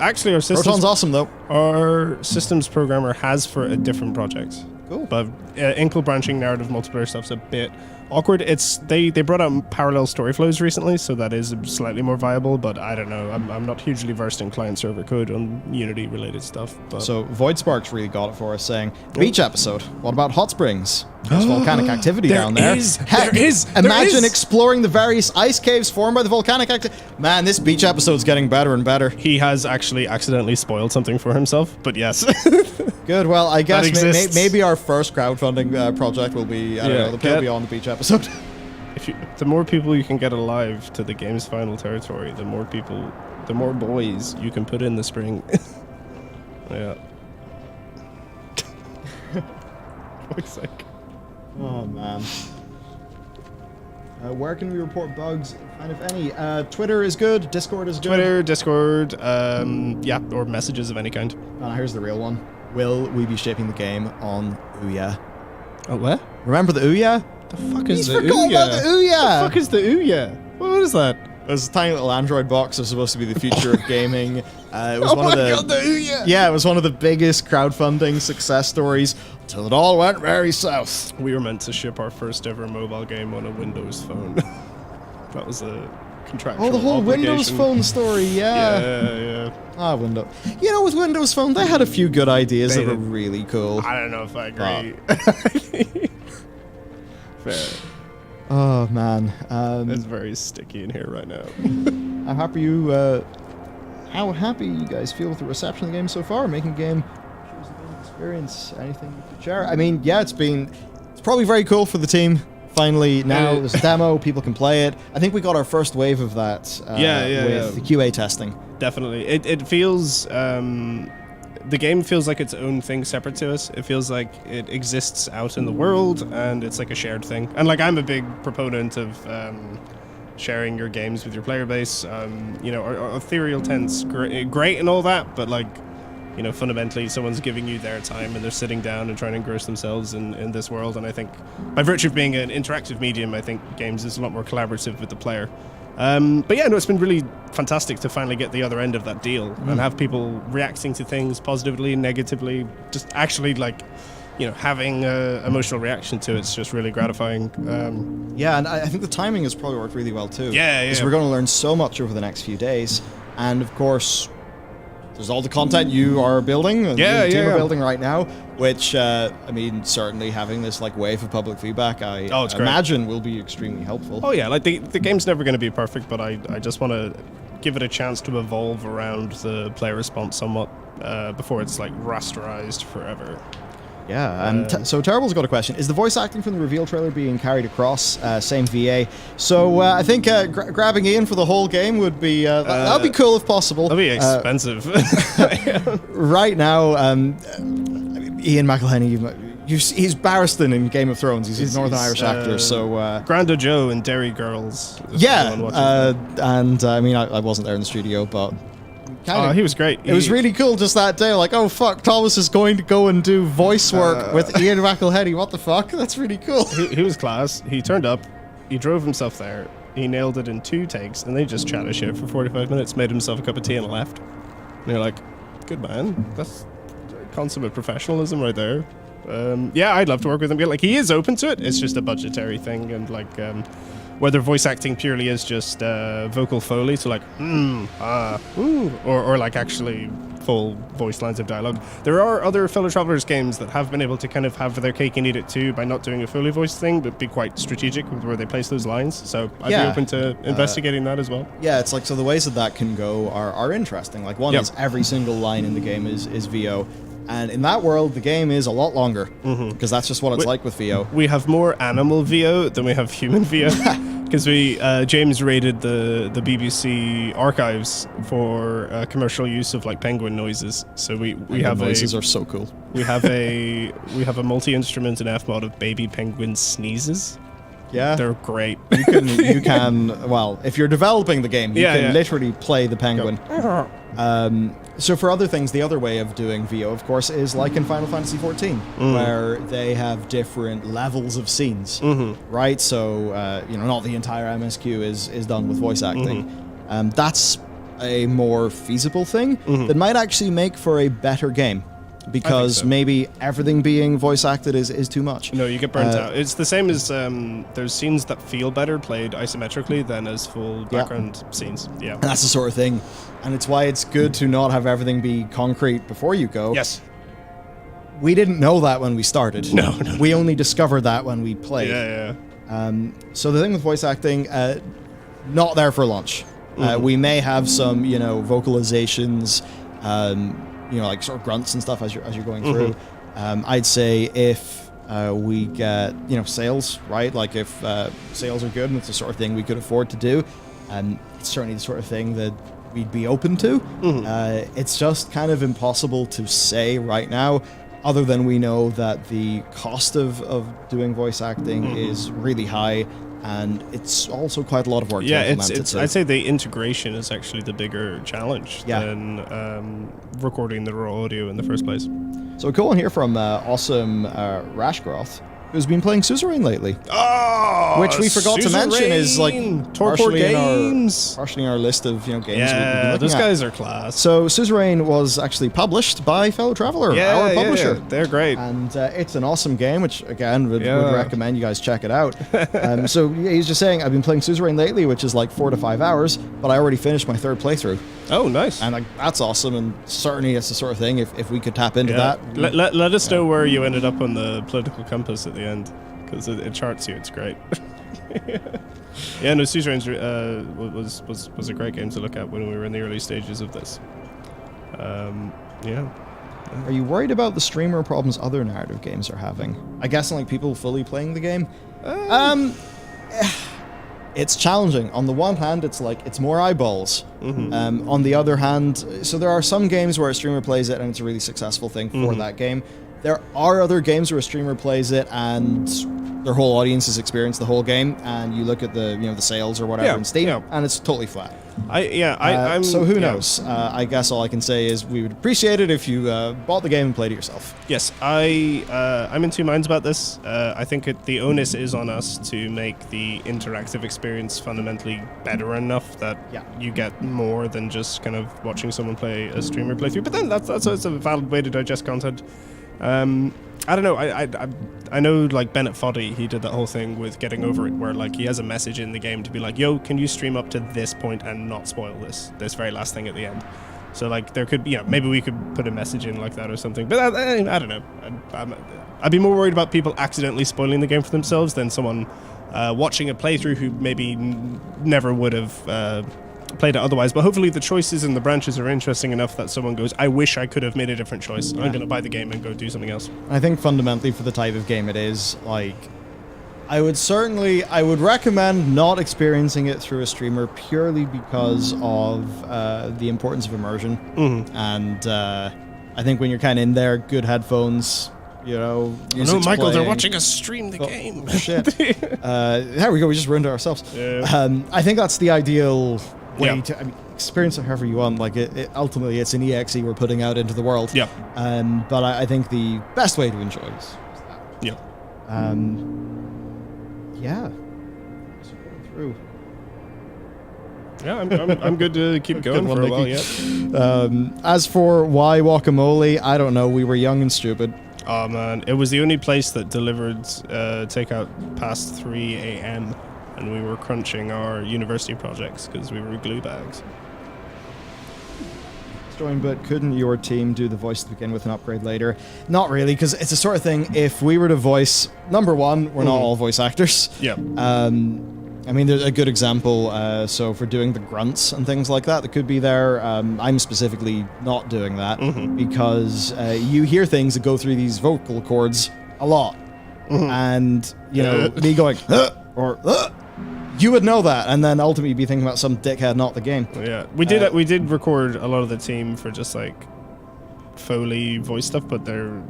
Actually, our systems. Proton's awesome though. Our systems programmer has for a different project. Cool. But inkle branching narrative multiplayer stuff's a bit awkward. They brought out parallel story flows recently, so that is slightly more viable. But I don't know. I'm not hugely versed in client server code on Unity related stuff. But. So Void Sparks really got it for us, saying beach episode. What about hot springs? There's volcanic activity down there. Imagine exploring the various ice caves formed by the volcanic activity. Man, this beach episode's getting better and better. He has actually accidentally spoiled something for himself, but yes. Good. Well, I guess maybe our first crowdfunding project will be the Beyond the Beach episode. The more people you can get alive to the game's final territory, the more boys you can put in the spring. Yeah. Looks like. Oh man. Where can we report bugs, and if any? Twitter is good. Discord is good. Twitter, Discord, or messages of any kind. And here's the real one. Will we be shaping the game on Ouya? Oh, what? Remember the Ouya? The fuck is the Ouya? Forgot about the Ouya! The fuck is the Ouya? What is that? It was a tiny little Android box that was supposed to be the future of gaming. It was the Ouya! Yeah, it was one of the biggest crowdfunding success stories until it all went very south. We were meant to ship our first ever mobile game on a Windows phone. That was a contractual Oh, the whole Windows obligation. Phone story, yeah. Yeah. Ah, Windows. You know, with Windows Phone, they had a few good ideas They that were did. really cool. I don't know if I agree. Fair. Oh, man. It's very sticky in here right now. How happy you guys feel with the reception of the game so far? Making the game, choose the game experience, anything you could share? I mean, yeah, it's probably very cool for the team. Finally, now there's a demo, people can play it. I think we got our first wave of that with the QA testing. Definitely. It feels... the game feels like its own thing separate to us. It feels like it exists out in the world, and it's like a shared thing. And like, I'm a big proponent of sharing your games with your player base. You know, ethereal tent's great and all that, but like, you know, fundamentally someone's giving you their time and they're sitting down and trying to engross themselves in this world. And I think by virtue of being an interactive medium, I think games is a lot more collaborative with the player. But yeah, no, it's been really fantastic to finally get the other end of that deal and have people reacting to things positively and negatively, just actually like, you know, having an emotional reaction to it's just really gratifying. Yeah, and I think the timing has probably worked really well too. Yeah. Because we're going to learn so much over the next few days. And of course, there's all the content you are building, and the team are building right now, which, I mean, certainly having this like wave of public feedback, I imagine will be extremely helpful. Oh yeah, like the game's never going to be perfect, but I just want to give it a chance to evolve around the player response somewhat before it's like rasterized forever. Yeah, so Terrible's got a question. Is the voice acting from the reveal trailer being carried across? Same VA. So I think grabbing Ian for the whole game would be... that'd be cool if possible. That'd be expensive. Right now, Ian McElhenney, he's Barristan in Game of Thrones. He's a Northern Irish actor, so... Grando Joe and Derry Girls. Yeah, and I mean, I wasn't there in the studio, but... he was great. It was really cool just that day. Like, oh fuck, Thomas is going to go and do voice work with Ian McElhenney. What the fuck? That's really cool. He was class. He turned up. He drove himself there. He nailed it in 2 takes, and they just chatted shit for 45 minutes, made himself a cup of tea, and left. And you're like, good man. That's consummate professionalism right there. Yeah, I'd love to work with him. Like, he is open to it. It's just a budgetary thing, and like, whether voice acting purely is just vocal foley, so like, or like actually full voice lines of dialogue. There are other fellow travelers games that have been able to kind of have their cake and eat it too by not doing a fully voiced thing, but be quite strategic with where they place those lines. So I'd be open to investigating that as well. Yeah, it's like, so the ways that can go are interesting. Like, one is every single line in the game is VO. And in that world, the game is a lot longer, because that's just what it's like with VO. We have more animal VO than we have human VO, because James raided the BBC archives for commercial use of like penguin noises. So we have noises are so cool. We have a multi-instrument in F-mod of baby penguin sneezes. Yeah, they're great. You can well, if you're developing the game, you can literally play the penguin. So for other things, the other way of doing VO, of course, is like in Final Fantasy XIV, where they have different levels of scenes, right? So, you know, not the entire MSQ is done with voice acting. That's a more feasible thing that might actually make for a better game. Because maybe everything being voice acted is too much. No, you get burnt out. It's the same as there's scenes that feel better played isometrically than as full background scenes. Yeah, and that's the sort of thing, and it's why it's good to not have everything be concrete before you go. Yes. We didn't know that when we started. No. We only discovered that when we played. Yeah. So the thing with voice acting, not there for lunch. We may have some, you know, vocalizations. You know, like sort of grunts and stuff as you're going through. I'd say if we get, you know, sales, right? Like if sales are good and it's the sort of thing we could afford to do, it's certainly the sort of thing that we'd be open to. It's just kind of impossible to say right now, other than we know that the cost of doing voice acting is really high. And it's also quite a lot of work. Yeah, I'd say the integration is actually the bigger challenge than recording the raw audio in the first place. So a cool one here from Awesome Rashgroth. who's been playing Suzerain lately. Oh, which we forgot to mention is like Torpor Games. partially in our list of games we've been Yeah, looking those at. guys are class. So Suzerain was actually published by Fellow Traveler, our publisher. Yeah, they're great. And it's an awesome game, which again would recommend you guys check it out. So he's just saying, I've been playing Suzerain lately, which is like 4 to 5 hours, but I already finished my 3rd playthrough. Oh, nice. And like, that's awesome, and certainly it's the sort of thing, if we could tap into that. Let us know where you ended up on the political compass at the end, because it charts you. It's great. Yeah, no, Suzerain was a great game to look at when we were in the early stages of this. Yeah. Are you worried about the streamer problems other narrative games are having? I guess like people fully playing the game. It's challenging. On the one hand, it's like it's more eyeballs. On the other hand, so there are some games where a streamer plays it and it's a really successful thing for that game. There are other games where a streamer plays it and their whole audience has experienced the whole game, and you look at the the sales or whatever in Steam, and it's totally flat. I'm so who knows? I guess all I can say is we would appreciate it if you bought the game and played it yourself. Yes, I'm in two minds about this. I think the onus is on us to make the interactive experience fundamentally better enough that you get more than just kind of watching someone play a streamer playthrough. But then that's a valid way to digest content. I don't know. I know like Bennett Foddy, he did that whole thing with Getting Over It, where like he has a message in the game to be like, "Yo, can you stream up to this point and not spoil this very last thing at the end?" So like there could be, maybe we could put a message in like that or something. But I don't know. I'd be more worried about people accidentally spoiling the game for themselves than someone watching a playthrough who maybe never would have played it otherwise. But hopefully the choices and the branches are interesting enough that someone goes, I wish I could have made a different choice. I'm going to buy the game and go do something else. I think fundamentally for the type of game it is, like, I would recommend not experiencing it through a streamer purely because of the importance of immersion. And I think when you're kind of in there, good headphones, no, Michael, playing. they're watching us stream the game. Shit. There we go, we just ruined it ourselves. I think that's the ideal way to experience it however you want. Like it ultimately it's an EXE we're putting out into the world. But I think the best way to enjoy is that. So going through. I'm good to keep going for a while yet. As for why Guacamole, I don't know. We were young and stupid. Oh man, it was the only place that delivered takeout past 3 a.m. and we were crunching our university projects because we were glue bags. But couldn't your team do the voice to begin with and upgrade later? Not really, because it's the sort of thing, if we were to voice, number one, we're not all voice actors. I mean, there's a good example, so for doing the grunts and things like that could be there. I'm specifically not doing that because you hear things that go through these vocal cords a lot. And, me going, or, you would know that, and then ultimately be thinking about some dickhead, not the game. Yeah, we did record a lot of the team for just like Foley voice stuff, but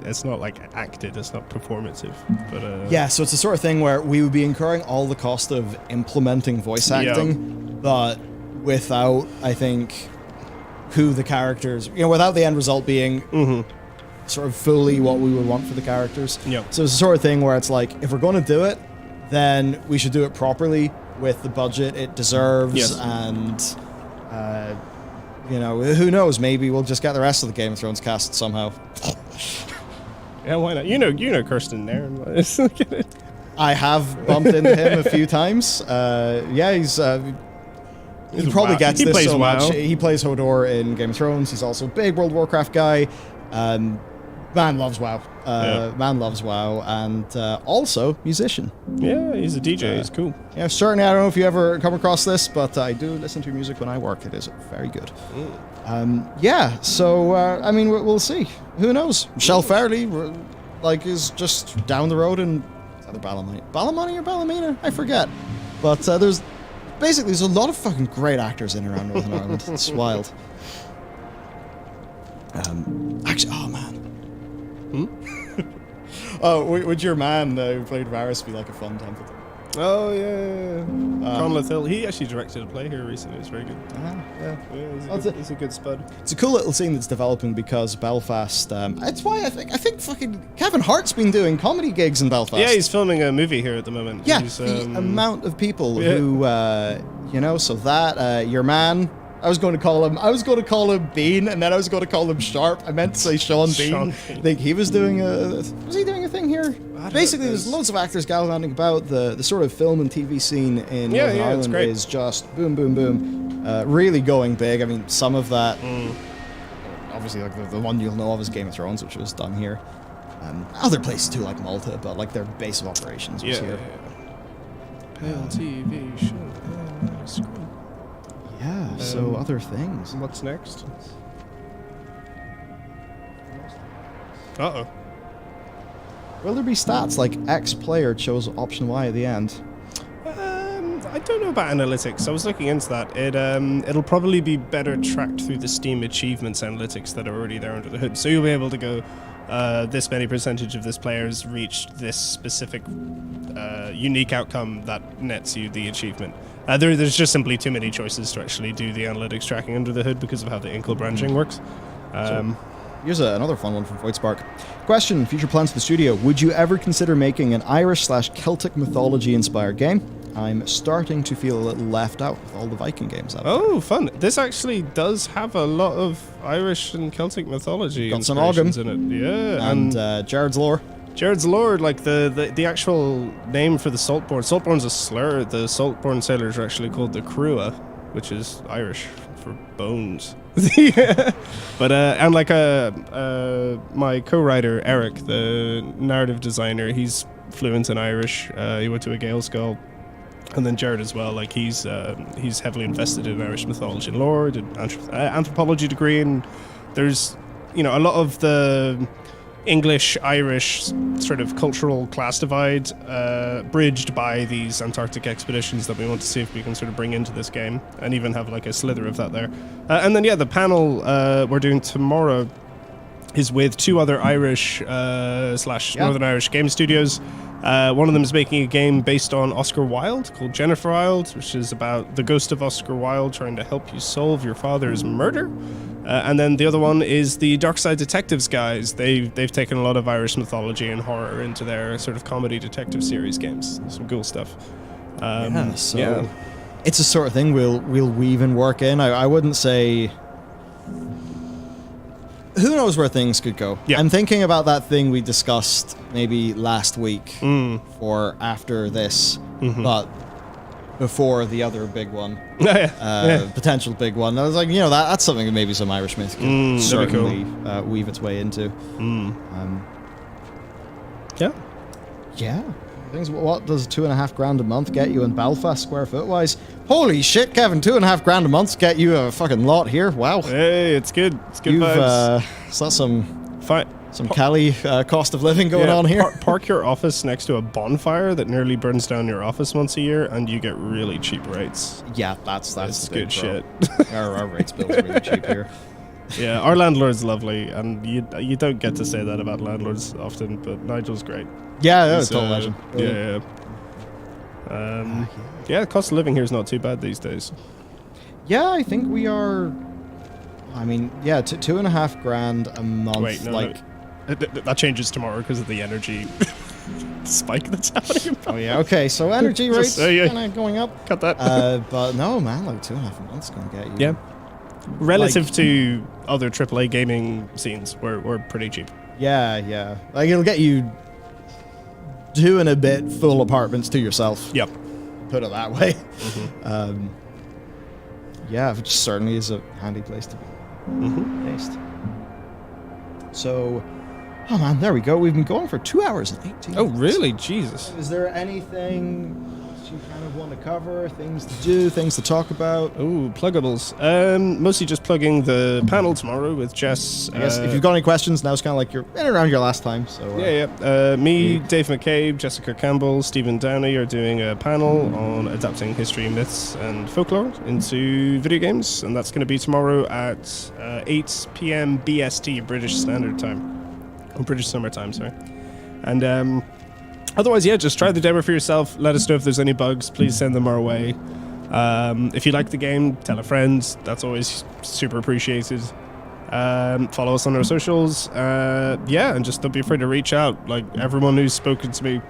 it's not like acted, it's not performative. But so it's the sort of thing where we would be incurring all the cost of implementing voice acting, but without, I think, who the characters, without the end result being sort of fully what we would want for the characters. So it's the sort of thing where it's like, if we're going to do it, then we should do it properly with the budget it deserves, and who knows, maybe we'll just get the rest of the Game of Thrones cast somehow. Yeah, why not? You know Kirsten there. I have bumped into him a few times. He probably gets this so much. He plays Hodor in Game of Thrones. He's also a big World of Warcraft guy. Man loves WoW. And also musician. Yeah, he's a DJ. He's cool. Yeah, certainly. I don't know if you ever come across this, but I do listen to music when I work. It is very good. So I mean, we'll see. Who knows? Michelle Fairley, is just down the road in either Ballymoney or Ballymena. I forget. But there's a lot of fucking great actors in and around Northern Ireland. It's wild. Actually, oh man. Would your man who played Varys be like a fun Templeton? Oh yeah. Conleth Hill. He actually directed a play here recently. It was very good. Yeah. He's a good spud. It's a cool little scene that's developing because Belfast. It's why I think fucking Kevin Hart's been doing comedy gigs in Belfast. Yeah, he's filming a movie here at the moment. Yeah, He's, the amount of people who, so that your man. I was going to call him Bean, and then I was going to call him Sharp. I meant to say Sean Bean. I think he was doing was he doing a thing here? Basically, there's loads of actors gallivanting about the sort of film and TV scene in Northern Ireland is just boom, boom, boom, really going big. I mean, some of that, obviously, like the one you'll know of is Game of Thrones, which was done here. Other places too, like Malta, but like their base of operations was here. Pale TV show. Screen. Yeah, so other things. What's next? Uh-oh. Will there be stats like X player chose option Y at the end? I don't know about analytics. I was looking into that. It'll probably be better tracked through the Steam achievements analytics that are already there under the hood. So you'll be able to go, this many percentage of this player's reached this specific unique outcome that nets you the achievement. There's just simply too many choices to actually do the analytics tracking under the hood because of how the inkle branching works. Here's another fun one from Voidspark. Question, future plans for the studio. Would you ever consider making an Irish/Celtic mythology-inspired game? I'm starting to feel a little left out with all the Viking games out there. Oh, fun. This actually does have a lot of Irish and Celtic mythology Got some inspirations in it. Yeah. And Jared's lore. Jared's Lord, like the actual name for the Saltborn. Saltborn's a slur. The Saltborn sailors are actually called the Crua, which is Irish for bones. But and like my co-writer Eric, the narrative designer, he's fluent in Irish. He went to a Gael school, and then Jared as well. Like he's heavily invested in Irish mythology and lore. Did anthropology degree, and there's a lot of the English-Irish sort of cultural class divide bridged by these Antarctic expeditions that we want to see if we can sort of bring into this game and even have like a slither of that there. And then, the panel we're doing tomorrow is with two other Irish / Northern Irish game studios. One of them is making a game based on Oscar Wilde called Jennifer Wilde, which is about the ghost of Oscar Wilde trying to help you solve your father's murder. And then the other one is the Dark Side Detectives guys. They've taken a lot of Irish mythology and horror into their sort of comedy detective series games. Some cool stuff. It's a sort of thing we'll weave and work in. I wouldn't say. Who knows where things could go? Yeah. I'm thinking about that thing we discussed maybe last week for after this, but before the other big one, potential big one. I was like, that's something that maybe some Irish myth can certainly weave its way into. Yeah. Things. What does $2,500 a month get you in Belfast square foot wise? Holy shit, Kevin! $2,500 a month get you a fucking lot here. Wow. Hey, it's good. It's good vibes. Is that some Cali cost of living going on here? Park your office next to a bonfire that nearly burns down your office once a year, and you get really cheap rates. Yeah, that's good shit. Our rates bills are really cheap here. Yeah, our landlord's lovely, and you don't get to say that about landlords often, but Nigel's great. Yeah, it's a total legend. Yeah, the cost of living here is not too bad these days. Yeah, I think we are. I mean, yeah, $2,500 a month. Wait, no. That changes tomorrow because of the energy spike that's happening. Oh yeah, okay. So energy rates kind of going up. Cut that. But no, man, like $2,500 a month's gonna get you. Yeah. Relative to other AAA gaming scenes, we're pretty cheap. Yeah. Like it'll get you 2 and a bit full apartments to yourself. Yep. Put it that way. Yeah, which certainly is a handy place to be based. So, oh man, there we go. We've been going for 2 hours and 18 minutes. Oh, really? Jesus. Is there anything you kind of want to cover? Things to do? Things to talk about? Oh, pluggables. Mostly just plugging the panel tomorrow with Jess. I guess if you've got any questions, now it's kind of like you're in and around your last time. So me, Dave McCabe, Jessica Campbell, Stephen Downey are doing a panel on adapting history, myths, and folklore into video games, and that's going to be tomorrow at 8 p.m. BST, British Standard Time. British Summer Time, sorry. And Otherwise, yeah, just try the demo for yourself. Let us know if there's any bugs. Please send them our way. If you like the game, tell a friend. That's always super appreciated. Follow us on our socials. Yeah, and just don't be afraid to reach out. Like, everyone who's spoken to me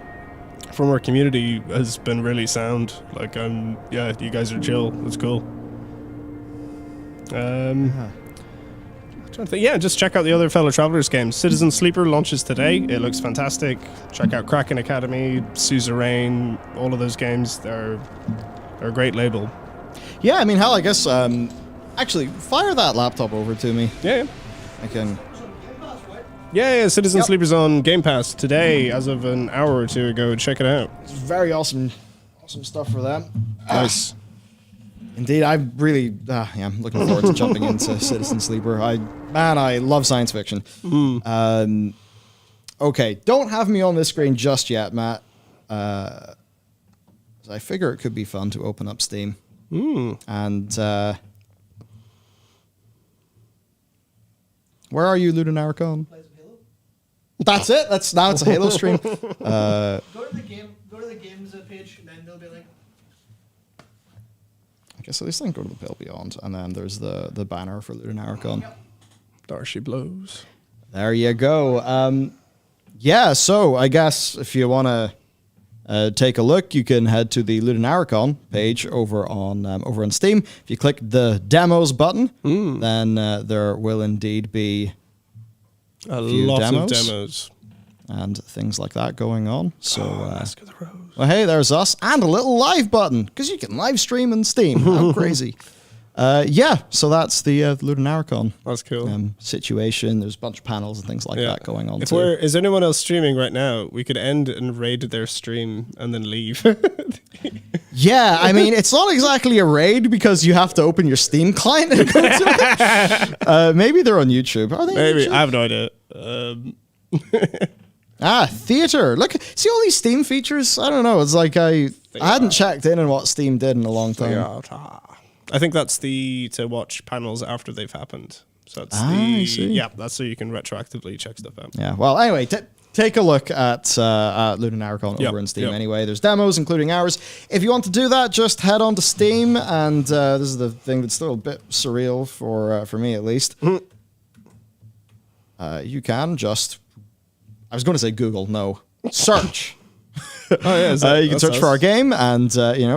from our community has been really sound. Like, yeah, you guys are chill. It's cool. Yeah, just check out the other fellow travelers games. Citizen Sleeper launches today. It looks fantastic. Check out Kraken Academy, Suzerain, all of those games. They're a great label. Yeah, I mean, hell, I guess, actually, fire that laptop over to me. Yeah. I can... Yeah, Citizen Sleeper's on Game Pass today, as of an hour or two ago. Check it out. It's very awesome stuff for them. Nice. Indeed, I really, I'm looking forward to jumping into Citizen Sleeper. I love science fiction. Okay, don't have me on this screen just yet, Matt. I figure it could be fun to open up Steam. And where are you, LudoNarraCon? That's it. Now it's a Halo stream. Go to the games page, and then they'll be like. Okay, so this thing go to the Pale Beyond, and then there's the banner for LudoNarraCon. Yep. There she blows. There you go. Yeah, so I guess if you want to take a look, you can head to the LudoNarraCon page over on Steam. If you click the demos button, then there will indeed be a lot of demos and things like that going on. So, Mask of the Rose. Well, hey, there's us, and a little live button because you can live stream on Steam. How crazy! Yeah, so that's the LudoNarraCon. That's cool. Situation. There's a bunch of panels and things like that going on. Is anyone else streaming right now? We could end and raid their stream and then leave. Yeah, I mean, it's not exactly a raid because you have to open your Steam client and go to it. Maybe they're on YouTube. Are they? Maybe. YouTube? I have no idea. Theater. Look, see all these Steam features? I don't know. It's like I hadn't checked in on what Steam did in a long time. I think that's to watch panels after they've happened. So that's I see. Yeah, that's so you can retroactively check stuff out. Yeah. Well, anyway, take a look at LudoNarraCon over on Steam. Anyway, there's demos, including ours. If you want to do that, just head on to Steam, and this is the thing that's still a bit surreal for me at least. You can just. I was going to say Google. No, search. Oh yeah, you can search for our game, and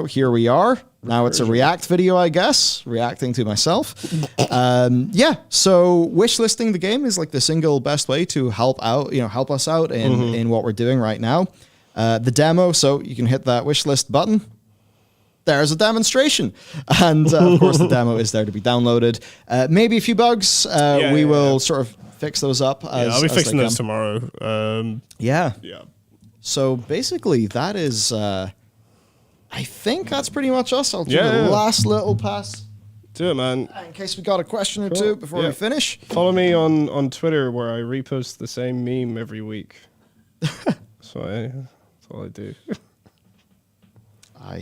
here we are. Now it's a React video, I guess, reacting to myself. Yeah, so wishlisting the game is like the single best way to help us out in what we're doing right now. The demo, so you can hit that wishlist button. There's a demonstration. And of course, the demo is there to be downloaded. Maybe a few bugs. We will sort of fix those up. I'll be fixing those tomorrow. Yeah. Yeah. So basically, that is. I think that's pretty much us. I'll do the last little pass. Do it, man. In case we got a question or two before we finish. Follow me on Twitter where I repost the same meme every week. That's all I do.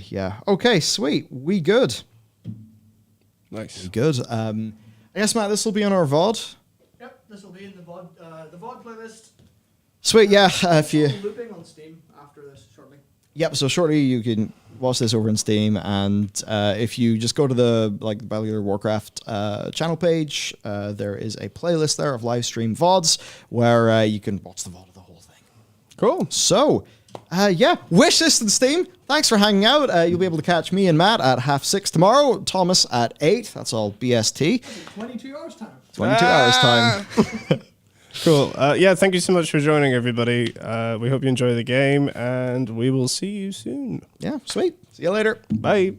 Yeah. Okay, sweet. We good. Nice. We good. I guess, Matt, this will be on our VOD. Yep, this will be in the VOD playlist. Sweet, yeah. If you Looping on Steam after this shortly. Yep, so shortly you can watch this over in Steam, and if you just go to the Bellular Warcraft channel page, there is a playlist there of live stream VODs where you can watch the VOD of the whole thing. Cool. So, wishlist and Steam. Thanks for hanging out. You'll be able to catch me and Matt at 6:30 tomorrow, Thomas at 8. That's all BST. 22 hours time. 22 hours time. Cool. Thank you so much for joining, everybody. We hope you enjoy the game, and we will see you soon. Yeah, sweet. See you later. Bye.